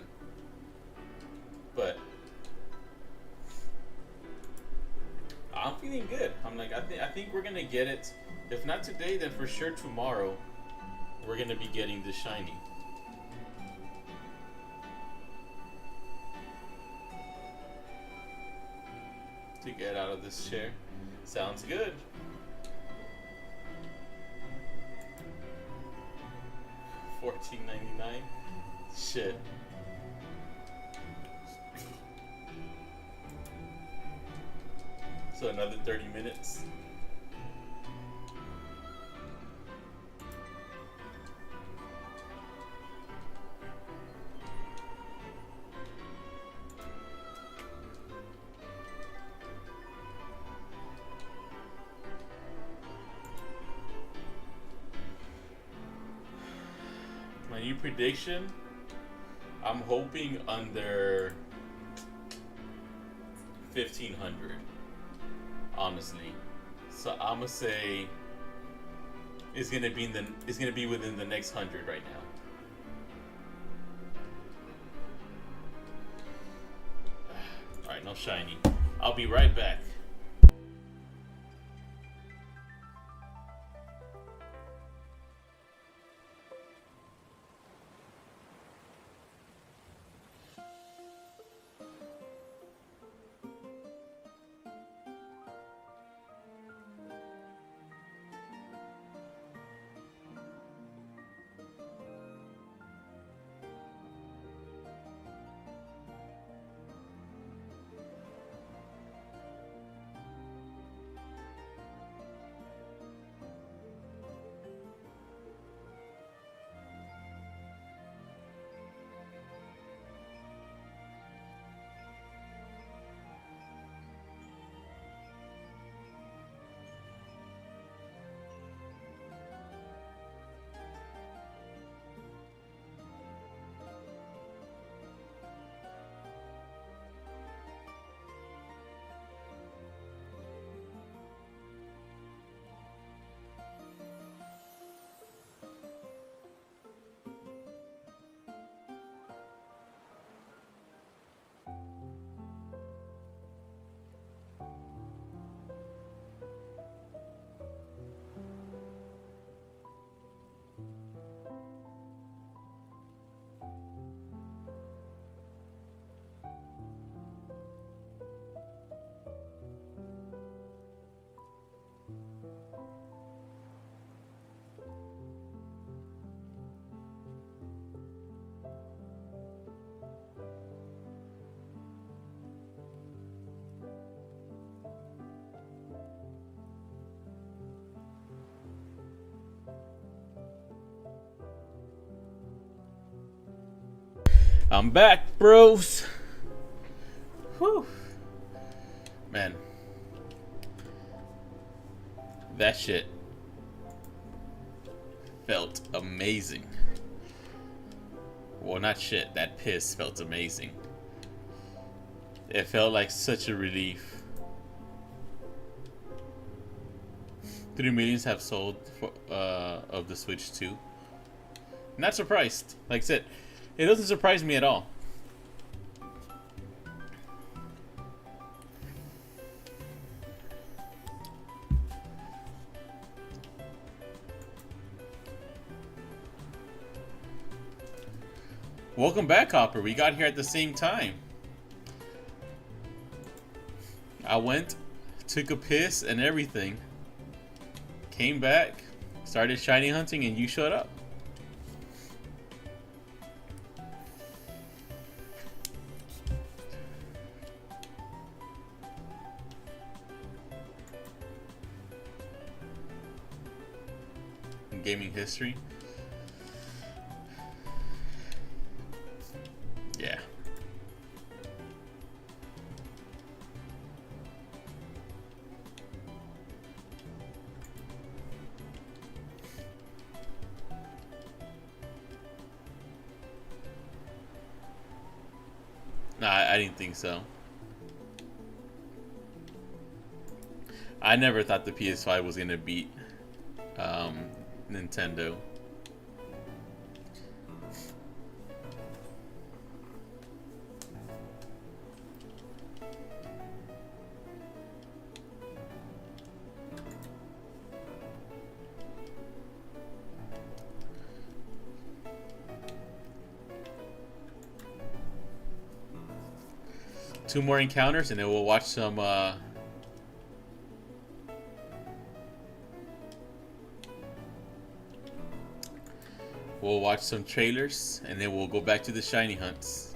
But I'm feeling good. I think we're gonna get it. If not today, then for sure tomorrow. We're gonna be getting the shiny. To get out of this chair. Sounds good. $14.99. Shit. So another 30 minutes. My new prediction, I'm hoping under 1500, honestly. So I'm gonna say it's gonna be within the next 100 right now. All right, no shiny. I'll be right back. I'm back, bros. Whew. Man. That shit felt amazing. Well, not shit. That piss felt amazing. It felt like such a relief. 3 million have sold for, of the Switch 2. Not surprised. Like I said, it doesn't surprise me at all. Welcome back, Hopper. We got here at the same time. I went, took a piss and everything. Came back, started shiny hunting, and you showed up. In gaming history. Nah, I didn't think so. I never thought the PS5 was gonna beat Nintendo. Two more encounters, and then we'll watch some. We'll watch some trailers, and then we'll go back to the shiny hunts,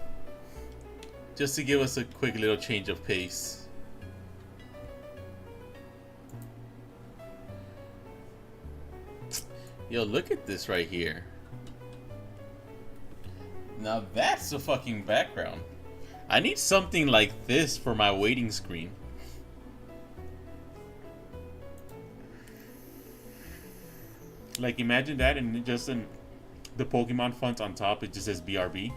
just to give us a quick little change of pace. Yo, look at this right here. Now that's a fucking background. I need something like this for my waiting screen. Like, imagine that, and just in the Pokemon font on top, it just says BRB.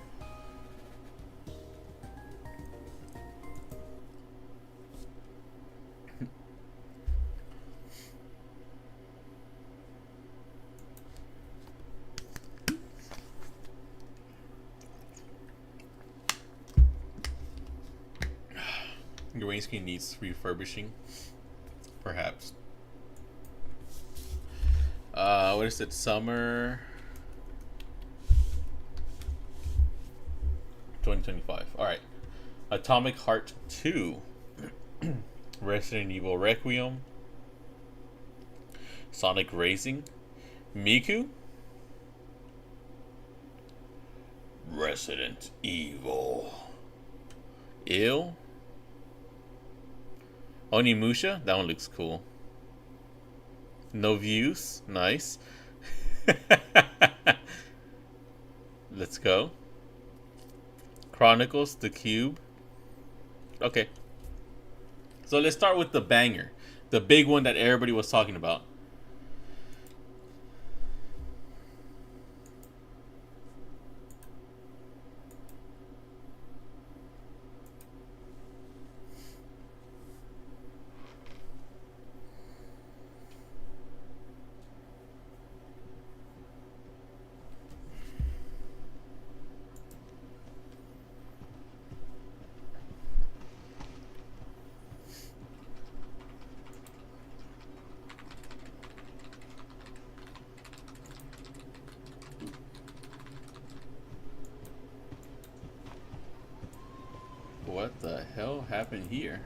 Your waiting screen needs refurbishing, perhaps. What is it? Summer 2025. All right. Atomic Heart 2, Resident Evil Requiem, Sonic Racing, Miku, Resident Evil, Ill, Onimusha. That one looks cool. No Views. Nice. Let's go. Chronicles, The Cube. Okay. So let's start with the banger. The big one that everybody was talking about. What the hell happened here?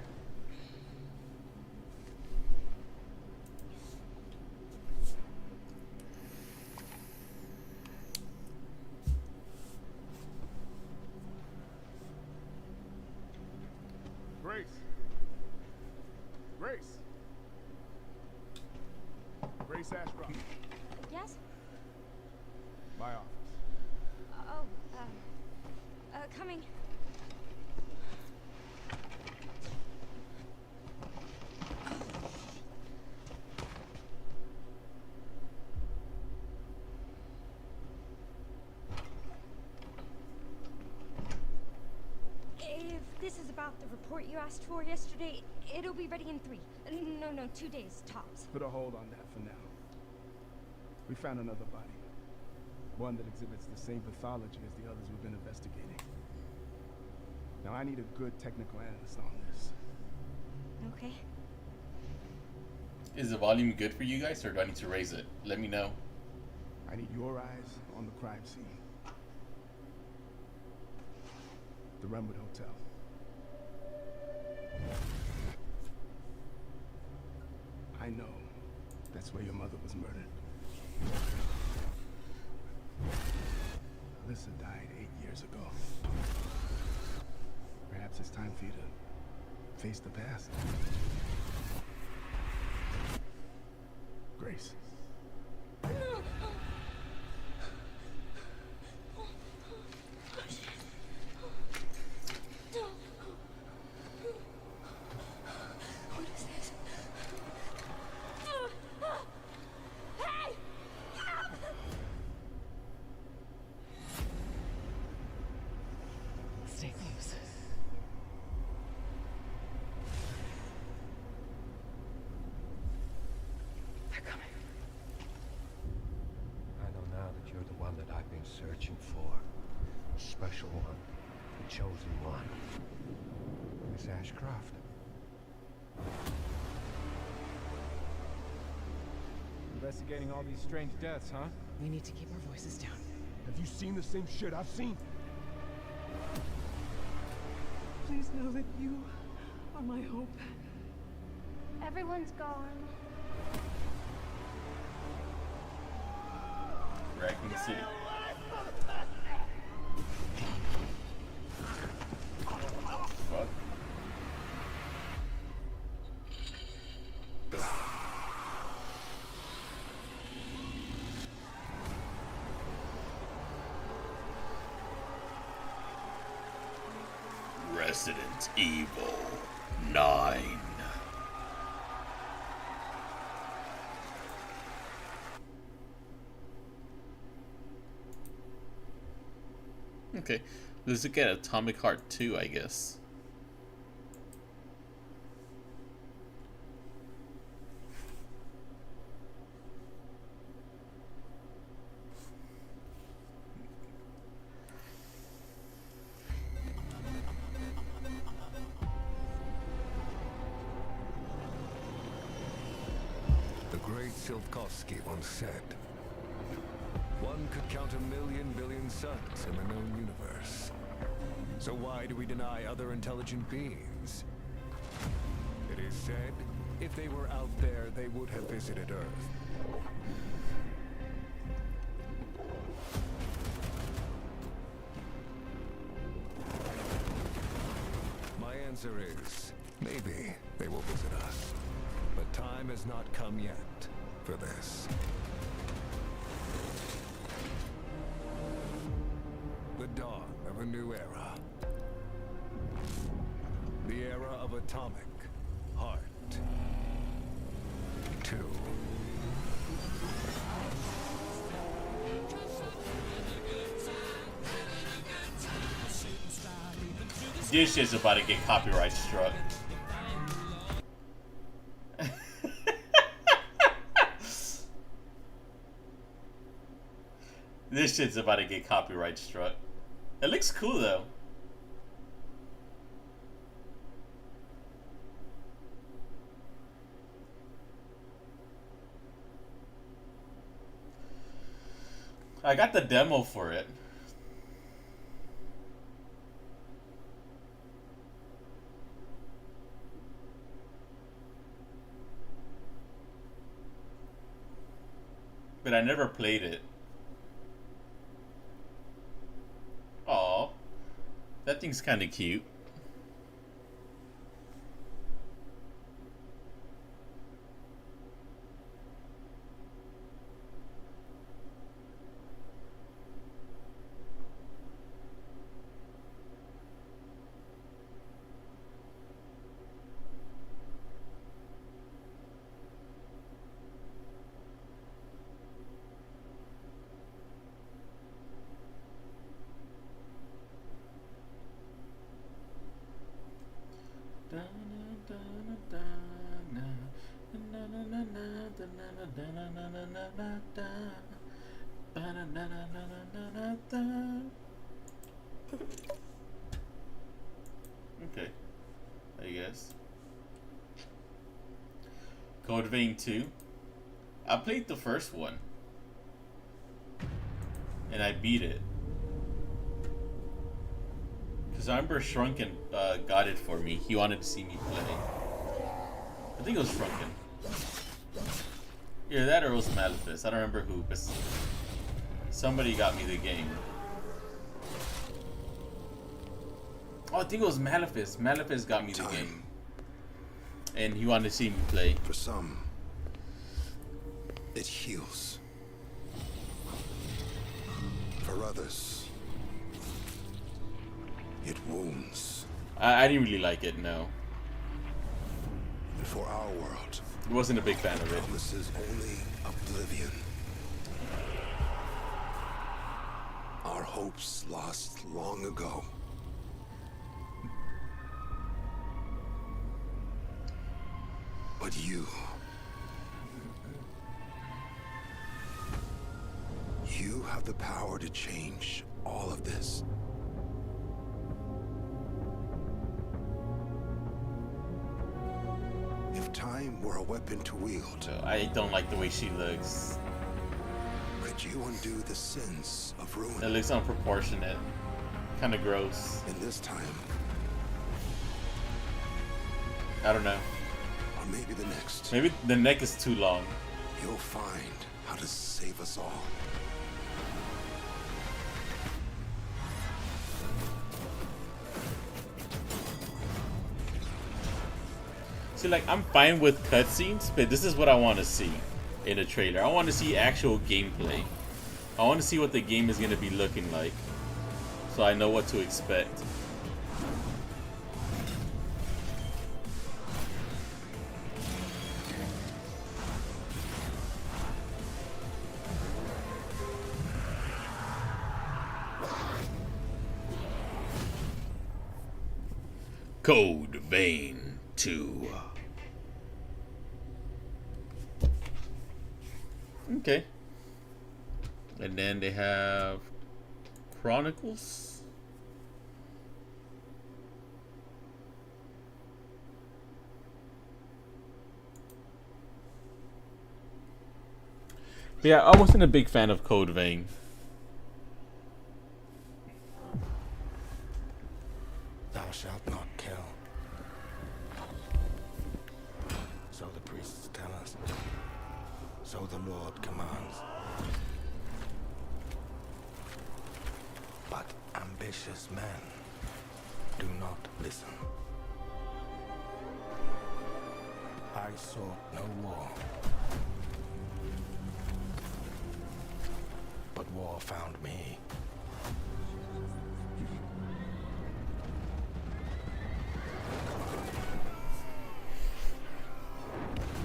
Grace. Grace. Grace Ashcroft. Yes? My office. Oh, coming. If this is about the report you asked for yesterday, it'll be ready in 3. No, 2 days, tops. Put a hold on that for now. We found another body. One that exhibits the same pathology as the others we've been investigating. Now I need a good technical analyst on this. Okay. Is the volume good for you guys, or do I need to raise it? Let me know. I need your eyes on the crime scene. The Runwood Hotel. I know that's where your mother was murdered. Alyssa died 8 years ago. Perhaps it's time for you to face the past. Grace. What is this? Hey! Stay close. special one. The chosen one. Miss Ashcroft. Investigating all these strange deaths, huh? We need to keep our voices down. Have you seen the same shit I've seen? Please know that you are my hope. Everyone's gone. Raccoon City. Fuck. Resident Evil 9. Okay, let's look at Atomic Heart 2, I guess. The great Silkovsky once said, one could count 1,000,000 billion suns in the known universe. So why do we deny other intelligent beings? It is said, if they were out there, they would have visited Earth. My answer is, maybe they will visit us. But time has not come yet for this. The dawn of a new era. The era of Atomic Heart 2. This shit's about to get copyright struck. This shit's about to get copyright struck. It looks cool though. I got the demo for it. But I never played it. Aw, that thing's kind of cute. Okay, I guess. Code Vein 2. I played the first one. And I beat it. Because I remember Shrunken got it for me. He wanted to see me play. I think it was Shrunken. Either that or it was Maleficent. I don't remember who, but somebody got me the game. Oh, I think it was Maleficent. Maleficent got me the game. And he wanted to see me play. For some, it heals. For others, it wounds. I didn't really like it, no. And for our world, I wasn't a big fan of it. promises only oblivion. Our hopes lost long ago. But you have the power to change all of this. were a weapon to wield, So I don't like the way she looks. could you undo the sins of It ruin? looks unproportionate. Kind of gross. In this time, I don't know. or maybe the next, Maybe the neck is too long. you'll find how to save us all. See, like, I'm fine with cutscenes, but this is what I want to see in a trailer. I want to see actual gameplay. I want to see what the game is going to be looking like, so I know what to expect. Code Vein 2. Okay. And then they have Chronicles. Yeah, I wasn't a big fan of Code Vein. Thou shalt not kill. So the priests tell us. So the Lord commands. But ambitious men do not listen. I sought no war. But war found me.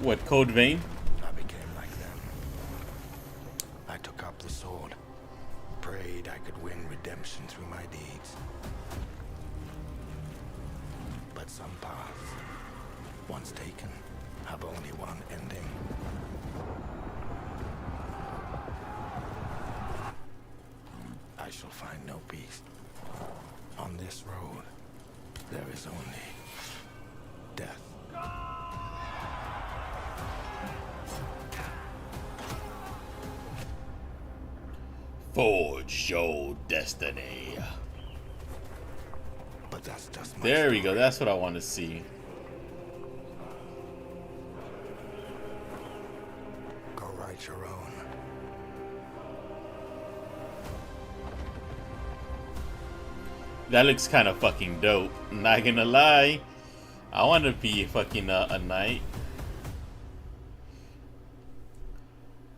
What, Code Vein? I became like them. I took up the sword, prayed I could win redemption through my deeds. But some paths, once taken, have only one ending. I shall find no peace. On this road, there is only death. Forge your destiny. But that's just my There we go. story. That's what I want to see. Go write your own. That looks kind of fucking dope. Not gonna lie. I want to be fucking a knight.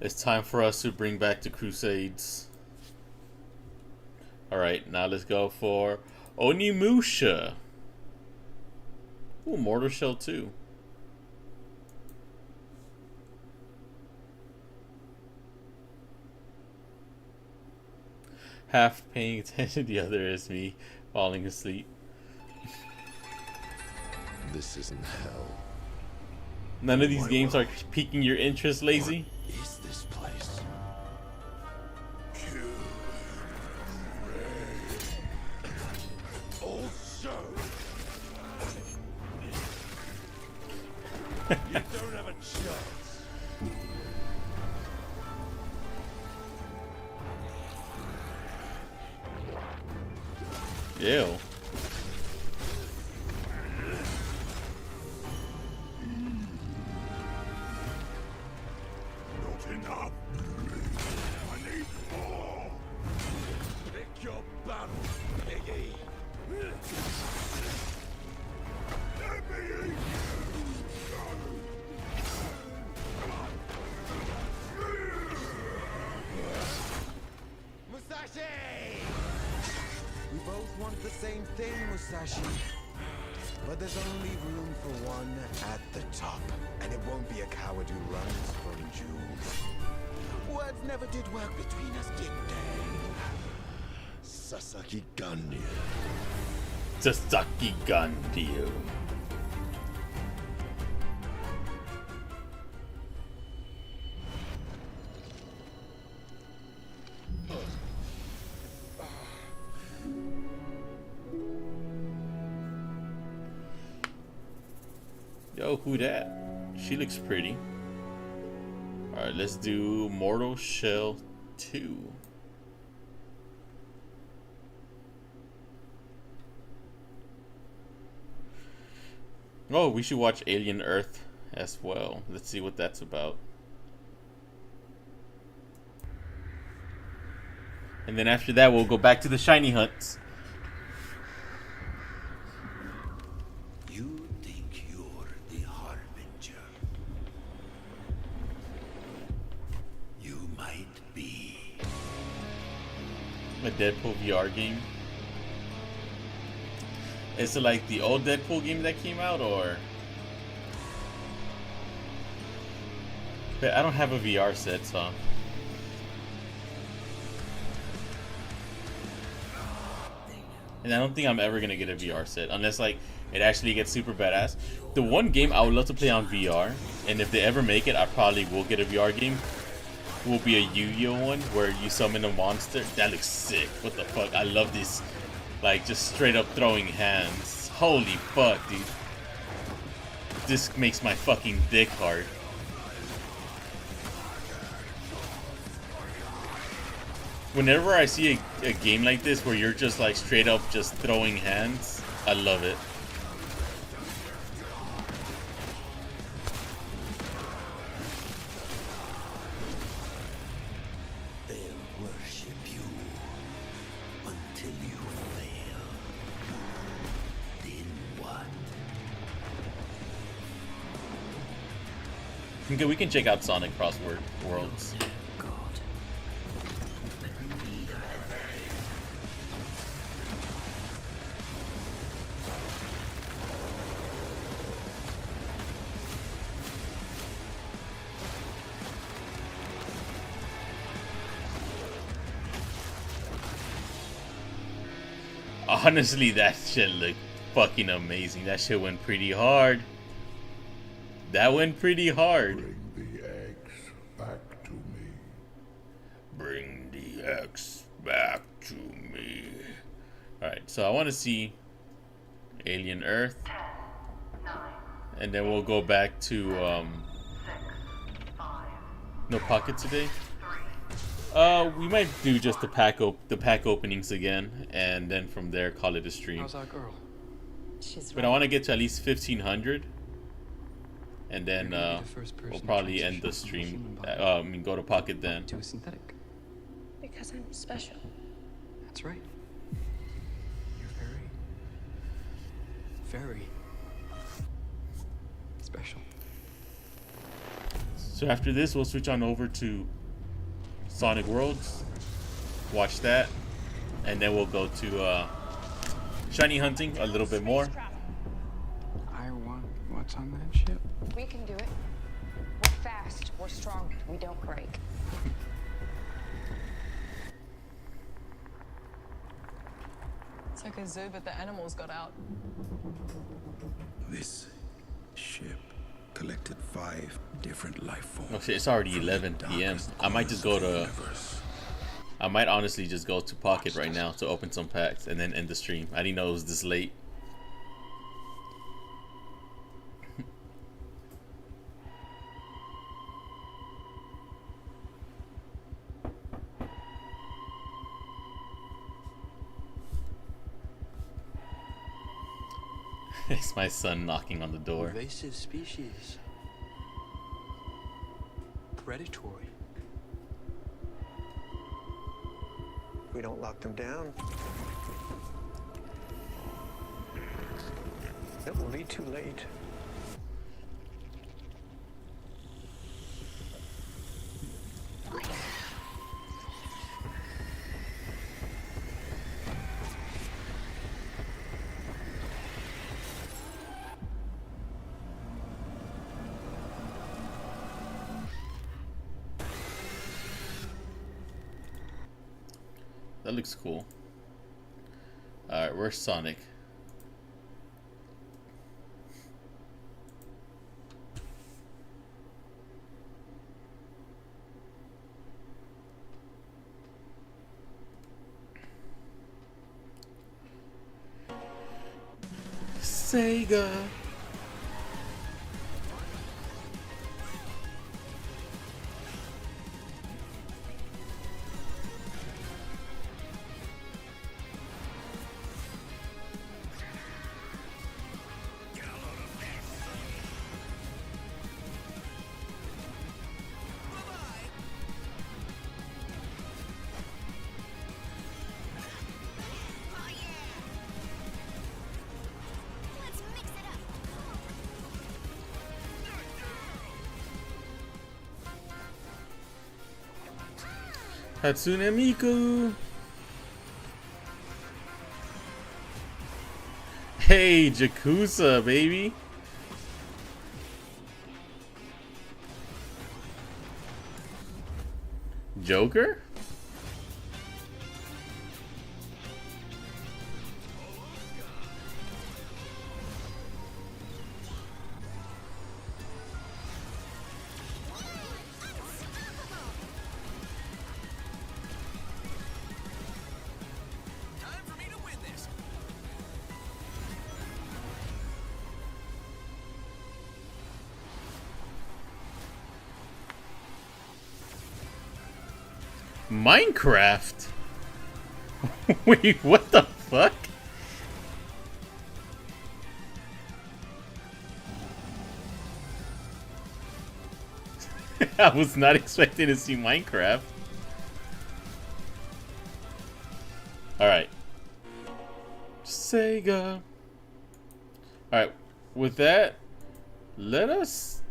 It's time for us to bring back the Crusades. Alright, now let's go for Onimusha. Ooh, Mortar Shell 2. Half paying attention, the other is me falling asleep. This isn't hell. None of these games are piquing your interest, Lazy? Is this place? Also, you don't have a chance. Ew. Not enough. I need more. Pick your battle, piggy. Let me eat Musashi! We both want the same thing, Musashi. But there's only room for one at the top. And it won't be a coward who runs from jewels. Words never did work between us, did they? Sasaki Ganyu. Sasaki Gandio. Yo, who that? She looks pretty. Alright, let's do Mortal Shell 2. Oh, we should watch Alien Earth as well. Let's see what that's about. And then after that, we'll go back to the shiny hunts. You think you're the Harbinger? You might be. A Deadpool VR game. Is it like the old Deadpool game that came out, or? But I don't have a VR set, so. And I don't think I'm ever gonna get a VR set unless like it actually gets super badass. The one game I would love to play on VR, and if they ever make it, I probably will get a VR game, will be a Yu-Gi-Oh one where you summon a monster. That looks sick. What the fuck? I love this. Like, just straight up throwing hands. Holy fuck, dude. This makes my fucking dick hard. Whenever I see a game like this where you're just like straight up just throwing hands, I love it. They'll worship you until you fail. Then what? Okay, we can check out Sonic Crossword Worlds. God. Let me lead her. Honestly, that shit looked fucking amazing. That shit went pretty hard. That went pretty hard. Bring the eggs back to me. Bring the X back to me. Alright, so I want to see Alien Earth. And then we'll go back to, no pocket today. We might do just the pack openings again, and then from there call it a stream. How's our girl? She's But I want to get to at least 1,500, and then You're gonna be the first we'll person probably to end the transition from a stream. human body I mean, go to pocket then. to a synthetic. because I'm special. That's right. You're very special. So after this, we'll switch on over to Sonic Worlds, watch that, and then we'll go to shiny hunting a little bit more. I want what's on that ship. We can do it. We're fast. We're strong. We don't break. It's like a zoo, but the animals got out. This ship collected 5 different life forms. Oh shit, it's already 11 p.m. I might just go to. I might honestly just go to pocket right now to open some packs and then end the stream. I didn't know it was this late. It's my son knocking on the door. Invasive species. Predatory. If we don't lock them down, it will be too late. That looks cool. Alright, where's Sonic? Sega. Hatsune Miku. Hey, Jakusa, baby. Joker? Minecraft? Wait, what the fuck? I was not expecting to see Minecraft. Alright. Sega. Alright, with that, let us...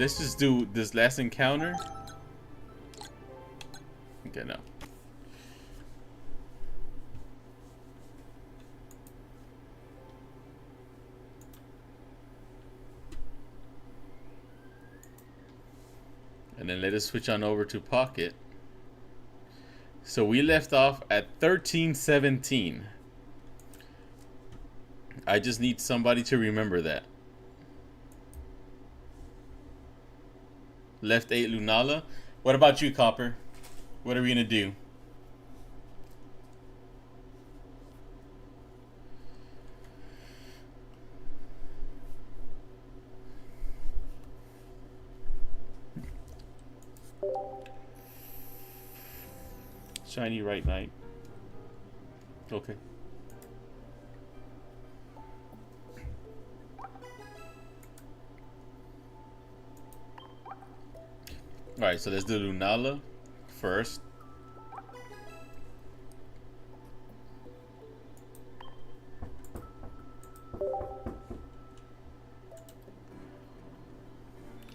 let's just do this last encounter. Okay, no. And then let us switch on over to Pocket. So we left off at 1317. I just need somebody to remember that. Left 8 Lunala. What about you, Copper? What are we gonna do? Shiny right knight. Okay. Alright, so let's do Lunala first.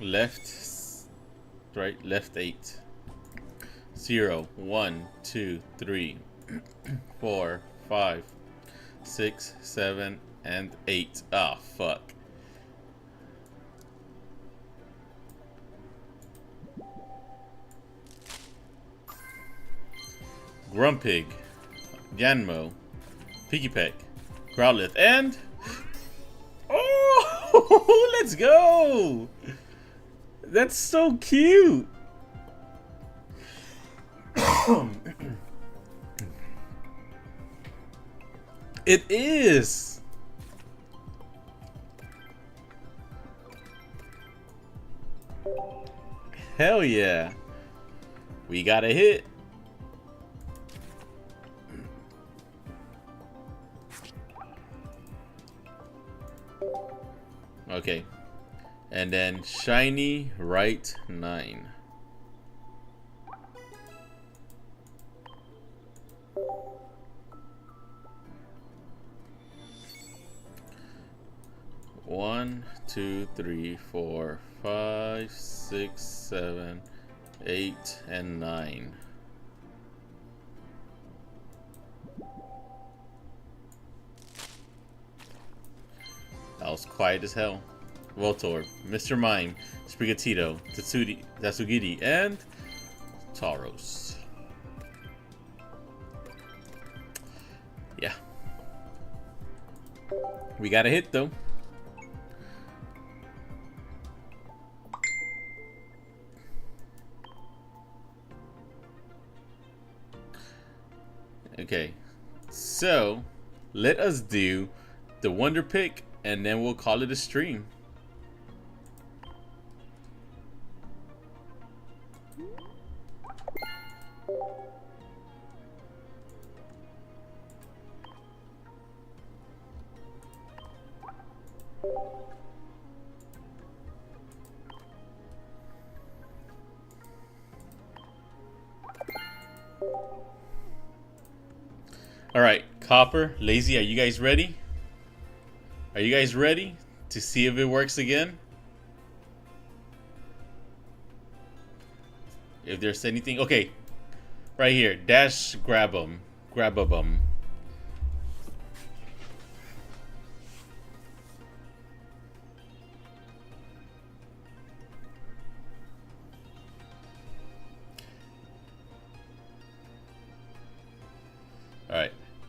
Left, right, left 8. 0, 1, 2, 3, 4, 5, 6, 7, and 8. Ah, fuck. Grumpig, Yanmo, Piggypeck, Growlithe, and... Oh! Let's go! That's so cute! It is! Hell yeah! We got a hit! Okay. And then shiny right 9. One, 2, 3, 4, 5, 6, 7, 8, and 9. That was quiet as hell. Voltorb, Mr. Mime, Sprigatito, Tatsugiri, and Tauros. Yeah. We got a hit though. Okay. So, let us do the Wonder Pick and then we'll call it a stream. Alright, Copper, Lazy, are you guys ready? Are you guys ready to see if it works again? If there's anything... Okay, right here. Dash grab 'em. Grab a bum.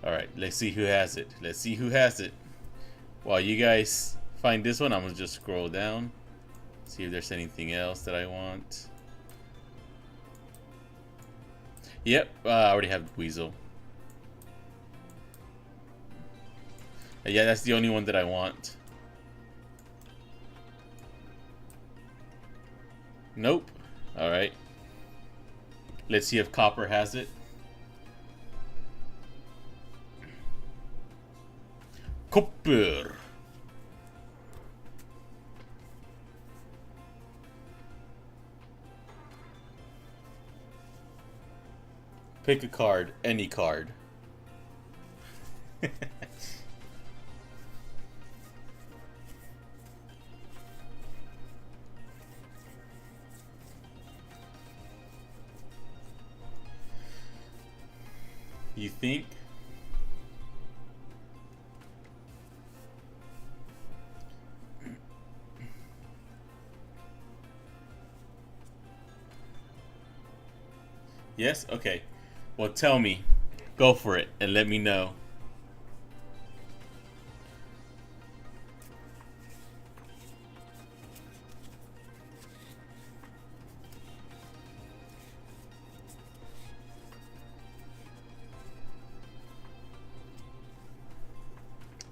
Alright, let's see who has it. Let's see who has it. While you guys find this one, I'm gonna just scroll down. See if there's anything else that I want. Yep, I already have Weasel. Yeah, that's the only one that I want. Nope. Alright. Let's see if Copper has it. Copper. Pick a card, any card. You think? Yes? Okay. Well, tell me. Go for it and let me know.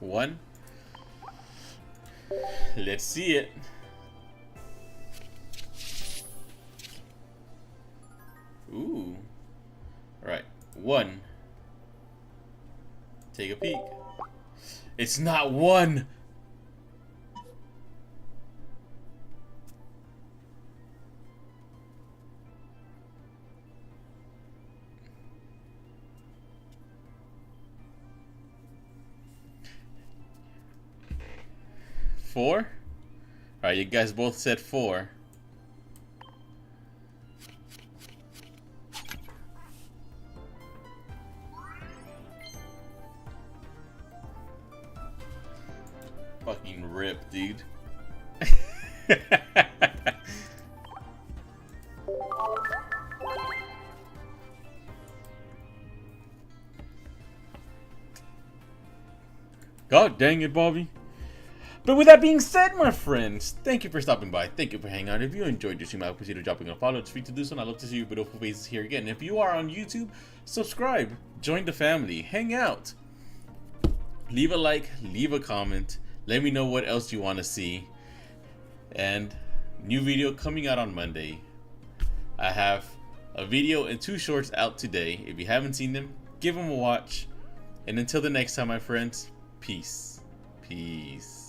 One. Let's see it. Ooh. Alright. One. Take a peek. It's not one. Four? Alright, you guys both said four. Fucking rip, dude. God dang it, Bobby. But with that being said, my friends, thank you for stopping by. Thank you for hanging out. If you enjoyed your stream, I would consider dropping a follow. It's free to do so, and I'd love to see your beautiful faces here again. If you are on YouTube, subscribe, join the family, hang out. Leave a like, leave a comment. Let me know what else you want to see. And new video coming out on Monday. I have a video and 2 shorts out today. If you haven't seen them, give them a watch. And until the next time, my friends, peace. Peace.